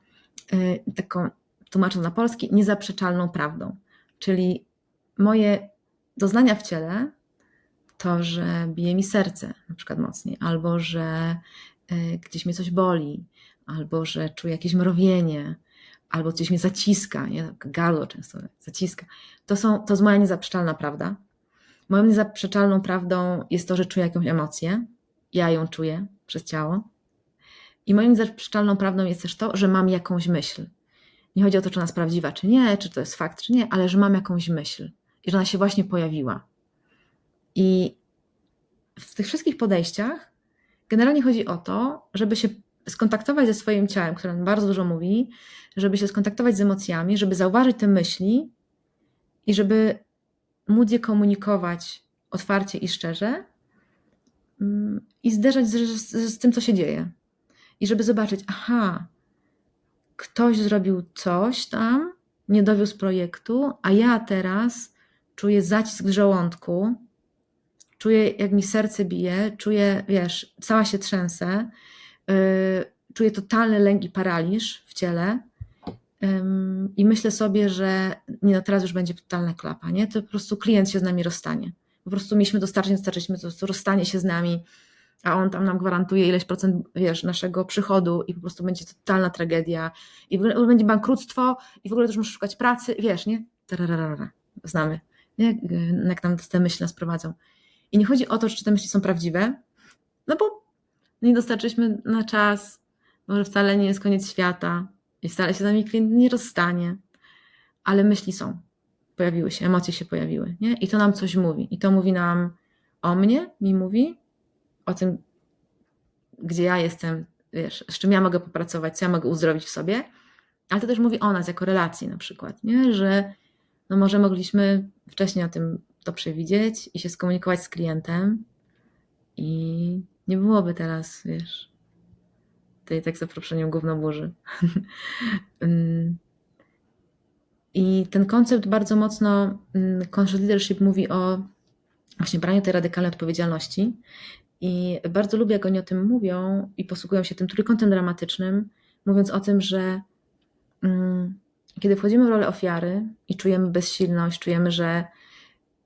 taką, tłumacząc na polski, niezaprzeczalną prawdą. Czyli moje doznania w ciele to, że bije mi serce na przykład mocniej, albo że gdzieś mnie coś boli, albo że czuję jakieś mrowienie, albo gdzieś mnie zaciska, nie? Gardło często zaciska. To jest moja niezaprzeczalna prawda. Moją niezaprzeczalną prawdą jest to, że czuję jakąś emocję, ja ją czuję przez ciało. I moją niezaprzeczalną prawdą jest też to, że mam jakąś myśl. Nie chodzi o to, czy ona jest prawdziwa, czy nie, czy to jest fakt, czy nie, ale że mam jakąś myśl i że ona się właśnie pojawiła. I w tych wszystkich podejściach generalnie chodzi o to, żeby się skontaktować ze swoim ciałem, które nam bardzo dużo mówi, żeby się skontaktować z emocjami, żeby zauważyć te myśli i żeby móc je komunikować otwarcie i szczerze i zderzać z tym, co się dzieje. I żeby zobaczyć, aha, ktoś zrobił coś tam, nie dowiózł projektu, a ja teraz czuję zacisk w żołądku, czuję, jak mi serce bije, czuję, wiesz, cała się trzęsę, czuję totalny lęk i paraliż w ciele i myślę sobie, że nie, no teraz już będzie totalna klapa, nie? To po prostu klient się z nami rozstanie. Po prostu mieliśmy dostarczyliśmy po prostu rozstanie się z nami, a on tam nam gwarantuje ileś procent, wiesz, naszego przychodu i po prostu będzie totalna tragedia i w ogóle będzie bankructwo i w ogóle też muszę szukać pracy, wiesz, nie? Tararara. Znamy, nie? Jak nam te myśli nas prowadzą. I nie chodzi o to, czy te myśli są prawdziwe, no bo nie dostarczyliśmy na czas, może wcale nie jest koniec świata i wcale się z nami klient nie rozstanie, ale myśli są, pojawiły się, emocje się pojawiły, nie? I to nam coś mówi. I to mówi nam o mnie, mi mówi, o tym, gdzie ja jestem, wiesz, z czym ja mogę popracować, co ja mogę uzdrowić w sobie, ale to też mówi o nas jako relacji na przykład, nie? Że no może mogliśmy wcześniej o tym to przewidzieć i się skomunikować z klientem i nie byłoby teraz, wiesz, tej tak za przeproszeniem gównoburzy. I ten koncept bardzo mocno, conscious leadership mówi o właśnie braniu tej radykalnej odpowiedzialności i bardzo lubię, jak oni o tym mówią i posługują się tym trójkątem dramatycznym, mówiąc o tym, że kiedy wchodzimy w rolę ofiary i czujemy bezsilność, czujemy, że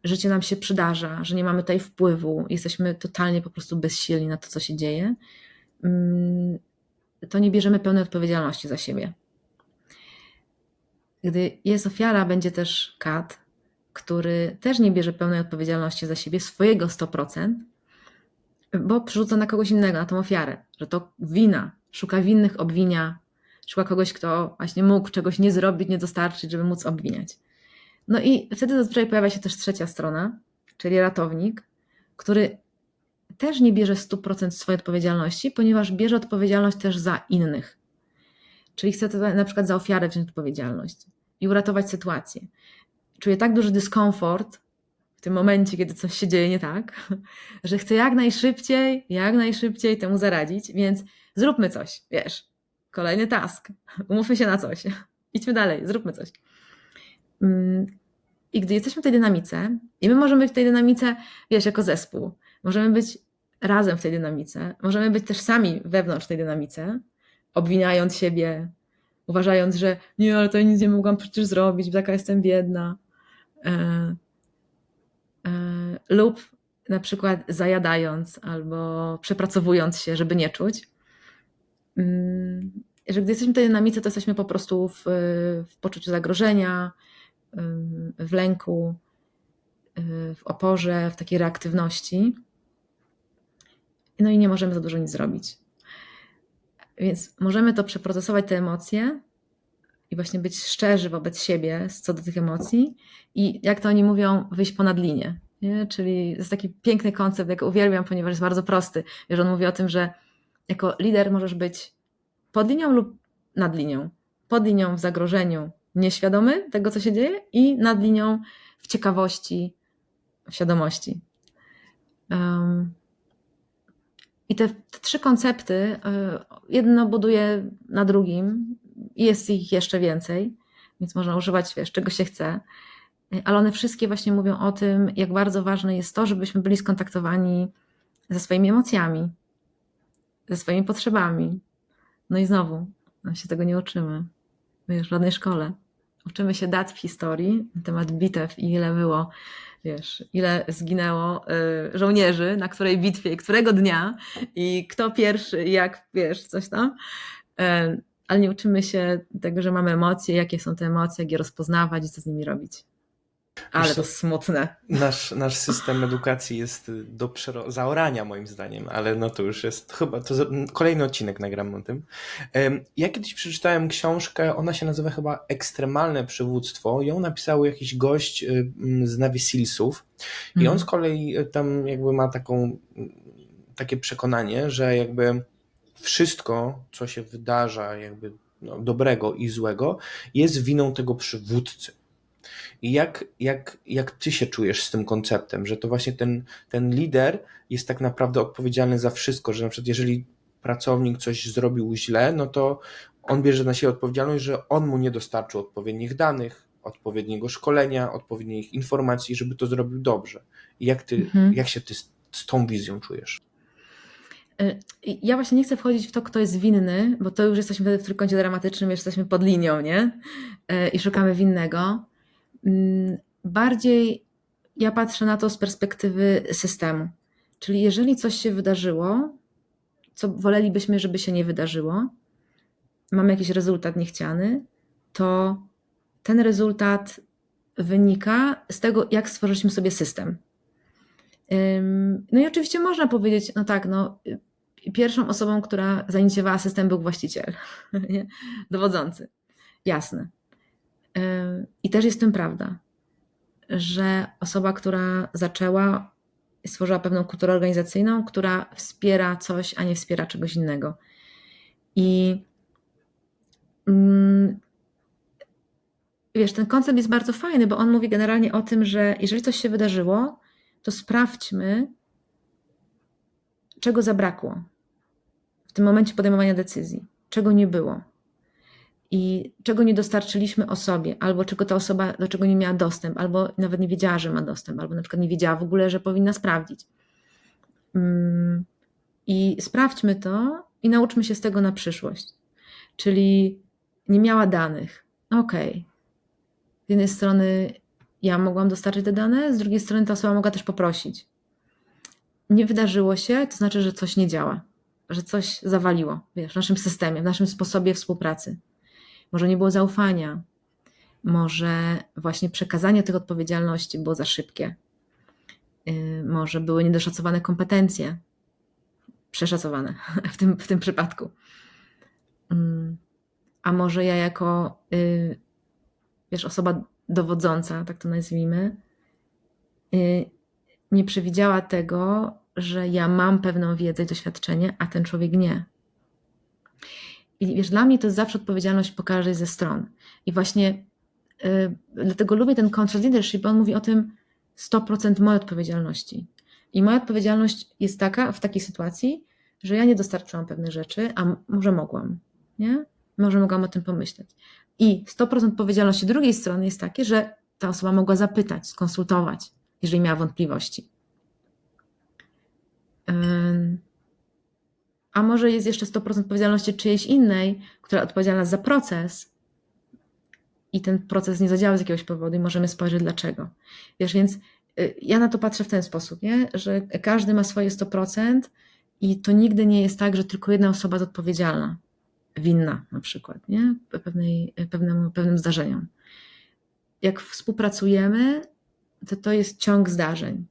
życie nam się przydarza, że nie mamy tutaj wpływu, jesteśmy totalnie po prostu bezsilni na to, co się dzieje, to nie bierzemy pełnej odpowiedzialności za siebie. Gdy jest ofiara, będzie też kat, który też nie bierze pełnej odpowiedzialności za siebie, swojego 100%, bo przerzuca na kogoś innego, na tą ofiarę, że to wina, szuka winnych, obwinia, szuka kogoś, kto właśnie mógł czegoś nie zrobić, nie dostarczyć, żeby móc obwiniać. No i wtedy zazwyczaj pojawia się też trzecia strona, czyli ratownik, który też nie bierze 100% swojej odpowiedzialności, ponieważ bierze odpowiedzialność też za innych. Czyli chce na przykład za ofiarę wziąć odpowiedzialność i uratować sytuację. czuję tak duży dyskomfort w tym momencie, kiedy coś się dzieje nie tak, że chcę jak najszybciej temu zaradzić, więc zróbmy coś, wiesz, kolejny task, umówmy się na coś, idźmy dalej, zróbmy coś. I gdy jesteśmy w tej dynamice, i my możemy być w tej dynamice, wiesz, jako zespół, możemy być razem w tej dynamice, możemy być też sami wewnątrz tej dynamice, obwiniając siebie, uważając, że nie, ale to ja nic nie mogłam przecież zrobić, taka jestem biedna. Lub na przykład zajadając albo przepracowując się, żeby nie czuć. Że gdy jesteśmy w tej dynamice, to jesteśmy po prostu w poczuciu zagrożenia, w lęku, w oporze, w takiej reaktywności. No i nie możemy za dużo nic zrobić. Więc możemy to przeprocesować, te emocje, i właśnie być szczerzy wobec siebie co do tych emocji i jak to oni mówią, wyjść ponad linię. Nie? Czyli to jest taki piękny koncept, jak uwielbiam, ponieważ jest bardzo prosty. Wiesz, on mówi o tym, że jako lider możesz być pod linią lub nad linią. Pod linią w zagrożeniu, nieświadomy tego, co się dzieje, i nad linią w ciekawości, w świadomości. I te trzy koncepty, jedno buduje na drugim, i jest ich jeszcze więcej, więc można używać, wiesz, czego się chce, ale one wszystkie właśnie mówią o tym, jak bardzo ważne jest to, żebyśmy byli skontaktowani ze swoimi emocjami, ze swoimi potrzebami. No i znowu, się tego nie uczymy, wiesz, w żadnej szkole. Uczymy się dat w historii na temat bitew i ile było, wiesz, ile zginęło żołnierzy na której bitwie i którego dnia i kto pierwszy, jak, wiesz, coś tam. Ale nie uczymy się tego, że mamy emocje, jakie są te emocje, jak je rozpoznawać i co z nimi robić. Ale to smutne. Nasz system edukacji jest do zaorania moim zdaniem, ale no to już jest chyba, to kolejny odcinek nagram o tym. Ja kiedyś przeczytałem książkę, ona się nazywa chyba Ekstremalne przywództwo. Ją napisał jakiś gość z Navy Sealsów i on z kolei tam jakby ma takie przekonanie, że jakby wszystko, co się wydarza jakby dobrego i złego, jest winą tego przywódcy. I jak ty się czujesz z tym konceptem, że to właśnie ten lider jest tak naprawdę odpowiedzialny za wszystko, że na przykład jeżeli pracownik coś zrobił źle, no to on bierze na siebie odpowiedzialność, że on mu nie dostarczył odpowiednich danych, odpowiedniego szkolenia, odpowiednich informacji, żeby to zrobił dobrze. I jak się ty z tą wizją czujesz? Ja właśnie nie chcę wchodzić w to, kto jest winny, bo to już jesteśmy wtedy w trójkącie dramatycznym, już jesteśmy pod linią, nie? I szukamy winnego. Bardziej ja patrzę na to z perspektywy systemu. Czyli jeżeli coś się wydarzyło, co wolelibyśmy, żeby się nie wydarzyło, mamy jakiś rezultat niechciany, to ten rezultat wynika z tego, jak stworzyliśmy sobie system. No i oczywiście można powiedzieć, no tak, no pierwszą osobą, która zainicjowała system, był właściciel, nie? Dowodzący. Jasne. I też jest w tym prawda, że osoba, która zaczęła, stworzyła pewną kulturę organizacyjną, która wspiera coś, a nie wspiera czegoś innego. I wiesz, ten koncept jest bardzo fajny, bo on mówi generalnie o tym, że jeżeli coś się wydarzyło, to sprawdźmy, czego zabrakło w tym momencie podejmowania decyzji, czego nie było i czego nie dostarczyliśmy osobie, albo czego ta osoba do czego nie miała dostęp, albo nawet nie wiedziała, że ma dostęp, albo na przykład nie wiedziała w ogóle, że powinna sprawdzić. I sprawdźmy to i nauczmy się z tego na przyszłość. Czyli nie miała danych. Okej. Z jednej strony ja mogłam dostarczyć te dane, z drugiej strony ta osoba mogła też poprosić. Nie wydarzyło się, to znaczy, że coś nie działa, że coś zawaliło, wiesz, w naszym systemie, w naszym sposobie współpracy. Może nie było zaufania, może właśnie przekazanie tych odpowiedzialności było za szybkie, może były niedoszacowane kompetencje, przeszacowane w tym przypadku. A może ja jako wiesz, osoba dowodząca, tak to nazwijmy, nie przewidziała tego, że ja mam pewną wiedzę i doświadczenie, a ten człowiek nie. I wiesz, dla mnie to jest zawsze odpowiedzialność po każdej ze stron. I właśnie dlatego lubię ten control leadership, bo on mówi o tym 100% mojej odpowiedzialności. I moja odpowiedzialność jest taka w takiej sytuacji, że ja nie dostarczyłam pewnych rzeczy, a może mogłam, nie? Może mogłam o tym pomyśleć. I 100% odpowiedzialności drugiej strony jest takie, że ta osoba mogła zapytać, skonsultować, jeżeli miała wątpliwości. A może jest jeszcze 100% odpowiedzialności czyjejś innej, która odpowiedzialna za proces i ten proces nie zadziałał z jakiegoś powodu i możemy spojrzeć dlaczego. Wiesz, więc ja na to patrzę w ten sposób, nie? Że każdy ma swoje 100% i to nigdy nie jest tak, że tylko jedna osoba jest odpowiedzialna, winna na przykład, nie? Pewnym zdarzeniom. Jak współpracujemy, to jest ciąg zdarzeń.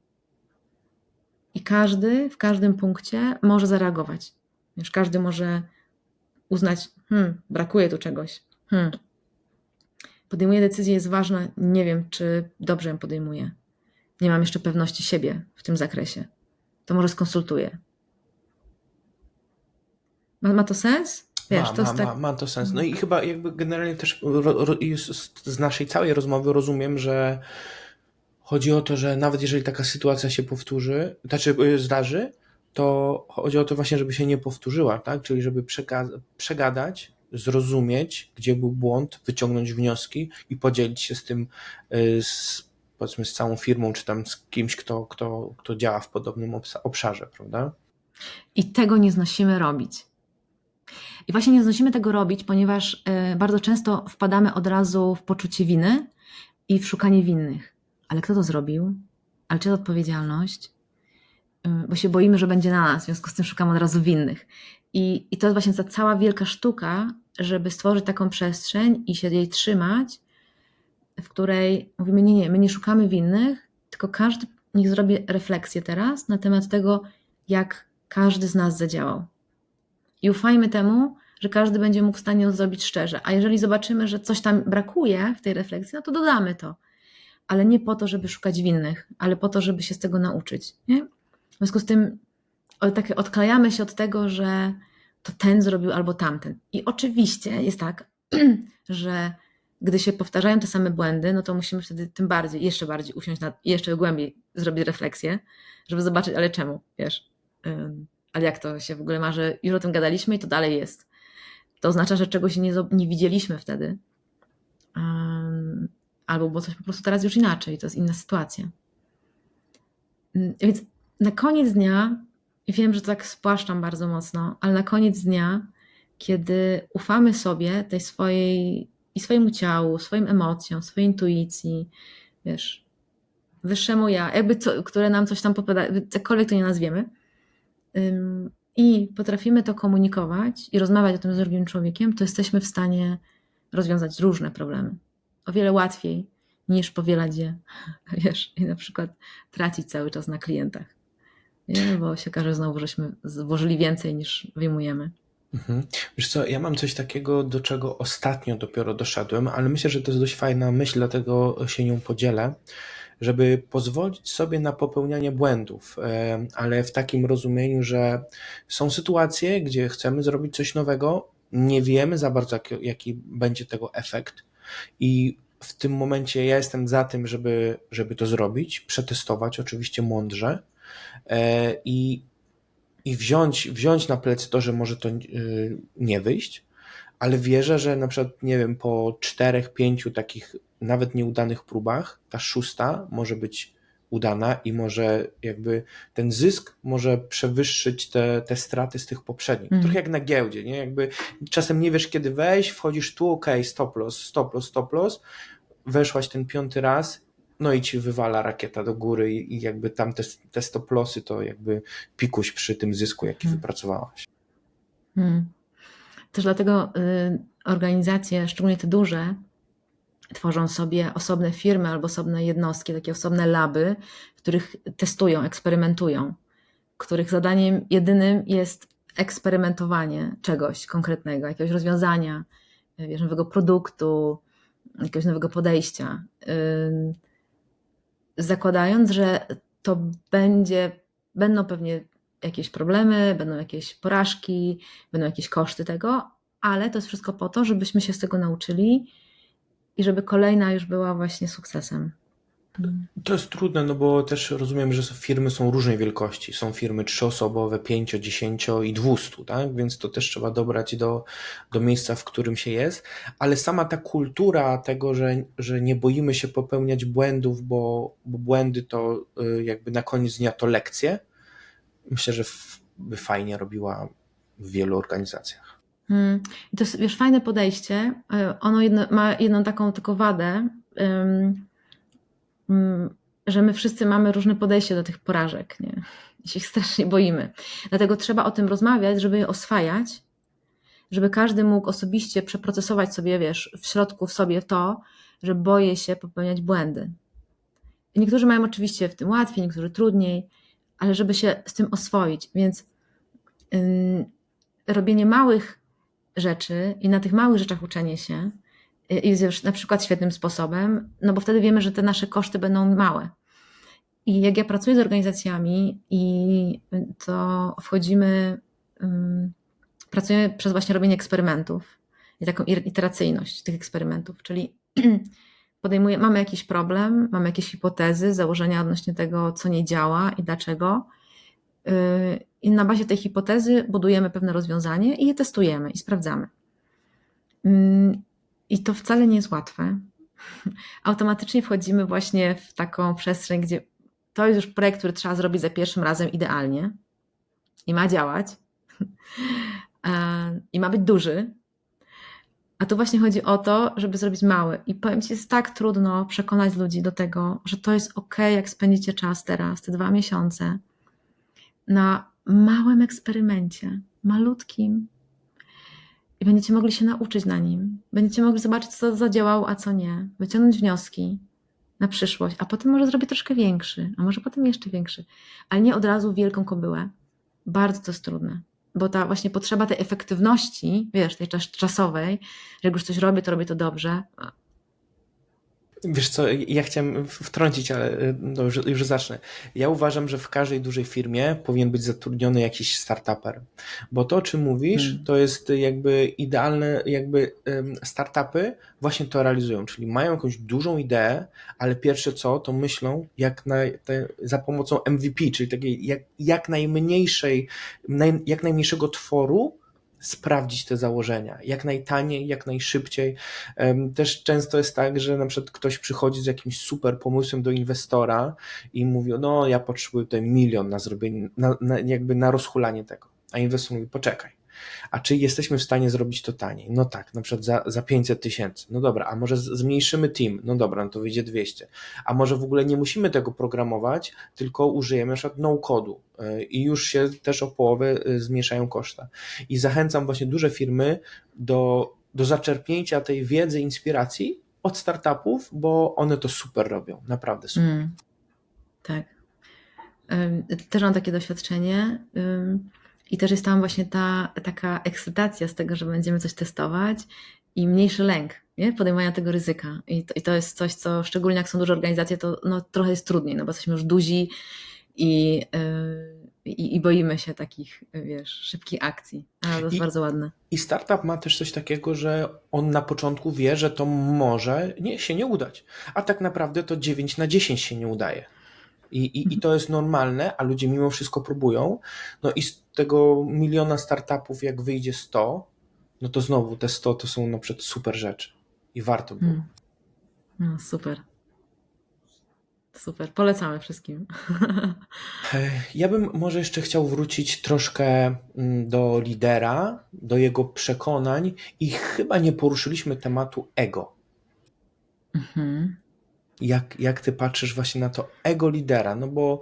I każdy w każdym punkcie może zareagować. Wiesz, każdy może uznać, brakuje tu czegoś. Podejmuję decyzję, jest ważna, nie wiem, czy dobrze ją podejmuję. Nie mam jeszcze pewności siebie w tym zakresie. To może skonsultuję. Ma to sens? Wiesz, to jest tak... Ma to sens. No i chyba jakby generalnie też z naszej całej rozmowy rozumiem, że chodzi o to, że nawet jeżeli taka sytuacja się powtórzy, zdarzy, to chodzi o to właśnie, żeby się nie powtórzyła, tak? Czyli żeby przegadać, zrozumieć, gdzie był błąd, wyciągnąć wnioski i podzielić się z tym, powiedzmy z całą firmą, czy tam z kimś, kto działa w podobnym obszarze, prawda? I tego nie znosimy robić. I właśnie nie znosimy tego robić, ponieważ bardzo często wpadamy od razu w poczucie winy i w szukanie winnych. Ale kto to zrobił? Ale czy to odpowiedzialność? Bo się boimy, że będzie na nas, w związku z tym szukamy od razu winnych. I to jest właśnie ta cała wielka sztuka, żeby stworzyć taką przestrzeń i się jej trzymać, w której mówimy, nie, my nie szukamy winnych, tylko każdy niech zrobi refleksję teraz na temat tego, jak każdy z nas zadziałał. I ufajmy temu, że każdy będzie mógł w stanie to zrobić szczerze. A jeżeli zobaczymy, że coś tam brakuje w tej refleksji, no to dodamy to. Ale nie po to, żeby szukać winnych, ale po to, żeby się z tego nauczyć. Nie? W związku z tym odklejamy się od tego, że to ten zrobił albo tamten. I oczywiście jest tak, że gdy się powtarzają te same błędy, no to musimy wtedy tym bardziej, jeszcze bardziej usiąść, jeszcze głębiej zrobić refleksję, żeby zobaczyć, ale czemu, wiesz. Ale jak to się w ogóle ma, że już o tym gadaliśmy i to dalej jest. To oznacza, że czegoś nie widzieliśmy wtedy. Albo było coś po prostu teraz już inaczej, to jest inna sytuacja. Więc na koniec dnia, i wiem, że to tak spłaszczam bardzo mocno, ale na koniec dnia, kiedy ufamy sobie, tej swojemu ciału, swoim emocjom, swojej intuicji, wiesz, wyższemu ja, które nam coś tam podpowiada, cokolwiek to nie nazwiemy, i potrafimy to komunikować i rozmawiać o tym z drugim człowiekiem, to jesteśmy w stanie rozwiązać różne problemy. O wiele łatwiej niż powielać je, wiesz, i na przykład tracić cały czas na klientach. Nie? Bo się okaże znowu, żeśmy włożyli więcej niż wyjmujemy. Wiesz co, ja mam coś takiego, do czego ostatnio dopiero doszedłem, ale myślę, że to jest dość fajna myśl, dlatego się nią podzielę, żeby pozwolić sobie na popełnianie błędów, ale w takim rozumieniu, że są sytuacje, gdzie chcemy zrobić coś nowego, nie wiemy za bardzo, jaki będzie tego efekt i w tym momencie ja jestem za tym, żeby to zrobić, przetestować oczywiście mądrze i wziąć na plecy to, że może to nie wyjść, ale wierzę, że na przykład, nie wiem, po 4-5 takich nawet nieudanych próbach, ta 6. może być udana i może jakby ten zysk może przewyższyć te straty z tych poprzednich. Trochę jak na giełdzie, nie? Jakby czasem nie wiesz, kiedy wejść, wchodzisz tu, okej, stop loss, weszłaś ten 5. raz, no i ci wywala rakieta do góry i jakby tam te stop lossy to jakby pikuś przy tym zysku, jaki wypracowałaś. Też dlatego organizacje, szczególnie te duże, tworzą sobie osobne firmy albo osobne jednostki, takie osobne laby, w których testują, eksperymentują, których zadaniem jedynym jest eksperymentowanie czegoś konkretnego, jakiegoś rozwiązania, nowego produktu, jakiegoś nowego podejścia. Zakładając, że to będą pewnie jakieś problemy, będą jakieś porażki, będą jakieś koszty tego, ale to jest wszystko po to, żebyśmy się z tego nauczyli i żeby kolejna już była właśnie sukcesem. To jest trudne, no bo też rozumiem, że firmy są różnej wielkości. Są firmy 3-osobowe, 5, 10 i 200, tak? Więc to też trzeba dobrać do miejsca, w którym się jest. Ale sama ta kultura tego, że nie boimy się popełniać błędów, bo błędy to jakby na koniec dnia to lekcje, myślę, że by fajnie robiła w wielu organizacjach. I to jest, wiesz, fajne podejście. Ono ma jedną taką tylko wadę, że my wszyscy mamy różne podejście do tych porażek, nie? I się ich strasznie boimy. Dlatego trzeba o tym rozmawiać, żeby je oswajać, żeby każdy mógł osobiście przeprocesować sobie, wiesz, w środku w sobie to, że boję się popełniać błędy. I niektórzy mają oczywiście w tym łatwiej, niektórzy trudniej, ale żeby się z tym oswoić, więc robienie małych rzeczy i na tych małych rzeczach uczenie się jest już na przykład świetnym sposobem, no bo wtedy wiemy, że te nasze koszty będą małe. I jak ja pracuję z organizacjami i to pracujemy przez właśnie robienie eksperymentów i taką iteracyjność tych eksperymentów, czyli mamy jakiś problem, mamy jakieś hipotezy, założenia odnośnie tego, co nie działa i dlaczego. I na bazie tej hipotezy budujemy pewne rozwiązanie i je testujemy i sprawdzamy. I to wcale nie jest łatwe. Automatycznie wchodzimy właśnie w taką przestrzeń, gdzie to jest już projekt, który trzeba zrobić za pierwszym razem idealnie i ma działać i ma być duży. A tu właśnie chodzi o to, żeby zrobić mały. I powiem Ci, jest tak trudno przekonać ludzi do tego, że to jest okej, jak spędzicie czas teraz, te 2 miesiące, na małym eksperymencie, malutkim. I będziecie mogli się nauczyć na nim. Będziecie mogli zobaczyć, co zadziałało, a co nie. Wyciągnąć wnioski na przyszłość, a potem może zrobię troszkę większy, a może potem jeszcze większy. Ale nie od razu wielką kobyłę. Bardzo to jest trudne. Bo ta właśnie potrzeba tej efektywności, wiesz, tej czasowej, że jak już coś robię, to robię to dobrze. Wiesz co, ja chciałem wtrącić, ale no już zacznę. Ja uważam, że w każdej dużej firmie powinien być zatrudniony jakiś startuper, bo to, o czym mówisz, to jest jakby idealne, jakby startupy właśnie to realizują, czyli mają jakąś dużą ideę, ale pierwsze co, to myślą za pomocą MVP, czyli takiej jak najmniejszego tworu, sprawdzić te założenia, jak najtaniej, jak najszybciej. Też często jest tak, że na przykład ktoś przychodzi z jakimś super pomysłem do inwestora i mówi, no ja potrzebuję tutaj 1 milion na zrobienie, jakby na rozhulanie tego. A inwestor mówi, poczekaj, a czy jesteśmy w stanie zrobić to taniej? No tak, na przykład za 500 000. No dobra, a może zmniejszymy team? No dobra, no to wyjdzie 200. A może w ogóle nie musimy tego programować, tylko użyjemy na przykład no-code'u i już się też o połowę zmniejszają koszta. I zachęcam właśnie duże firmy do zaczerpnięcia tej wiedzy, inspiracji od startupów, bo one to super robią, naprawdę super. Tak. Też mam takie doświadczenie. I też jest tam właśnie ta taka ekscytacja z tego, że będziemy coś testować i mniejszy lęk, nie? Podejmowania tego ryzyka. I to jest coś, co szczególnie jak są duże organizacje, to no, trochę jest trudniej, no bo jesteśmy już duzi i boimy się takich, wiesz, szybkich akcji. Ale to jest bardzo ładne. I startup ma też coś takiego, że on na początku wie, że to może się nie udać, a tak naprawdę to 9 na 10 się nie udaje. I to jest normalne, a ludzie mimo wszystko próbują. No i z tego 1 miliona startupów, jak wyjdzie 100, no to znowu te 100 to są na przykład super rzeczy i warto było. No, super. Super, polecamy wszystkim. Ja bym może jeszcze chciał wrócić troszkę do lidera, do jego przekonań i chyba nie poruszyliśmy tematu ego. Jak ty patrzysz właśnie na to ego lidera? No bo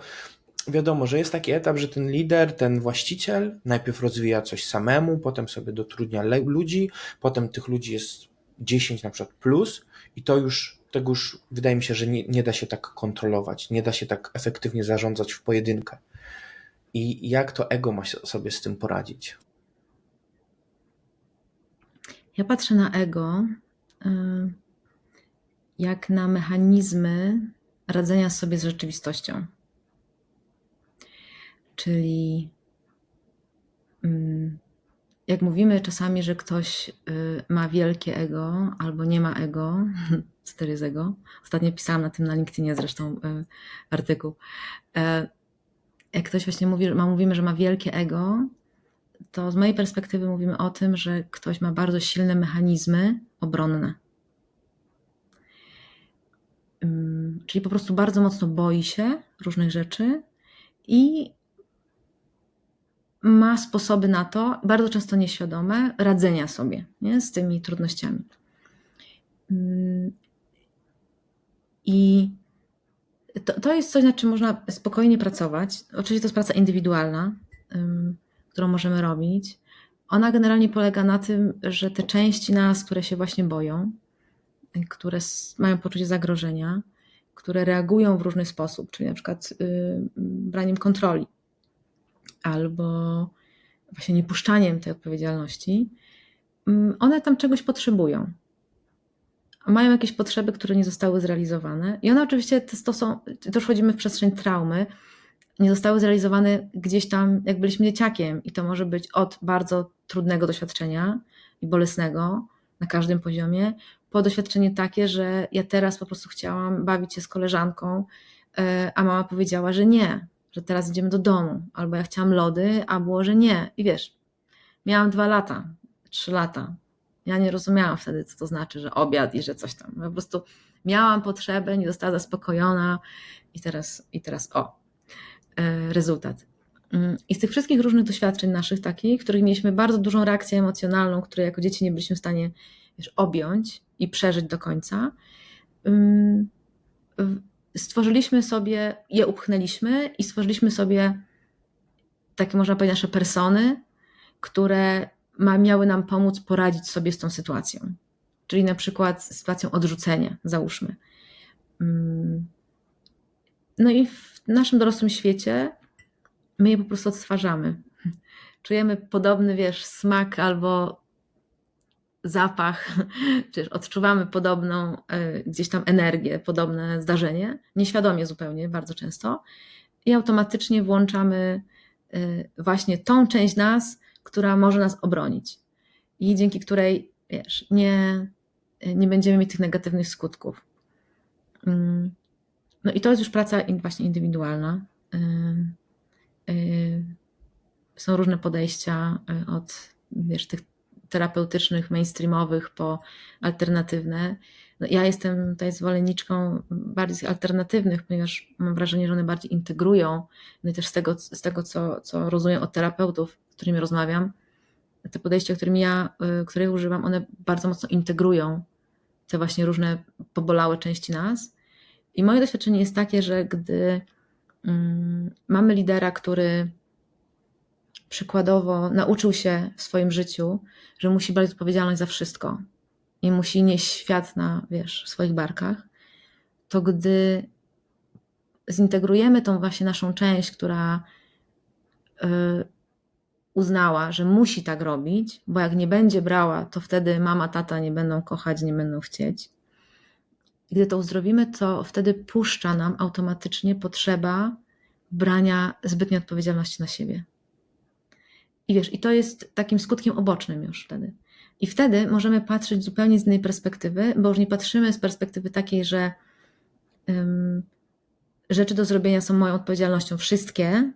wiadomo, że jest taki etap, że ten lider, ten właściciel najpierw rozwija coś samemu, potem sobie dotrudnia ludzi, potem tych ludzi jest 10 na przykład plus i tego już wydaje mi się, że nie da się tak kontrolować, nie da się tak efektywnie zarządzać w pojedynkę. I jak to ego ma sobie z tym poradzić? Ja patrzę na ego jak na mechanizmy radzenia sobie z rzeczywistością. Czyli jak mówimy czasami, że ktoś ma wielkie ego albo nie ma ego, co to jest ego? Ostatnio pisałam na tym na LinkedInie zresztą artykuł. Jak ktoś właśnie mówi, mówimy, że ma wielkie ego, to z mojej perspektywy mówimy o tym, że ktoś ma bardzo silne mechanizmy obronne. Czyli po prostu bardzo mocno boi się różnych rzeczy i ma sposoby na to, bardzo często nieświadome, radzenia sobie, nie, z tymi trudnościami. I to jest coś, nad czym można spokojnie pracować. Oczywiście to jest praca indywidualna, którą możemy robić. Ona generalnie polega na tym, że te części nas, które się właśnie boją, które mają poczucie zagrożenia, które reagują w różny sposób, czyli na przykład braniem kontroli albo właśnie niepuszczaniem tej odpowiedzialności, one tam czegoś potrzebują. Mają jakieś potrzeby, które nie zostały zrealizowane i one oczywiście, to już wchodzimy w przestrzeń traumy, nie zostały zrealizowane gdzieś tam, jak byliśmy dzieciakiem i to może być od bardzo trudnego doświadczenia i bolesnego na każdym poziomie, po doświadczenie takie, że ja teraz po prostu chciałam bawić się z koleżanką, a mama powiedziała, że nie, że teraz idziemy do domu, albo ja chciałam lody, a było, że nie. I wiesz, miałam 2 lata, 3 lata. Ja nie rozumiałam wtedy, co to znaczy, że obiad i że coś tam. Ja po prostu miałam potrzebę, nie została zaspokojona i teraz rezultat. I z tych wszystkich różnych doświadczeń naszych takich, w których mieliśmy bardzo dużą reakcję emocjonalną, której jako dzieci nie byliśmy w stanie, wiesz, objąć i przeżyć do końca, stworzyliśmy sobie, je upchnęliśmy i stworzyliśmy sobie takie, można powiedzieć, nasze persony, które miały nam pomóc poradzić sobie z tą sytuacją. Czyli na przykład z sytuacją odrzucenia, załóżmy. No i w naszym dorosłym świecie my je po prostu odtwarzamy. Czujemy podobny, wiesz, smak albo zapach, czy odczuwamy podobną gdzieś tam energię, podobne zdarzenie, nieświadomie zupełnie, bardzo często i automatycznie włączamy właśnie tą część nas, która może nas obronić i dzięki której, wiesz, nie będziemy mieć tych negatywnych skutków. No i to jest już praca właśnie indywidualna. Są różne podejścia od, wiesz, tych terapeutycznych, mainstreamowych po alternatywne. No ja jestem tutaj zwolenniczką bardziej alternatywnych, ponieważ mam wrażenie, że one bardziej integrują. No i też z tego co rozumiem od terapeutów, z którymi rozmawiam, te podejścia, których używam, one bardzo mocno integrują te właśnie różne pobolałe części nas. I moje doświadczenie jest takie, że gdy mamy lidera, który przykładowo nauczył się w swoim życiu, że musi brać odpowiedzialność za wszystko i musi nieść świat na, wiesz, w swoich barkach, to gdy zintegrujemy tą właśnie naszą część, która uznała, że musi tak robić, bo jak nie będzie brała, to wtedy mama, tata nie będą kochać, nie będą chcieć. I gdy to uzdrowimy, to wtedy puszcza nam automatycznie potrzeba brania zbytniej odpowiedzialności na siebie. I wiesz, i to jest takim skutkiem obocznym już wtedy. I wtedy możemy patrzeć zupełnie z innej perspektywy, bo już nie patrzymy z perspektywy takiej, że rzeczy do zrobienia są moją odpowiedzialnością wszystkie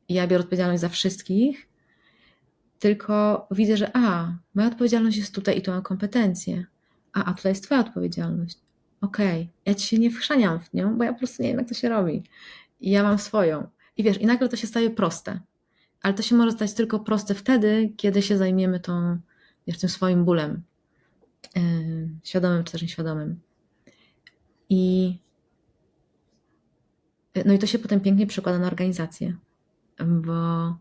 i ja biorę odpowiedzialność za wszystkich, tylko widzę, że moja odpowiedzialność jest tutaj i tu mam kompetencje, a tutaj jest twoja odpowiedzialność. Okej, ja ci się nie wchrzaniam w nią, bo ja po prostu nie wiem, jak to się robi. I ja mam swoją. I wiesz, i nagle to się staje proste. Ale to się może stać tylko proste wtedy, kiedy się zajmiemy tym swoim bólem. Świadomym czy też nieświadomym. No i to się potem pięknie przekłada na organizację. Bo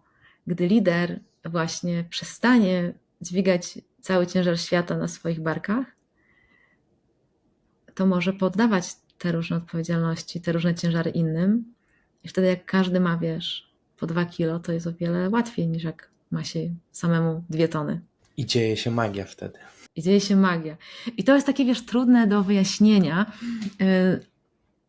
gdy lider właśnie przestanie dźwigać cały ciężar świata na swoich barkach, to może poddawać te różne odpowiedzialności, te różne ciężary innym. I wtedy jak każdy ma, wiesz, po 2 kilo, to jest o wiele łatwiej niż jak ma się samemu 2 tony. I dzieje się magia wtedy. I dzieje się magia. I to jest takie, wiesz, trudne do wyjaśnienia,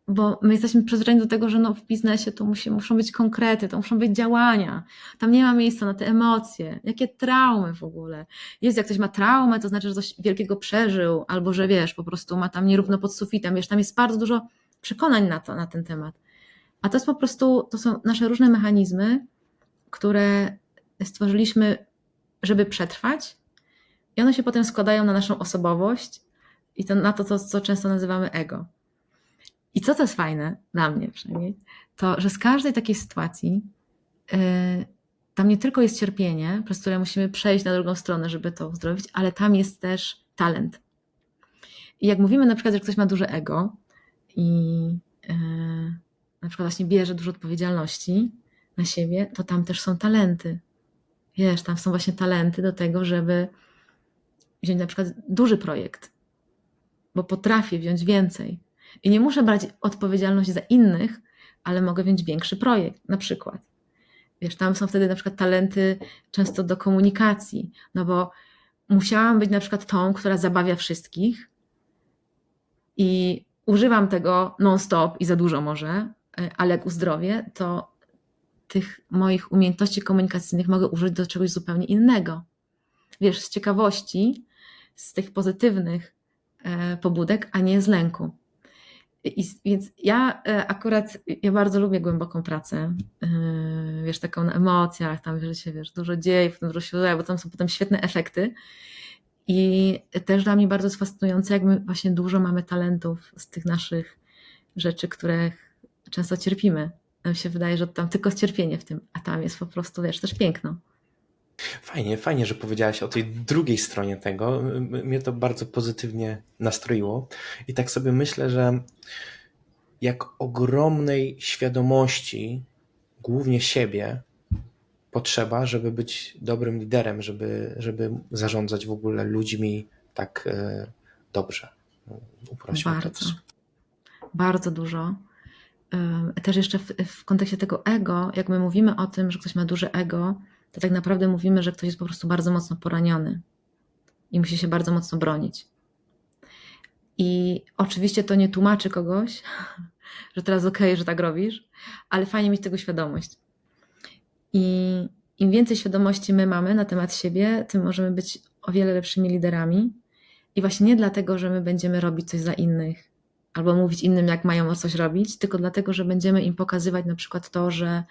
bo my jesteśmy przyzwyczajeni do tego, że no w biznesie to muszą być konkrety, to muszą być działania. Tam nie ma miejsca na te emocje. Jakie traumy w ogóle. Jest, jak ktoś ma traumę, to znaczy, że coś wielkiego przeżył, albo że wiesz, po prostu ma tam nierówno pod sufitem. Wiesz, tam jest bardzo dużo przekonań na ten temat. A to jest po prostu, to są nasze różne mechanizmy, które stworzyliśmy, żeby przetrwać, i one się potem składają na naszą osobowość i na to, co często nazywamy ego. I co to jest fajne, dla mnie przynajmniej, to, że z każdej takiej sytuacji tam nie tylko jest cierpienie, przez które musimy przejść na drugą stronę, żeby to uzdrowić, ale tam jest też talent. I jak mówimy na przykład, że ktoś ma duże ego i na przykład właśnie bierze dużo odpowiedzialności na siebie, to tam też są talenty. Wiesz, tam są właśnie talenty do tego, żeby wziąć na przykład duży projekt, bo potrafię wziąć więcej. I nie muszę brać odpowiedzialności za innych, ale mogę wziąć większy projekt, na przykład. Wiesz, tam są wtedy na przykład talenty często do komunikacji, no bo musiałam być na przykład tą, która zabawia wszystkich i używam tego non-stop i za dużo może, ale jak uzdrowię, to tych moich umiejętności komunikacyjnych mogę użyć do czegoś zupełnie innego. Wiesz, z ciekawości, z tych pozytywnych pobudek, a nie z lęku. Więc ja akurat, ja bardzo lubię głęboką pracę, wiesz, taką na emocjach, tam, że się, wiesz, dużo dzieje, potem dużo się dzieje, bo tam są potem świetne efekty. I też dla mnie bardzo jest fascynujące, jak my właśnie dużo mamy talentów z tych naszych rzeczy, których często cierpimy. Nam się wydaje, że tam tylko cierpienie w tym, a tam jest po prostu, wiesz, też piękno. Fajnie, że powiedziałaś o tej drugiej stronie tego. Mnie to bardzo pozytywnie nastroiło. I tak sobie myślę, że jak ogromnej świadomości, głównie siebie, potrzeba, żeby być dobrym liderem, żeby zarządzać w ogóle ludźmi tak dobrze. Uprośmy to. Bardzo, bardzo dużo. Też jeszcze w kontekście tego ego, jak my mówimy o tym, że ktoś ma duże ego, to tak naprawdę mówimy, że ktoś jest po prostu bardzo mocno poraniony i musi się bardzo mocno bronić. I oczywiście to nie tłumaczy kogoś, że teraz okej, że tak robisz, ale fajnie mieć tego świadomość. I im więcej świadomości my mamy na temat siebie, tym możemy być o wiele lepszymi liderami. I właśnie nie dlatego, że my będziemy robić coś za innych, albo mówić innym, jak mają o coś robić, tylko dlatego, że będziemy im pokazywać na przykład to, że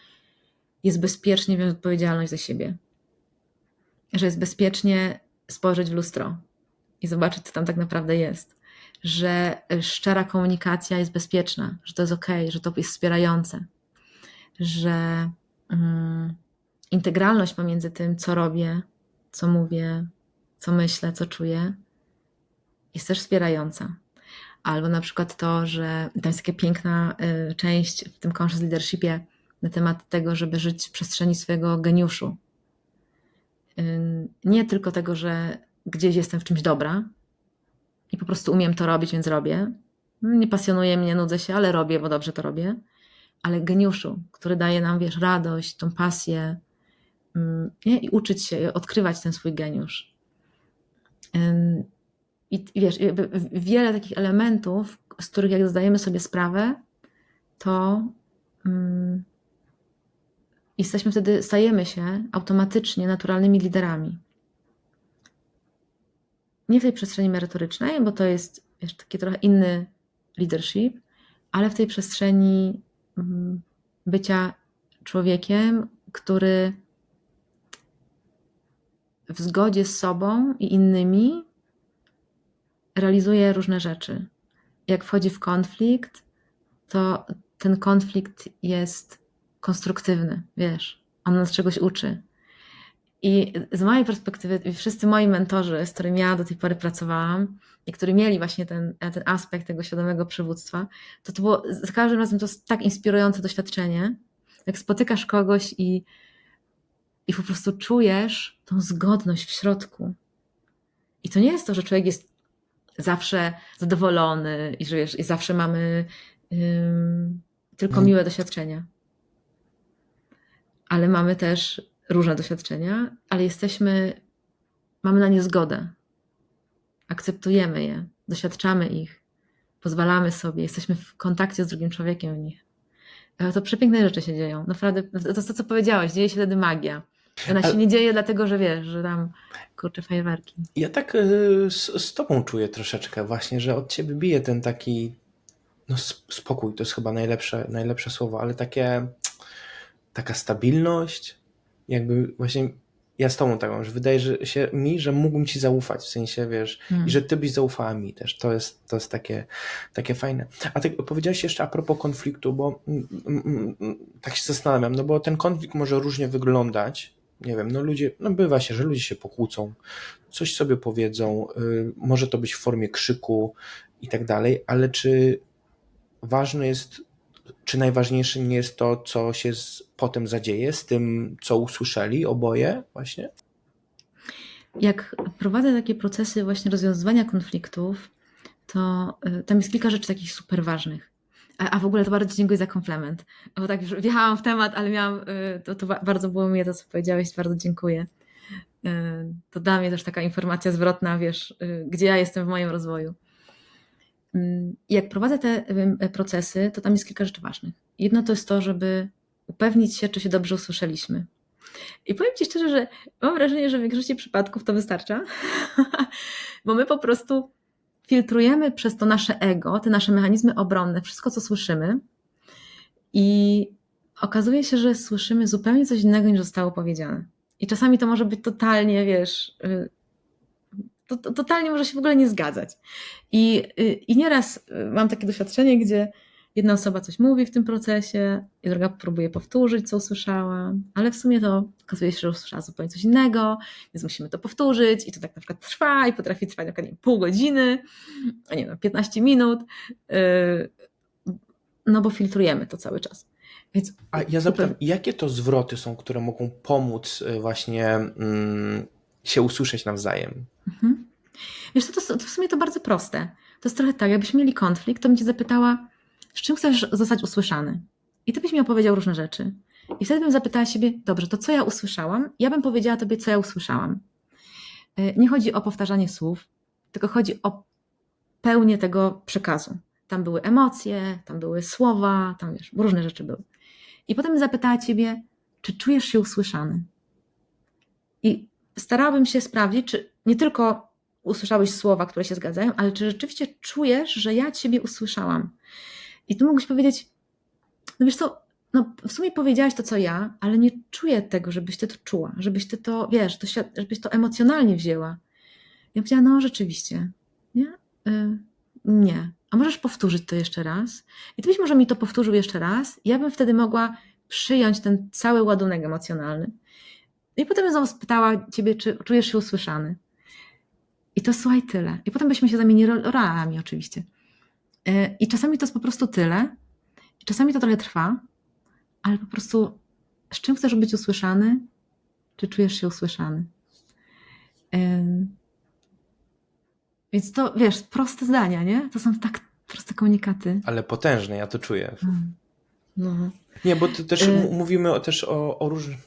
jest bezpiecznie wziąć odpowiedzialność za siebie. Że jest bezpiecznie spojrzeć w lustro i zobaczyć, co tam tak naprawdę jest. Że szczera komunikacja jest bezpieczna, że to jest okej, że to jest wspierające. Że integralność pomiędzy tym, co robię, co mówię, co myślę, co czuję, jest też wspierająca. Albo na przykład to, że tam jest taka piękna część w tym Conscious Leadershipie na temat tego, żeby żyć w przestrzeni swojego geniuszu. Nie tylko tego, że gdzieś jestem w czymś dobra i po prostu umiem to robić, więc robię. Nie pasjonuje mnie, nudzę się, ale robię, bo dobrze to robię. Ale geniuszu, który daje nam, wiesz, radość, tą pasję, nie? I uczyć się, odkrywać ten swój geniusz. I wiesz, wiele takich elementów, z których jak zdajemy sobie sprawę, to jesteśmy wtedy, stajemy się automatycznie naturalnymi liderami. Nie w tej przestrzeni merytorycznej, bo to jest, wiesz, taki trochę inny leadership, ale w tej przestrzeni bycia człowiekiem, który w zgodzie z sobą i innymi realizuje różne rzeczy. Jak wchodzi w konflikt, to ten konflikt jest konstruktywny, wiesz, on nas czegoś uczy. I z mojej perspektywy wszyscy moi mentorzy, z którymi ja do tej pory pracowałam i którzy mieli właśnie ten aspekt tego świadomego przywództwa, to było za każdym razem to jest tak inspirujące doświadczenie, jak spotykasz kogoś i po prostu czujesz tą zgodność w środku. I to nie jest to, że człowiek jest zawsze zadowolony i że wiesz, i zawsze mamy tylko miłe doświadczenia. Ale mamy też różne doświadczenia, ale mamy na nie zgodę. Akceptujemy je, doświadczamy ich, pozwalamy sobie, jesteśmy w kontakcie z drugim człowiekiem w nich. To przepiękne rzeczy się dzieją. Naprawdę, to jest to, co powiedziałeś, dzieje się wtedy magia. Ona się Ale nie dzieje dlatego, że wiesz, że tam kurczę fajerwerki. ja tak z tobą czuję troszeczkę właśnie, że od ciebie bije ten taki, no spokój, to jest chyba najlepsze słowo, ale taka stabilność, jakby właśnie ja z tobą taką, że wydaje się mi, że mógłbym ci zaufać, w sensie, wiesz, i że ty byś zaufała mi też, to jest takie fajne. A ty powiedziałeś jeszcze a propos konfliktu, bo tak się zastanawiam, no bo ten konflikt może różnie wyglądać, nie wiem, no ludzie, no bywa się, że ludzie się pokłócą, coś sobie powiedzą, może to być w formie krzyku i tak dalej, ale ważne jest, czy najważniejsze nie jest to, co się potem zadzieje z tym, co usłyszeli oboje właśnie? Jak prowadzę takie procesy właśnie rozwiązywania konfliktów, to tam jest kilka rzeczy takich super ważnych. A w ogóle to bardzo dziękuję za komplement, bo tak już wjechałam w temat, ale miałam, to bardzo było miłe to, co powiedziałeś, bardzo dziękuję. To dla mnie też taka informacja zwrotna, wiesz, gdzie ja jestem w moim rozwoju. Jak prowadzę te procesy, to tam jest kilka rzeczy ważnych. Jedno to jest to, żeby upewnić się, czy się dobrze usłyszeliśmy. I powiem Ci szczerze, że mam wrażenie, że w większości przypadków to wystarcza, bo my po prostu filtrujemy przez to nasze ego, te nasze mechanizmy obronne, wszystko co słyszymy i okazuje się, że słyszymy zupełnie coś innego niż zostało powiedziane. I czasami to może być totalnie, wiesz, to totalnie może się w ogóle nie zgadzać. I nieraz mam takie doświadczenie, gdzie jedna osoba coś mówi w tym procesie i druga próbuje powtórzyć, co usłyszała, ale w sumie to okazuje się, że usłyszała zupełnie coś innego, więc musimy to powtórzyć i to tak na przykład trwa i potrafi trwać na przykład nie, pół godziny, a nie no, 15 minut, no bo filtrujemy to cały czas. Więc A ja zapytam, jakie to zwroty są, które mogą pomóc właśnie się usłyszeć nawzajem? Wiesz, to w sumie to bardzo proste. To jest trochę tak, jakbyśmy mieli konflikt, to bym cię zapytała, z czym chcesz zostać usłyszany? I ty byś mi opowiedział różne rzeczy. I wtedy bym zapytała siebie, dobrze, to co ja usłyszałam? Ja bym powiedziała tobie, co ja usłyszałam. Nie chodzi o powtarzanie słów, tylko chodzi o pełnię tego przekazu. Tam były emocje, tam były słowa, tam wiesz, różne rzeczy były. I potem bym zapytała ciebie, czy czujesz się usłyszany? I starałabym się sprawdzić, czy nie tylko usłyszałeś słowa, które się zgadzają, ale czy rzeczywiście czujesz, że ja ciebie usłyszałam? I tu mógłbyś powiedzieć, no wiesz co, no w sumie powiedziałaś to, co ja, ale nie czuję tego, żebyś ty to czuła, żebyś ty to, wiesz, żebyś to emocjonalnie wzięła. Ja powiedziała, no rzeczywiście, nie? Nie. A możesz powtórzyć to jeszcze raz? I ty byś może mi to powtórzył jeszcze raz, ja bym wtedy mogła przyjąć ten cały ładunek emocjonalny. I potem znowu spytała ciebie, czy czujesz się usłyszany. I to słuchaj tyle. I potem byśmy się zamienili rolami oczywiście. I czasami to jest po prostu tyle. I czasami to trochę trwa, ale po prostu z czym chcesz być usłyszany? Czy czujesz się usłyszany? Więc to, wiesz, proste zdania, nie? To są tak proste komunikaty. Ale potężne, ja to czuję. No. Nie, bo to też mówimy też o różnych...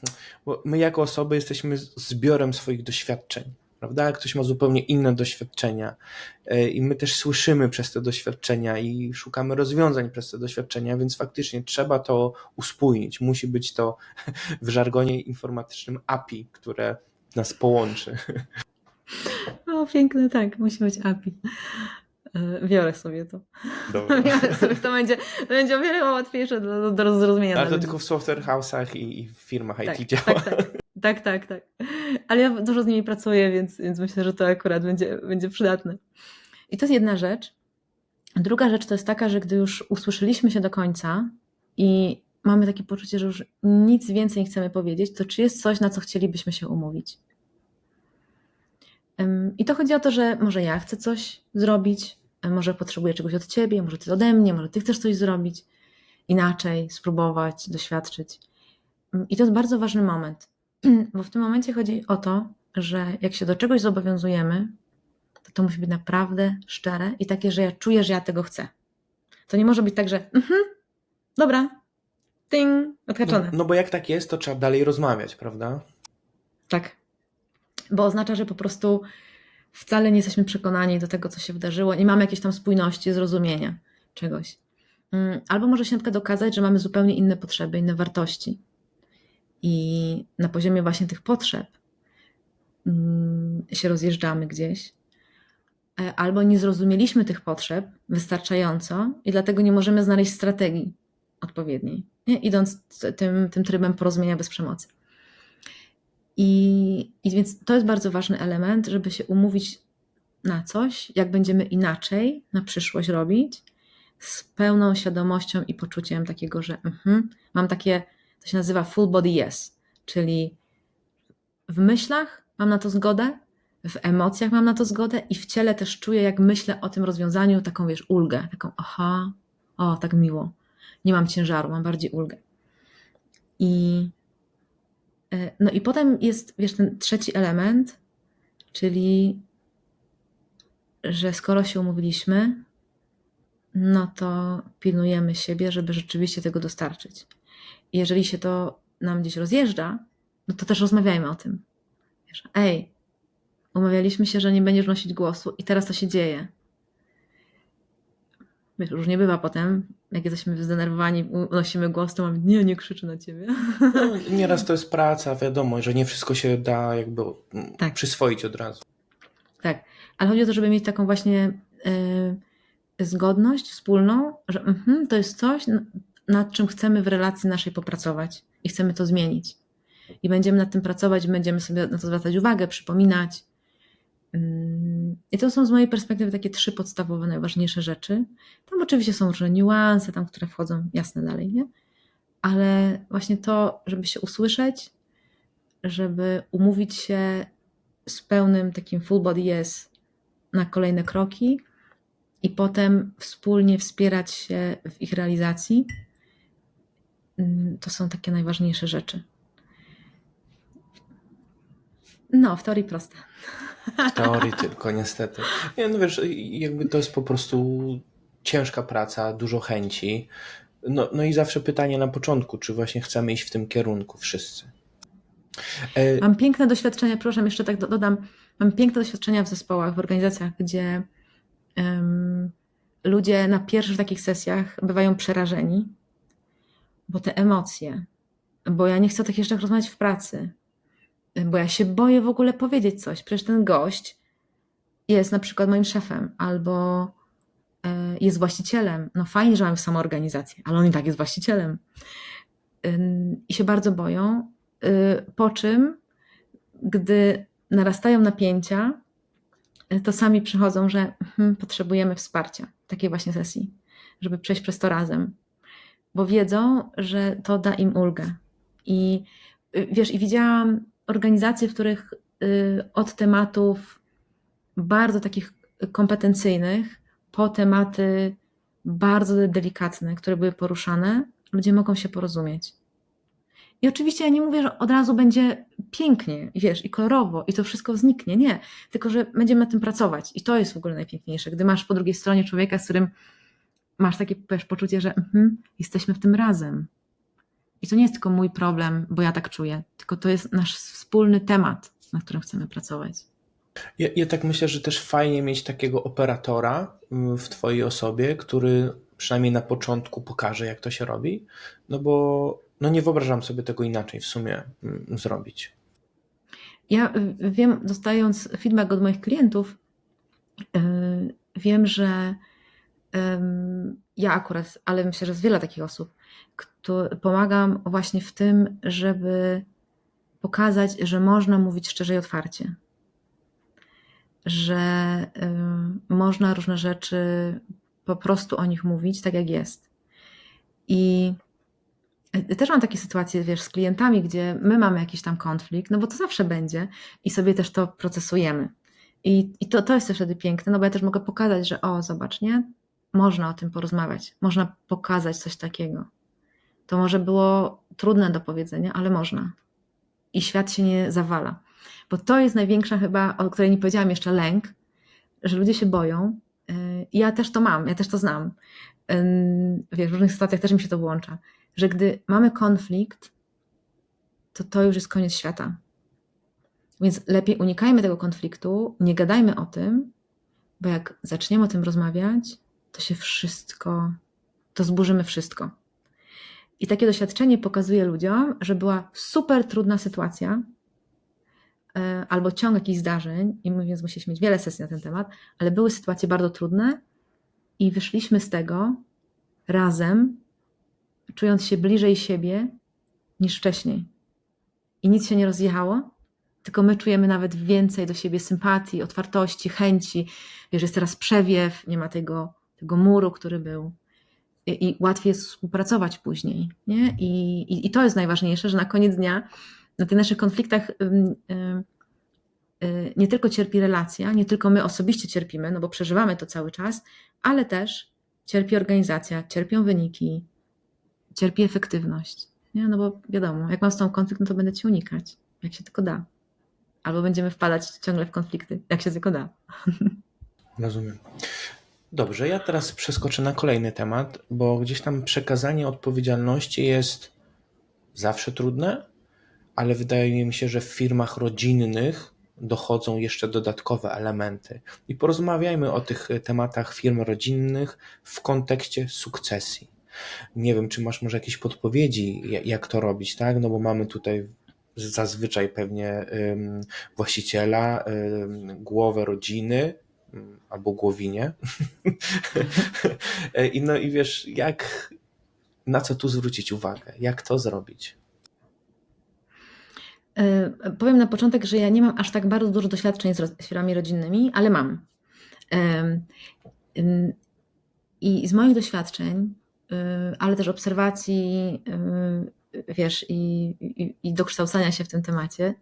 Bo my jako osoby jesteśmy zbiorem swoich doświadczeń, prawda? Ktoś ma zupełnie inne doświadczenia i my też słyszymy przez te doświadczenia i szukamy rozwiązań przez te doświadczenia, więc faktycznie trzeba to uspójnić. Musi być to w żargonie informatycznym API, które nas połączy. O, piękne, tak, musi być API. Biorę sobie to. Dobra. Biorę sobie, to będzie o wiele łatwiejsze do zrozumienia. Ale to tylko w software house'ach i w firmach tak, IT działa. Tak. Ale ja dużo z nimi pracuję, więc myślę, że to akurat będzie przydatne. I to jest jedna rzecz. Druga rzecz to jest taka, że gdy już usłyszeliśmy się do końca i mamy takie poczucie, że już nic więcej nie chcemy powiedzieć, to czy jest coś, na co chcielibyśmy się umówić? I to chodzi o to, że może ja chcę coś zrobić, może potrzebuję czegoś od ciebie, może ty ode mnie, może ty chcesz coś zrobić inaczej, spróbować, doświadczyć. I to jest bardzo ważny moment, bo w tym momencie chodzi o to, że jak się do czegoś zobowiązujemy, to musi być naprawdę szczere i takie, że ja czuję, że ja tego chcę. To nie może być tak, że dobra, ting, odhaczone. No bo jak tak jest, to trzeba dalej rozmawiać, prawda? Tak, bo oznacza, że po prostu wcale nie jesteśmy przekonani do tego, co się wydarzyło, nie mamy jakiejś tam spójności, zrozumienia czegoś. Albo może się na przykład okazać, że mamy zupełnie inne potrzeby, inne wartości. I na poziomie właśnie tych potrzeb się rozjeżdżamy gdzieś. Albo nie zrozumieliśmy tych potrzeb wystarczająco i dlatego nie możemy znaleźć strategii odpowiedniej, nie? Idąc tym trybem porozumienia bez przemocy. I więc to jest bardzo ważny element, żeby się umówić na coś, jak będziemy inaczej na przyszłość robić, z pełną świadomością i poczuciem takiego, że mam takie, to się nazywa full body yes, czyli w myślach mam na to zgodę, w emocjach mam na to zgodę i w ciele też czuję, jak myślę o tym rozwiązaniu, taką ulgę, taką tak miło. Nie mam ciężaru, mam bardziej ulgę. No i potem jest, ten trzeci element, czyli że skoro się umówiliśmy, no to pilnujemy siebie, żeby rzeczywiście tego dostarczyć. I jeżeli się to nam gdzieś rozjeżdża, no to też rozmawiajmy o tym. Umawialiśmy się, że nie będziesz nosić głosu i teraz to się dzieje. Różnie bywa potem, jak jesteśmy zdenerwowani, unosimy głos, to mamy, nie krzyczę na ciebie. No, nieraz to jest praca, wiadomo, że nie wszystko się da jakby przyswoić od razu. Tak, ale chodzi o to, żeby mieć taką właśnie zgodność wspólną, że to jest coś, nad czym chcemy w relacji naszej popracować i chcemy to zmienić. I będziemy nad tym pracować, będziemy sobie na to zwracać uwagę, przypominać. I to są z mojej perspektywy takie 3 podstawowe, najważniejsze rzeczy. Tam oczywiście są różne niuanse, tam, które wchodzą jasne dalej, nie? Ale właśnie to, żeby się usłyszeć, żeby umówić się z pełnym takim full body yes na kolejne kroki i potem wspólnie wspierać się w ich realizacji, to są takie najważniejsze rzeczy. No, w teorii proste. W teorii tylko, niestety. Nie, no wiesz, jakby to jest po prostu ciężka praca, dużo chęci. No i zawsze pytanie na początku, czy właśnie chcemy iść w tym kierunku wszyscy. Mam piękne doświadczenia, proszę, jeszcze tak dodam, mam piękne doświadczenia w zespołach, w organizacjach, gdzie ludzie na pierwszych takich sesjach bywają przerażeni, bo te emocje, bo ja nie chcę o takich rzeczach rozmawiać w pracy, bo ja się boję w ogóle powiedzieć coś. Przecież ten gość jest na przykład moim szefem albo jest właścicielem. No fajnie, że mamy samoorganizację, ale on i tak jest właścicielem. I się bardzo boją, po czym, gdy narastają napięcia, to sami przychodzą, że potrzebujemy wsparcia takiej właśnie sesji, żeby przejść przez to razem, bo wiedzą, że to da im ulgę. I wiesz, i widziałam organizacje, w których od tematów bardzo takich kompetencyjnych po tematy bardzo delikatne, które były poruszane, ludzie mogą się porozumieć. I oczywiście ja nie mówię, że od razu będzie pięknie, wiesz, i kolorowo, i to wszystko zniknie, nie. Tylko, że będziemy nad tym pracować. I to jest w ogóle najpiękniejsze, gdy masz po drugiej stronie człowieka, z którym masz takie poczucie, że jesteśmy w tym razem. I to nie jest tylko mój problem, bo ja tak czuję, tylko to jest nasz wspólny temat, na którym chcemy pracować. Ja tak myślę, że też fajnie mieć takiego operatora w twojej osobie, który przynajmniej na początku pokaże, jak to się robi, no bo nie wyobrażam sobie tego inaczej w sumie zrobić. Ja wiem, dostając feedback od moich klientów, wiem, że ja akurat, ale myślę, że jest wiele takich osób, pomagam właśnie w tym, żeby pokazać, że można mówić szczerze i otwarcie, że można różne rzeczy po prostu o nich mówić tak, jak jest. I też mam takie sytuacje, wiesz, z klientami, gdzie my mamy jakiś tam konflikt, no bo to zawsze będzie i sobie też to procesujemy. I to jest też wtedy piękne, no bo ja też mogę pokazać, że zobacz, nie? Można o tym porozmawiać, można pokazać coś takiego. To może było trudne do powiedzenia, ale można. I świat się nie zawala. Bo to jest największa chyba, o której nie powiedziałam jeszcze, lęk, że ludzie się boją. I ja też to mam, ja też to znam. Wiesz, w różnych sytuacjach też mi się to włącza, że gdy mamy konflikt, to już jest koniec świata. Więc lepiej unikajmy tego konfliktu, nie gadajmy o tym, bo jak zaczniemy o tym rozmawiać, to zburzymy wszystko. I takie doświadczenie pokazuje ludziom, że była super trudna sytuacja, albo ciąg jakichś zdarzeń, i my więc musieliśmy mieć wiele sesji na ten temat, ale były sytuacje bardzo trudne i wyszliśmy z tego razem, czując się bliżej siebie niż wcześniej. I nic się nie rozjechało, tylko my czujemy nawet więcej do siebie sympatii, otwartości, chęci. Wiesz, jest teraz przewiew, nie ma tego muru, który był. I łatwiej jest współpracować później. Nie? I to jest najważniejsze, że na koniec dnia na tych naszych konfliktach nie tylko cierpi relacja, nie tylko my osobiście cierpimy, no bo przeżywamy to cały czas, ale też cierpi organizacja, cierpią wyniki, cierpi efektywność. Nie? No bo wiadomo, jak mam z tą konflikt, no to będę ci unikać, jak się tylko da. Albo będziemy wpadać ciągle w konflikty, jak się tylko da. Rozumiem. Dobrze, ja teraz przeskoczę na kolejny temat, bo gdzieś tam przekazanie odpowiedzialności jest zawsze trudne, ale wydaje mi się, że w firmach rodzinnych dochodzą jeszcze dodatkowe elementy. I porozmawiajmy o tych tematach firm rodzinnych w kontekście sukcesji. Nie wiem, czy masz może jakieś podpowiedzi, jak to robić, tak? No bo mamy tutaj zazwyczaj pewnie właściciela, głowę rodziny albo głowinię. No i wiesz, na co tu zwrócić uwagę? Jak to zrobić? Powiem na początek, że ja nie mam aż tak bardzo dużo doświadczeń z firmami rodzinnymi, ale mam. I z moich doświadczeń, ale też obserwacji, wiesz, i dokształcania się w tym temacie,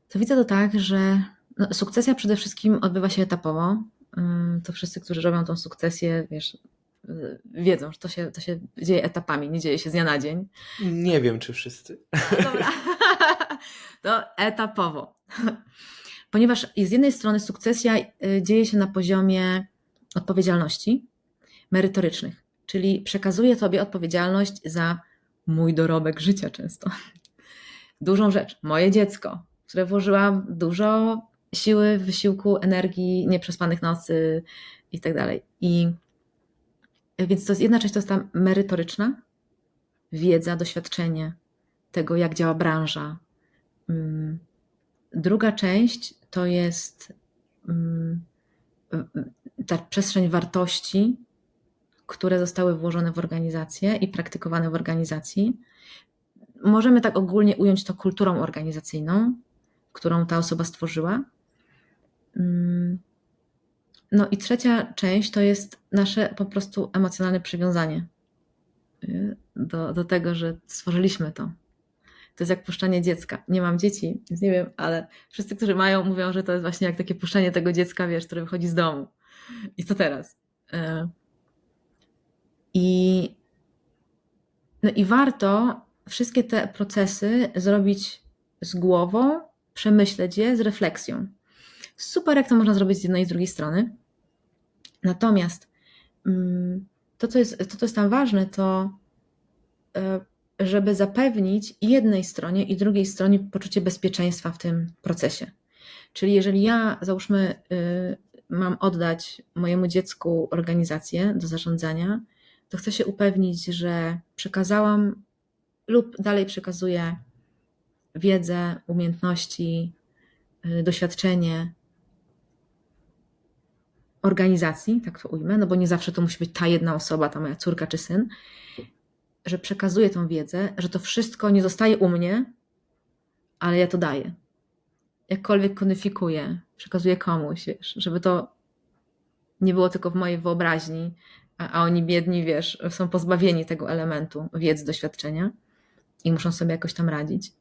to widzę to tak, że sukcesja przede wszystkim odbywa się etapowo. To wszyscy, którzy robią tą sukcesję, wiesz, wiedzą, że to się dzieje etapami, nie dzieje się z dnia na dzień. Nie wiem, czy wszyscy. No dobra, to etapowo. Ponieważ z jednej strony sukcesja dzieje się na poziomie odpowiedzialności merytorycznych, czyli przekazuję tobie odpowiedzialność za mój dorobek życia często. Dużą rzecz, moje dziecko, w które włożyłam dużo siły, wysiłku, energii, nieprzespanych nocy i tak dalej. Więc to jest jedna część, to jest ta merytoryczna wiedza, doświadczenie tego, jak działa branża. Druga część to jest ta przestrzeń wartości, które zostały włożone w organizację i praktykowane w organizacji. Możemy tak ogólnie ująć to kulturą organizacyjną, którą ta osoba stworzyła. No i trzecia część to jest nasze po prostu emocjonalne przywiązanie do tego, że stworzyliśmy to. To jest jak puszczanie dziecka. Nie mam dzieci, więc nie wiem, ale wszyscy, którzy mają, mówią, że to jest właśnie jak takie puszczenie tego dziecka, wiesz, które wychodzi z domu. I co teraz? No i warto wszystkie te procesy zrobić z głową, przemyśleć je z refleksją. Super, jak to można zrobić z jednej i z drugiej strony. Natomiast to, co jest tam ważne, to żeby zapewnić i jednej stronie, i drugiej stronie poczucie bezpieczeństwa w tym procesie. Czyli jeżeli ja, załóżmy, mam oddać mojemu dziecku organizację do zarządzania, to chcę się upewnić, że przekazałam lub dalej przekazuję wiedzę, umiejętności, doświadczenie organizacji, tak to ujmę, no bo nie zawsze to musi być ta jedna osoba, ta moja córka czy syn, że przekazuję tą wiedzę, że to wszystko nie zostaje u mnie, ale ja to daję. Jakkolwiek kodyfikuję, przekazuję komuś, wiesz, żeby to nie było tylko w mojej wyobraźni, a oni biedni, wiesz, są pozbawieni tego elementu wiedzy, doświadczenia i muszą sobie jakoś tam radzić.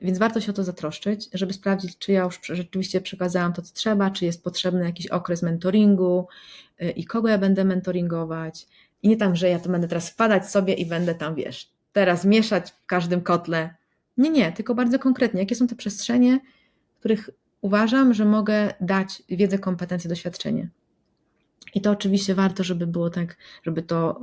Więc warto się o to zatroszczyć, żeby sprawdzić, czy ja już rzeczywiście przekazałam to, co trzeba, czy jest potrzebny jakiś okres mentoringu i kogo ja będę mentoringować. I nie tam, że ja to będę teraz wpadać sobie i będę tam, wiesz, teraz mieszać w każdym kotle. Nie, tylko bardzo konkretnie, jakie są te przestrzenie, w których uważam, że mogę dać wiedzę, kompetencje, doświadczenie. I to oczywiście warto, żeby było tak, żeby to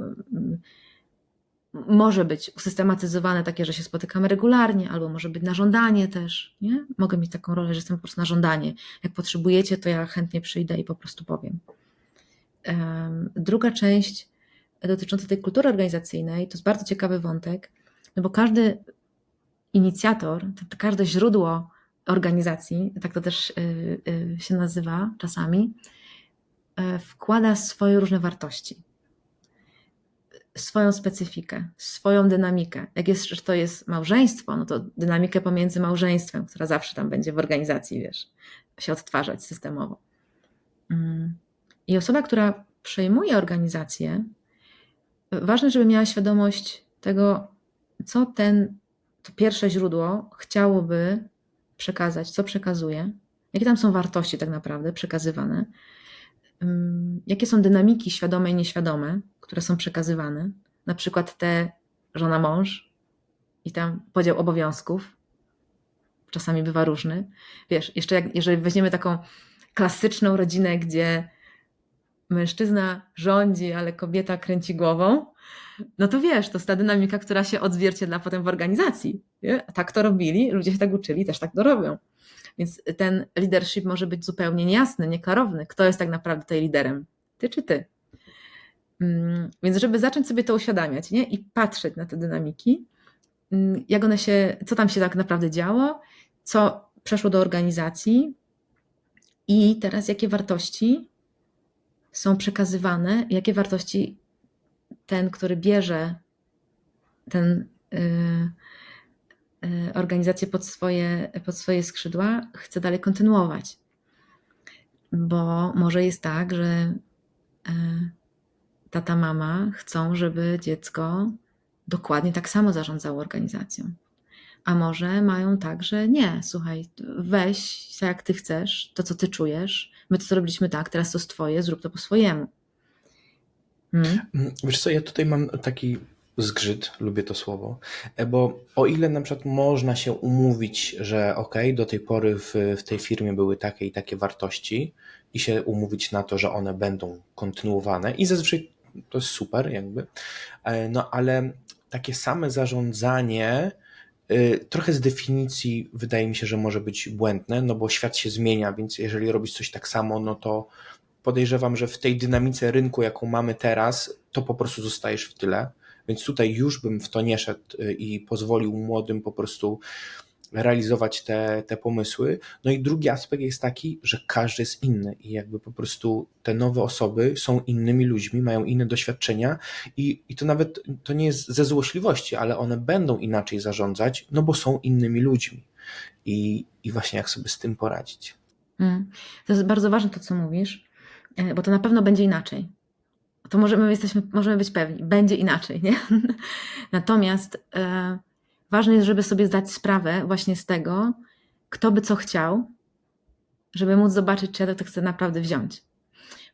może być usystematyzowane takie, że się spotykamy regularnie, albo może być na żądanie też, nie? Mogę mieć taką rolę, że jestem po prostu na żądanie. Jak potrzebujecie, to ja chętnie przyjdę i po prostu powiem. Druga część dotycząca tej kultury organizacyjnej, to jest bardzo ciekawy wątek, no bo każdy inicjator, to każde źródło organizacji, tak to też się nazywa czasami, wkłada swoje różne wartości, swoją specyfikę, swoją dynamikę. Jak jest, że to jest małżeństwo, no to dynamikę pomiędzy małżeństwem, która zawsze tam będzie w organizacji, wiesz, się odtwarzać systemowo. I osoba, która przejmuje organizację, ważne, żeby miała świadomość tego, co to pierwsze źródło chciałoby przekazać, co przekazuje, jakie tam są wartości tak naprawdę przekazywane, jakie są dynamiki świadome i nieświadome, które są przekazywane, na przykład te żona-mąż i tam podział obowiązków, czasami bywa różny. Wiesz, jeszcze jeżeli weźmiemy taką klasyczną rodzinę, gdzie mężczyzna rządzi, ale kobieta kręci głową, no to wiesz, to jest ta dynamika, która się odzwierciedla potem w organizacji. Nie? Tak to robili, ludzie się tak uczyli, też tak to robią. Więc ten leadership może być zupełnie niejasny, nieklarowny. Kto jest tak naprawdę tutaj liderem? Ty czy ty? Więc żeby zacząć sobie to uświadamiać, nie? I patrzeć na te dynamiki, jak one co tam się tak naprawdę działo, co przeszło do organizacji i teraz jakie wartości są przekazywane, jakie wartości ten, który bierze organizację pod swoje skrzydła, chce dalej kontynuować. Bo może jest tak, że tata, mama chcą, żeby dziecko dokładnie tak samo zarządzało organizacją. A może mają tak, że nie, słuchaj, weź jak ty chcesz, to co ty czujesz, my to zrobiliśmy tak, teraz to jest twoje, zrób to po swojemu. Wiesz co, ja tutaj mam taki zgrzyt, lubię to słowo, bo o ile na przykład można się umówić, że do tej pory w tej firmie były takie i takie wartości i się umówić na to, że one będą kontynuowane i zazwyczaj to jest super jakby, no ale takie same zarządzanie trochę z definicji wydaje mi się, że może być błędne, no bo świat się zmienia, więc jeżeli robisz coś tak samo, no to podejrzewam, że w tej dynamice rynku, jaką mamy teraz, to po prostu zostajesz w tyle. Więc tutaj już bym w to nie szedł i pozwolił młodym po prostu realizować te pomysły. No i drugi aspekt jest taki, że każdy jest inny i jakby po prostu te nowe osoby są innymi ludźmi, mają inne doświadczenia i to nawet to nie jest ze złośliwości, ale one będą inaczej zarządzać, no bo są innymi ludźmi. I właśnie jak sobie z tym poradzić. To jest bardzo ważne to, co mówisz, bo to na pewno będzie inaczej. To możemy być pewni, będzie inaczej, nie? Natomiast ważne jest, żeby sobie zdać sprawę właśnie z tego, kto by co chciał, żeby móc zobaczyć, czy ja to chcę naprawdę wziąć.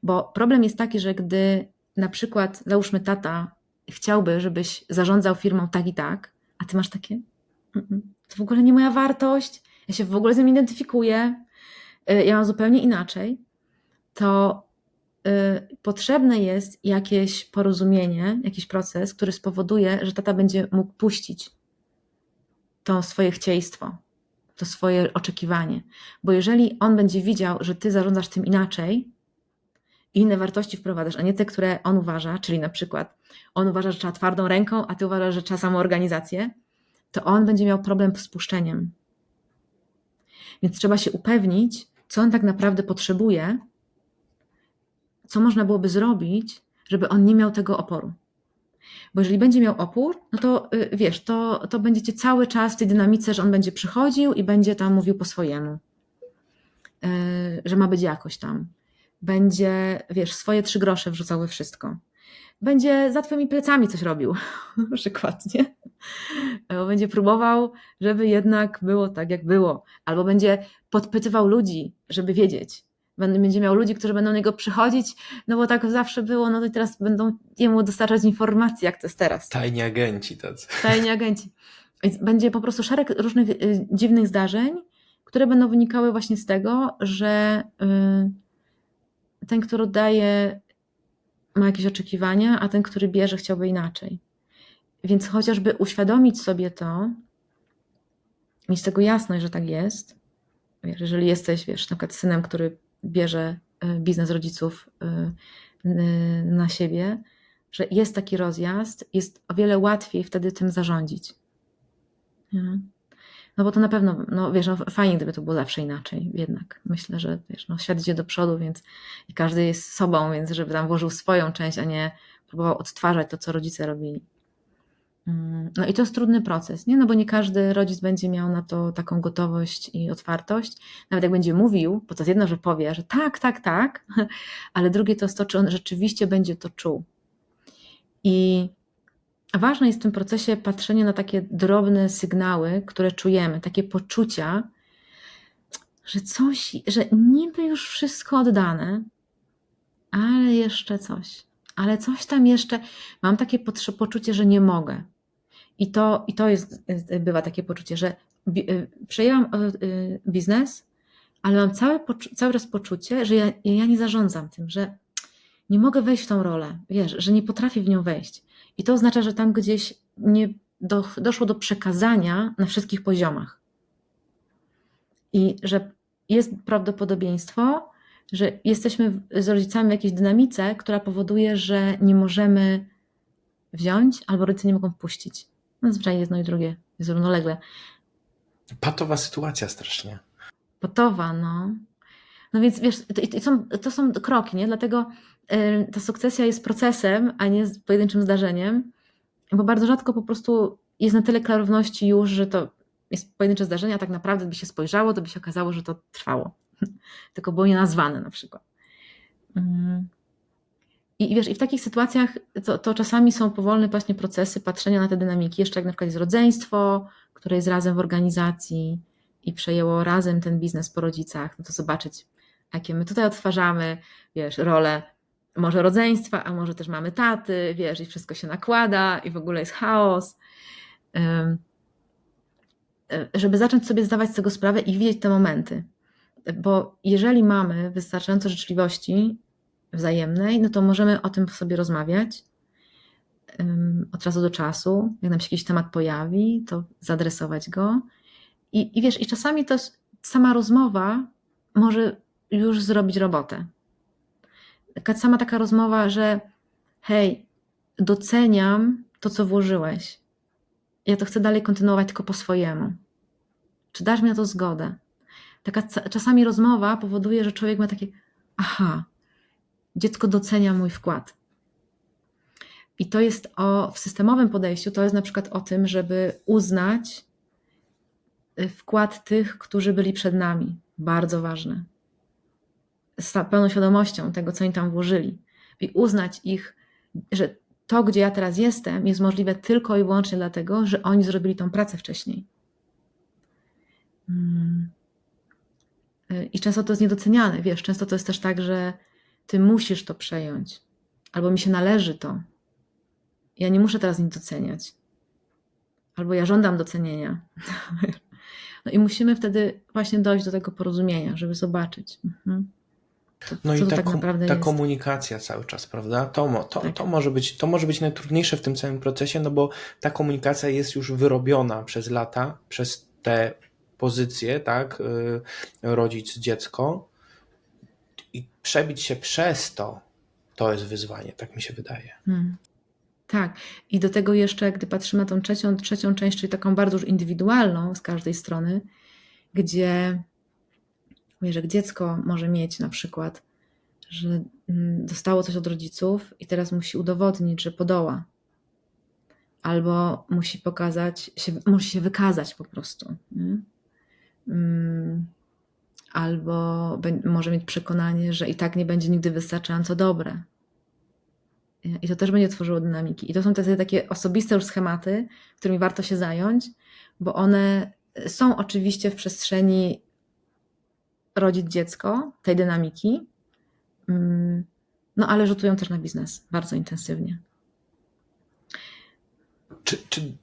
Bo problem jest taki, że gdy na przykład, załóżmy tata chciałby, żebyś zarządzał firmą tak i tak, a ty masz takie, to w ogóle nie moja wartość, ja się w ogóle z nim identyfikuję, ja mam zupełnie inaczej, to potrzebne jest jakieś porozumienie, jakiś proces, który spowoduje, że tata będzie mógł puścić to swoje chcieństwo, to swoje oczekiwanie. Bo jeżeli on będzie widział, że ty zarządzasz tym inaczej i inne wartości wprowadzasz, a nie te, które on uważa, czyli na przykład on uważa, że trzeba twardą ręką, a ty uważasz, że trzeba samoorganizację, to on będzie miał problem z puszczeniem. Więc trzeba się upewnić, co on tak naprawdę potrzebuje, co można byłoby zrobić, żeby on nie miał tego oporu. Bo jeżeli będzie miał opór, no to wiesz, to będziecie cały czas w tej dynamice, że on będzie przychodził i będzie tam mówił po swojemu, że ma być jakoś tam. Będzie, wiesz, swoje 3 grosze wrzucał we wszystko. Będzie za twoimi plecami coś robił, na przykład, nie? Albo będzie próbował, żeby jednak było tak, jak było. Albo będzie podpytywał ludzi, żeby wiedzieć. Będzie miał ludzi, którzy będą do niego przychodzić, no bo tak zawsze było, no to teraz będą jemu dostarczać informacji, jak to jest teraz. Tajni agenci tacy. Tajni agenci. Więc będzie po prostu szereg różnych dziwnych zdarzeń, które będą wynikały właśnie z tego, że ten, który daje, ma jakieś oczekiwania, a ten, który bierze, chciałby inaczej. Więc chociażby uświadomić sobie to, mieć tego jasność, że tak jest. Wiesz, jeżeli jesteś, na przykład synem, który bierze biznes rodziców na siebie, że jest taki rozjazd, jest o wiele łatwiej wtedy tym zarządzić. Nie? No bo to na pewno, fajnie, gdyby to było zawsze inaczej, jednak myślę, że świat idzie do przodu, więc i każdy jest sobą, więc żeby tam włożył swoją część, a nie próbował odtwarzać to, co rodzice robili. No i to jest trudny proces, nie? No bo nie każdy rodzic będzie miał na to taką gotowość i otwartość, nawet jak będzie mówił, bo to jest jedno, że powie, że tak, ale drugie to jest to, czy on rzeczywiście będzie to czuł. I ważne jest w tym procesie patrzenie na takie drobne sygnały, które czujemy, takie poczucia, że niby już wszystko oddane, ale jeszcze coś. Ale coś tam jeszcze, mam takie poczucie, że nie mogę. I to bywa takie poczucie, że przejęłam biznes, ale mam cały czas poczucie, że ja nie zarządzam tym, że nie mogę wejść w tą rolę, wiesz, że nie potrafię w nią wejść. I to oznacza, że tam gdzieś nie doszło do przekazania na wszystkich poziomach. I że jest prawdopodobieństwo, że jesteśmy z rodzicami w jakiejś dynamice, która powoduje, że nie możemy wziąć albo rodzice nie mogą puścić. No zwyczajnie jedno i drugie jest równolegle. Patowa sytuacja strasznie. Patowa, no. No więc wiesz, to są kroki, nie? Dlatego ta sukcesja jest procesem, a nie pojedynczym zdarzeniem, bo bardzo rzadko po prostu jest na tyle klarowności już, że to jest pojedyncze zdarzenie, a tak naprawdę by się spojrzało, to by się okazało, że to trwało. Tylko było nienazwane na przykład. I wiesz, i w takich sytuacjach to czasami są powolne właśnie procesy patrzenia na te dynamiki, jeszcze jak na przykład jest rodzeństwo, które jest razem w organizacji i przejęło razem ten biznes po rodzicach, no to zobaczyć, jakie my tutaj odtwarzamy, wiesz, rolę może rodzeństwa, a może też mamy taty, wiesz, i wszystko się nakłada i w ogóle jest chaos. Żeby zacząć sobie zdawać z tego sprawę i widzieć te momenty. Bo jeżeli mamy wystarczająco życzliwości wzajemnej, no to możemy o tym sobie rozmawiać od czasu do czasu. Jak nam się jakiś temat pojawi, to zaadresować go. I wiesz, i czasami to sama rozmowa może już zrobić robotę. Sama taka rozmowa, że hej, doceniam to, co włożyłeś. Ja to chcę dalej kontynuować tylko po swojemu. Czy dasz mi na to zgodę? Taka czasami rozmowa powoduje, że człowiek ma takie aha, dziecko docenia mój wkład. I to jest w systemowym podejściu, to jest na przykład o tym, żeby uznać wkład tych, którzy byli przed nami. Bardzo ważne. Z pełną świadomością tego, co oni tam włożyli. I uznać ich, że to, gdzie ja teraz jestem, jest możliwe tylko i wyłącznie dlatego, że oni zrobili tą pracę wcześniej. I często to jest niedoceniane, wiesz, często to jest też tak, że ty musisz to przejąć, albo mi się należy to. Ja nie muszę teraz nic doceniać. Albo ja żądam docenienia. No i musimy wtedy właśnie dojść do tego porozumienia, żeby zobaczyć. No i to tak naprawdę ta jest. komunikacja cały czas, prawda? Tak. To może być najtrudniejsze w tym całym procesie, no bo ta komunikacja jest już wyrobiona przez lata, przez te pozycje, tak? Rodzic, dziecko. I przebić się przez to jest wyzwanie, tak mi się wydaje. Tak. I do tego jeszcze, gdy patrzymy na tą trzecią część, czyli taką bardzo już indywidualną z każdej strony, gdzie wiesz, jak dziecko może mieć na przykład, że dostało coś od rodziców i teraz musi udowodnić, że podoła. Albo musi się wykazać po prostu. Nie? Albo może mieć przekonanie, że i tak nie będzie nigdy wystarczająco dobre. I to też będzie tworzyło dynamiki. I to są takie osobiste już schematy, którymi warto się zająć, bo one są oczywiście w przestrzeni rodzic-dziecko, tej dynamiki, no ale rzutują też na biznes bardzo intensywnie.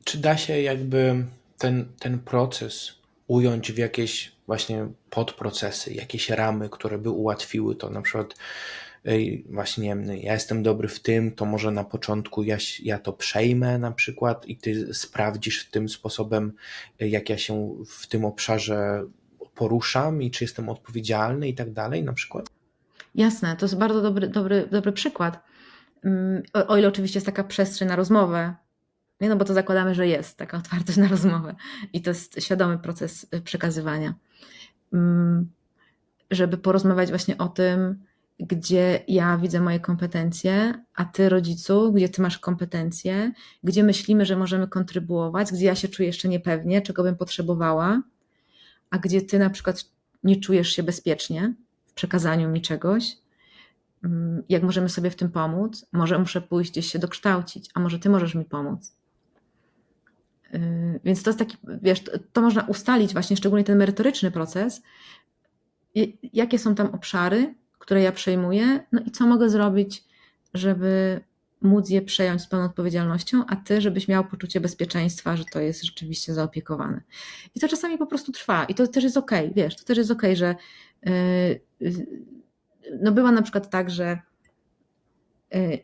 Czy da się jakby ten proces ująć w jakieś właśnie podprocesy, jakieś ramy, które by ułatwiły to, na przykład właśnie nie wiem, ja jestem dobry w tym, to może na początku ja to przejmę na przykład i ty sprawdzisz tym sposobem, jak ja się w tym obszarze poruszam i czy jestem odpowiedzialny i tak dalej na przykład? Jasne, to jest bardzo dobry przykład. O ile oczywiście jest taka przestrzeń na rozmowę, nie, no bo to zakładamy, że jest taka otwartość na rozmowę i to jest świadomy proces przekazywania. Żeby porozmawiać właśnie o tym, gdzie ja widzę moje kompetencje, a ty, rodzicu, gdzie ty masz kompetencje, gdzie myślimy, że możemy kontrybuować, gdzie ja się czuję jeszcze niepewnie, czego bym potrzebowała, a gdzie ty na przykład nie czujesz się bezpiecznie w przekazaniu mi czegoś. Jak możemy sobie w tym pomóc? Może muszę pójść gdzieś się dokształcić, a może ty możesz mi pomóc. Więc to jest taki, wiesz, to można ustalić właśnie, szczególnie ten merytoryczny proces, jakie są tam obszary, które ja przejmuję, no i co mogę zrobić, żeby móc je przejąć z pełną odpowiedzialnością, a ty, żebyś miał poczucie bezpieczeństwa, że to jest rzeczywiście zaopiekowane. I to czasami po prostu trwa i to też jest okej, wiesz, to też jest okej, że no bywa na przykład tak, że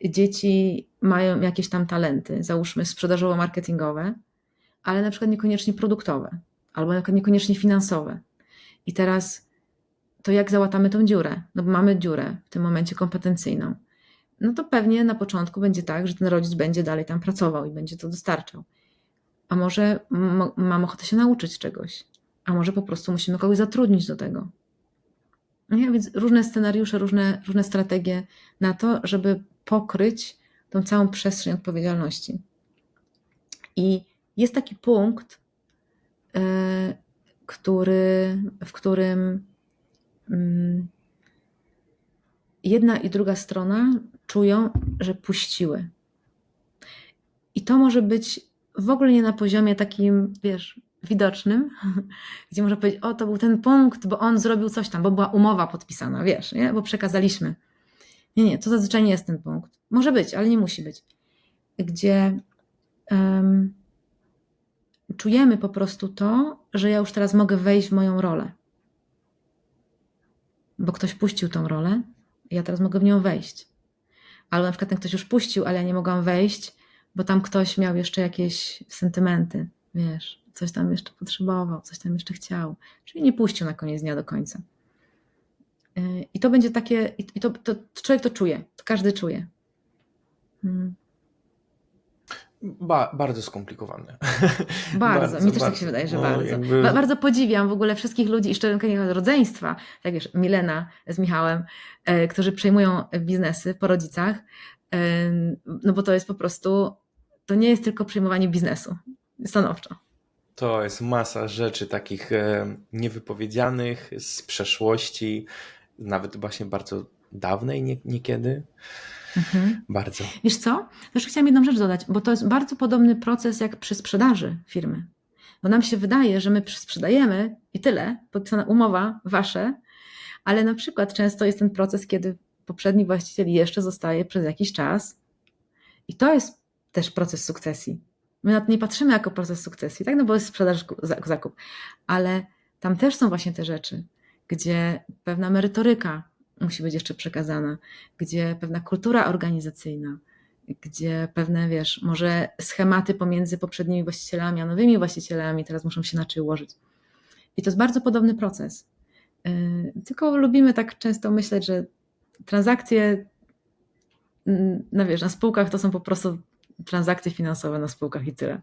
dzieci mają jakieś tam talenty, załóżmy sprzedażowo-marketingowe, ale na przykład niekoniecznie produktowe, albo na przykład niekoniecznie finansowe. I teraz to jak załatamy tą dziurę? No bo mamy dziurę w tym momencie kompetencyjną. No to pewnie na początku będzie tak, że ten rodzic będzie dalej tam pracował i będzie to dostarczał. A może mam ochotę się nauczyć czegoś, a może po prostu musimy kogoś zatrudnić do tego. Nie? Więc różne scenariusze, różne strategie na to, żeby pokryć tą całą przestrzeń odpowiedzialności. I jest taki punkt, w którym jedna i druga strona czują, że puściły. I to może być w ogóle nie na poziomie takim, wiesz, widocznym, gdzie można powiedzieć, o, to był ten punkt, bo on zrobił coś tam, bo była umowa podpisana, wiesz, nie? Bo przekazaliśmy. Nie, to zazwyczaj nie jest ten punkt. Może być, ale nie musi być. Gdzie czujemy po prostu to, że ja już teraz mogę wejść w moją rolę. Bo ktoś puścił tą rolę, ja teraz mogę w nią wejść. Albo na przykład ten ktoś już puścił, ale ja nie mogłam wejść, bo tam ktoś miał jeszcze jakieś sentymenty, wiesz, coś tam jeszcze potrzebował, coś tam jeszcze chciał. Czyli nie puścił na koniec dnia do końca. I to będzie takie, i to człowiek to czuje, to każdy czuje. Bardzo skomplikowane. Bardzo, mi też tak się wydaje, że bardzo. Bardzo podziwiam w ogóle wszystkich ludzi i szczególnie rodzeństwa, tak wiesz, Milena z Michałem, którzy przejmują biznesy po rodzicach, no bo to jest po prostu, to nie jest tylko przejmowanie biznesu, stanowczo. To jest masa rzeczy takich niewypowiedzianych z przeszłości, nawet właśnie bardzo dawnej niekiedy. Bardzo. Wiesz co? Też chciałam jedną rzecz dodać, bo to jest bardzo podobny proces jak przy sprzedaży firmy. Bo nam się wydaje, że my sprzedajemy i tyle, podpisana umowa, wasze, ale na przykład często jest ten proces, kiedy poprzedni właściciel jeszcze zostaje przez jakiś czas i to jest też proces sukcesji. My na to nie patrzymy jako proces sukcesji, tak? No bo jest sprzedaż, zakup, ale tam też są właśnie te rzeczy, gdzie pewna merytoryka musi być jeszcze przekazana, gdzie pewna kultura organizacyjna, gdzie pewne, wiesz, może schematy pomiędzy poprzednimi właścicielami a nowymi właścicielami teraz muszą się inaczej ułożyć. I to jest bardzo podobny proces. Tylko lubimy tak często myśleć, że transakcje no wiesz, na spółkach to są po prostu transakcje finansowe na spółkach i tyle.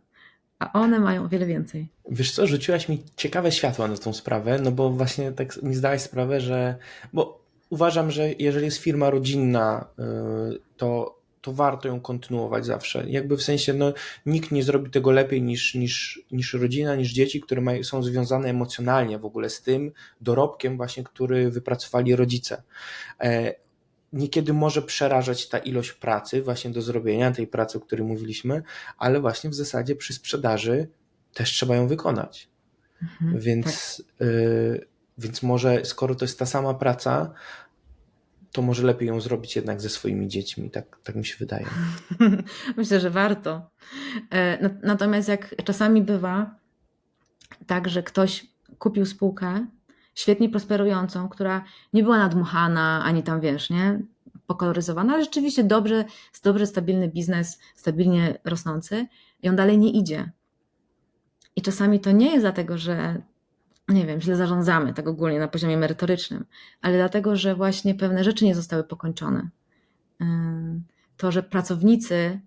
A one mają o wiele więcej. Wiesz co, rzuciłaś mi ciekawe światło na tą sprawę, no bo właśnie tak mi zdałaś sprawę, że bo uważam, że jeżeli jest firma rodzinna, to warto ją kontynuować zawsze. Jakby w sensie, no, nikt nie zrobi tego lepiej niż rodzina, niż dzieci, które są związane emocjonalnie w ogóle z tym dorobkiem właśnie, który wypracowali rodzice. Niekiedy może przerażać ta ilość pracy właśnie do zrobienia, tej pracy, o której mówiliśmy, ale właśnie w zasadzie przy sprzedaży też trzeba ją wykonać. Więc, tak. Więc może skoro to jest ta sama praca, to może lepiej ją zrobić jednak ze swoimi dziećmi, tak mi się wydaje. Myślę, że warto. Natomiast jak czasami bywa tak, że ktoś kupił spółkę świetnie prosperującą, która nie była nadmuchana, ani tam wiesz, nie? pokoloryzowana, ale rzeczywiście dobrze, stabilny biznes, stabilnie rosnący i on dalej nie idzie. I czasami to nie jest dlatego, że nie wiem, źle zarządzamy, tak ogólnie na poziomie merytorycznym, ale dlatego, że właśnie pewne rzeczy nie zostały pokończone. To, że pracownicy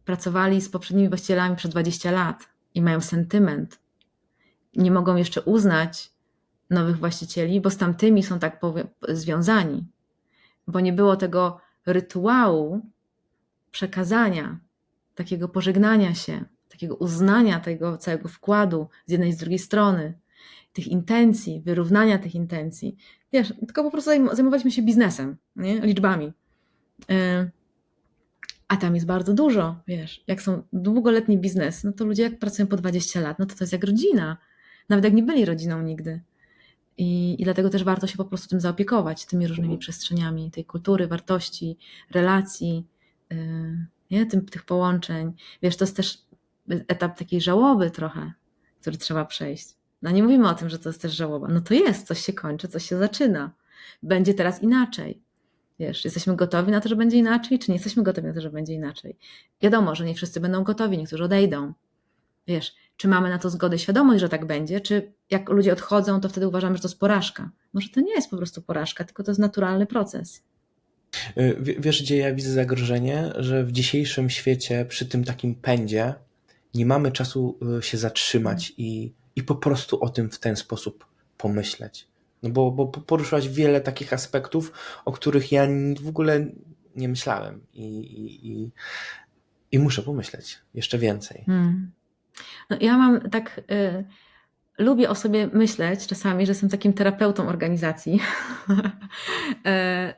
pracowali z poprzednimi właścicielami przez 20 lat i mają sentyment, nie mogą jeszcze uznać nowych właścicieli, bo z tamtymi są tak związani, bo nie było tego rytuału przekazania, takiego pożegnania się, takiego uznania tego całego wkładu z jednej i z drugiej strony, tych intencji, wyrównania tych intencji. Wiesz, tylko po prostu zajmowaliśmy się biznesem, nie? Liczbami. A tam jest bardzo dużo, wiesz, jak są długoletnie biznesy, no to ludzie jak pracują po 20 lat, no to jest jak rodzina, nawet jak nie byli rodziną nigdy. I dlatego też warto się po prostu tym zaopiekować, tymi różnymi przestrzeniami tej kultury, wartości, relacji, nie? Tych połączeń. Wiesz, to jest też etap takiej żałoby trochę, który trzeba przejść. No nie mówimy o tym, że to jest też żałoba. No to jest, coś się kończy, coś się zaczyna. Będzie teraz inaczej. Wiesz, jesteśmy gotowi na to, że będzie inaczej, czy nie jesteśmy gotowi na to, że będzie inaczej? Wiadomo, że nie wszyscy będą gotowi, niektórzy odejdą. Wiesz, czy mamy na to zgodę, świadomość, że tak będzie, czy jak ludzie odchodzą, to wtedy uważamy, że to jest porażka. Może to nie jest po prostu porażka, tylko to jest naturalny proces. Wiesz, gdzie ja widzę zagrożenie? Że w dzisiejszym świecie, przy tym takim pędzie, nie mamy czasu się zatrzymać i po prostu o tym w ten sposób pomyśleć. No bo poruszyłaś wiele takich aspektów, o których ja w ogóle nie myślałem i muszę pomyśleć jeszcze więcej. No, ja mam tak, lubię o sobie myśleć czasami, że jestem takim terapeutą organizacji,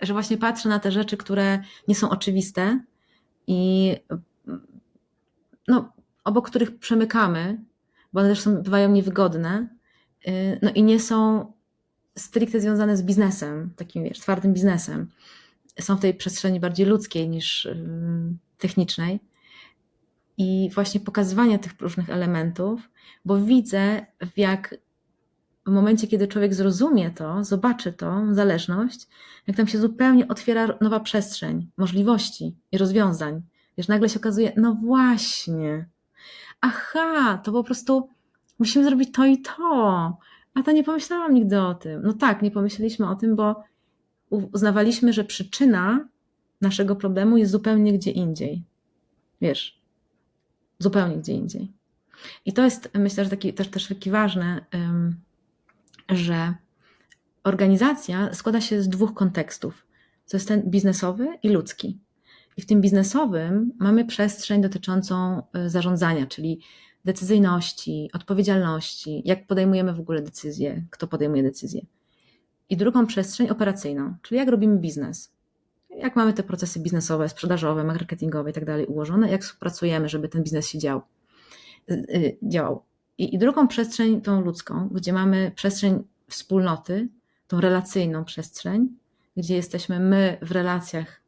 że właśnie patrzę na te rzeczy, które nie są oczywiste i no, obok których przemykamy, bo one też bywają niewygodne, no i nie są stricte związane z biznesem, takim wiesz, twardym biznesem. Są w tej przestrzeni bardziej ludzkiej niż technicznej. I właśnie pokazywanie tych różnych elementów, bo widzę, w momencie, kiedy człowiek zrozumie to, zobaczy tą zależność, jak tam się zupełnie otwiera nowa przestrzeń możliwości i rozwiązań. Wiesz, nagle się okazuje, no właśnie, aha, to po prostu musimy zrobić to i to, a to nie pomyślałam nigdy o tym. No tak, nie pomyśleliśmy o tym, bo uznawaliśmy, że przyczyna naszego problemu jest zupełnie gdzie indziej. Wiesz, zupełnie gdzie indziej. I to jest, myślę, że też taki ważne, że organizacja składa się z dwóch kontekstów. To jest ten biznesowy i ludzki. I w tym biznesowym mamy przestrzeń dotyczącą zarządzania, czyli decyzyjności, odpowiedzialności, jak podejmujemy w ogóle decyzje, kto podejmuje decyzje. I drugą przestrzeń operacyjną, czyli jak robimy biznes. Jak mamy te procesy biznesowe, sprzedażowe, marketingowe i tak dalej ułożone, jak współpracujemy, żeby ten biznes się działał. I drugą przestrzeń, tą ludzką, gdzie mamy przestrzeń wspólnoty, tą relacyjną przestrzeń, gdzie jesteśmy my w relacjach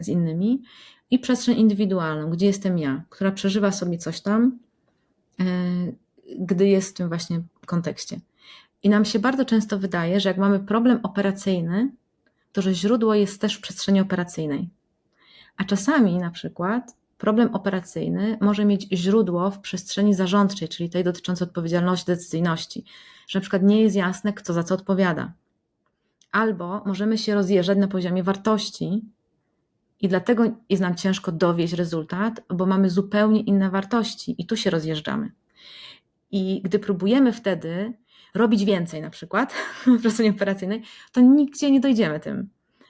z innymi i przestrzeń indywidualną, gdzie jestem ja, która przeżywa sobie coś tam, gdy jest w tym właśnie kontekście. I nam się bardzo często wydaje, że jak mamy problem operacyjny, to że źródło jest też w przestrzeni operacyjnej. A czasami na przykład problem operacyjny może mieć źródło w przestrzeni zarządczej, czyli tej dotyczącej odpowiedzialności, decyzyjności, że na przykład nie jest jasne, kto za co odpowiada. Albo możemy się rozjeżdżać na poziomie wartości i dlatego jest nam ciężko dowieść rezultat, bo mamy zupełnie inne wartości i tu się rozjeżdżamy. I gdy próbujemy wtedy robić więcej na przykład w przestrzeni operacyjnej, to nigdzie nie dojdziemy tym.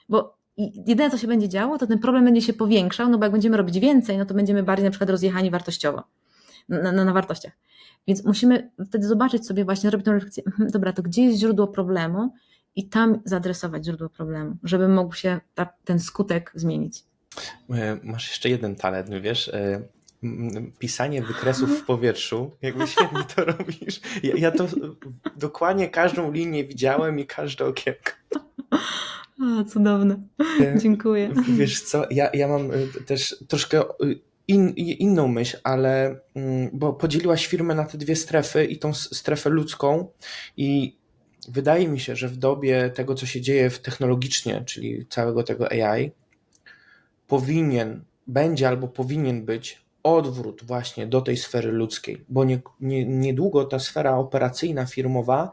Bo jedyne, co się będzie działo, to ten problem będzie się powiększał, no bo jak będziemy robić więcej, no to będziemy bardziej na przykład rozjechani wartościowo, na wartościach. Więc musimy wtedy zobaczyć sobie właśnie, zrobić tę refleksję, dobra, to gdzie jest źródło problemu i tam zaadresować źródło problemu, żeby mógł się ten skutek zmienić. Masz jeszcze jeden talent, wiesz, pisanie wykresów w powietrzu, jakby świetnie to robisz. Ja to dokładnie każdą linię widziałem i każde okienko. A, cudowne. Dziękuję. Wiesz co, ja mam też troszkę inną myśl, ale bo podzieliłaś firmę na te dwie strefy i tą strefę ludzką i wydaje mi się, że w dobie tego, co się dzieje technologicznie, czyli całego tego AI, będzie albo powinien być odwrót właśnie do tej sfery ludzkiej, bo niedługo ta sfera operacyjna, firmowa,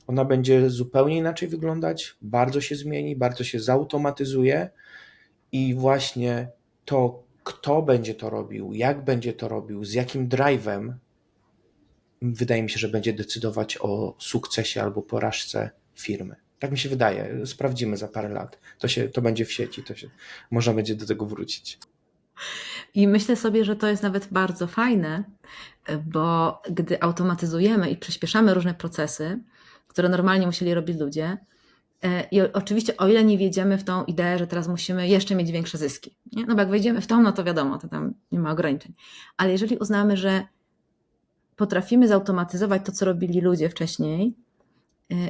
ona będzie zupełnie inaczej wyglądać, bardzo się zmieni, bardzo się zautomatyzuje i właśnie to, kto będzie to robił, jak będzie to robił, z jakim drive'em, wydaje mi się, że będzie decydować o sukcesie albo porażce firmy. Tak mi się wydaje. Sprawdzimy za parę lat. To będzie w sieci, można będzie do tego wrócić. I myślę sobie, że to jest nawet bardzo fajne, bo gdy automatyzujemy i przyspieszamy różne procesy, które normalnie musieli robić ludzie, i oczywiście o ile nie wjedziemy w tą ideę, że teraz musimy jeszcze mieć większe zyski, nie? No bo jak wejdziemy w tą, no to wiadomo, to tam nie ma ograniczeń. Ale jeżeli uznamy, że potrafimy zautomatyzować to, co robili ludzie wcześniej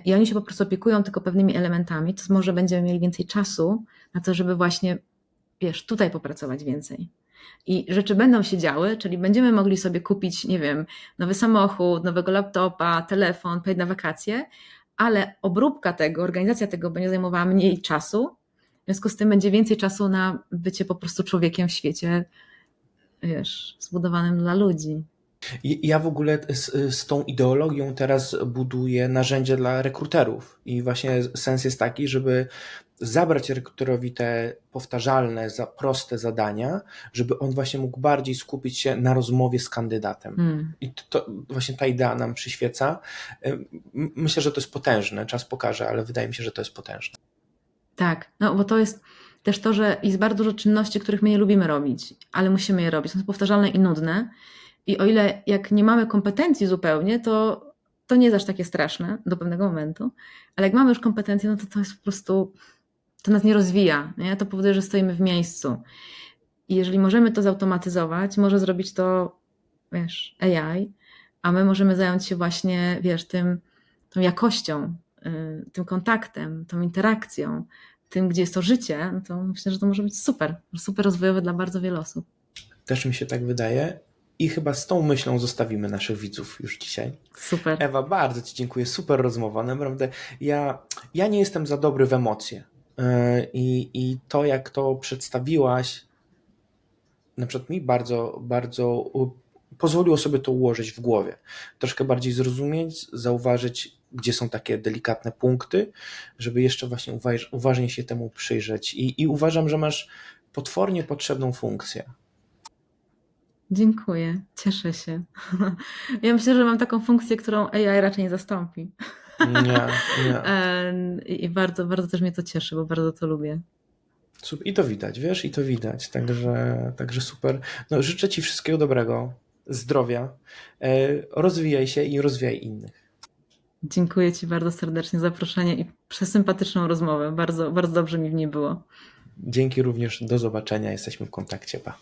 i oni się po prostu opiekują tylko pewnymi elementami, to może będziemy mieli więcej czasu na to, żeby właśnie, tutaj popracować więcej. I rzeczy będą się działy, czyli będziemy mogli sobie kupić, nie wiem, nowy samochód, nowego laptopa, telefon, pojechać na wakacje, ale obróbka tego, organizacja tego będzie zajmowała mniej czasu, w związku z tym będzie więcej czasu na bycie po prostu człowiekiem w świecie, zbudowanym dla ludzi. Ja w ogóle z tą ideologią teraz buduję narzędzie dla rekruterów i właśnie sens jest taki, żeby zabrać rekruterowi te powtarzalne, proste zadania, żeby on właśnie mógł bardziej skupić się na rozmowie z kandydatem. I to właśnie ta idea nam przyświeca. Myślę, że to jest potężne, czas pokaże, ale wydaje mi się, że to jest potężne. Tak, no bo to jest też to, że jest bardzo dużo czynności, których my nie lubimy robić, ale musimy je robić. Są powtarzalne i nudne. I o ile jak nie mamy kompetencji zupełnie, to nie jest aż takie straszne do pewnego momentu, ale jak mamy już kompetencje, no to jest po prostu, to nas nie rozwija, nie? To powoduje, że stoimy w miejscu. I jeżeli możemy to zautomatyzować, może zrobić to, AI, a my możemy zająć się właśnie, tą jakością, tym kontaktem, tą interakcją, tym, gdzie jest to życie, no to myślę, że to może być super rozwojowe dla bardzo wielu osób. Też mi się tak wydaje. I chyba z tą myślą zostawimy naszych widzów już dzisiaj. Super. Ewa, bardzo Ci dziękuję, super rozmowa. Naprawdę ja nie jestem za dobry w emocje. I to, jak to przedstawiłaś, na przykład mi bardzo, bardzo pozwoliło sobie to ułożyć w głowie. Troszkę bardziej zrozumieć, zauważyć, gdzie są takie delikatne punkty, żeby jeszcze właśnie uważnie się temu przyjrzeć. I uważam, że masz potwornie potrzebną funkcję. Dziękuję, cieszę się. Ja myślę, że mam taką funkcję, którą AI raczej nie zastąpi. Nie. I bardzo, bardzo też mnie to cieszy, bo bardzo to lubię. Super. I to widać, wiesz, i to widać. Także super. No, życzę Ci wszystkiego dobrego, zdrowia, rozwijaj się i rozwijaj innych. Dziękuję Ci bardzo serdecznie za zaproszenie i przesympatyczną rozmowę. Bardzo, bardzo dobrze mi w niej było. Dzięki również, do zobaczenia, jesteśmy w kontakcie, pa.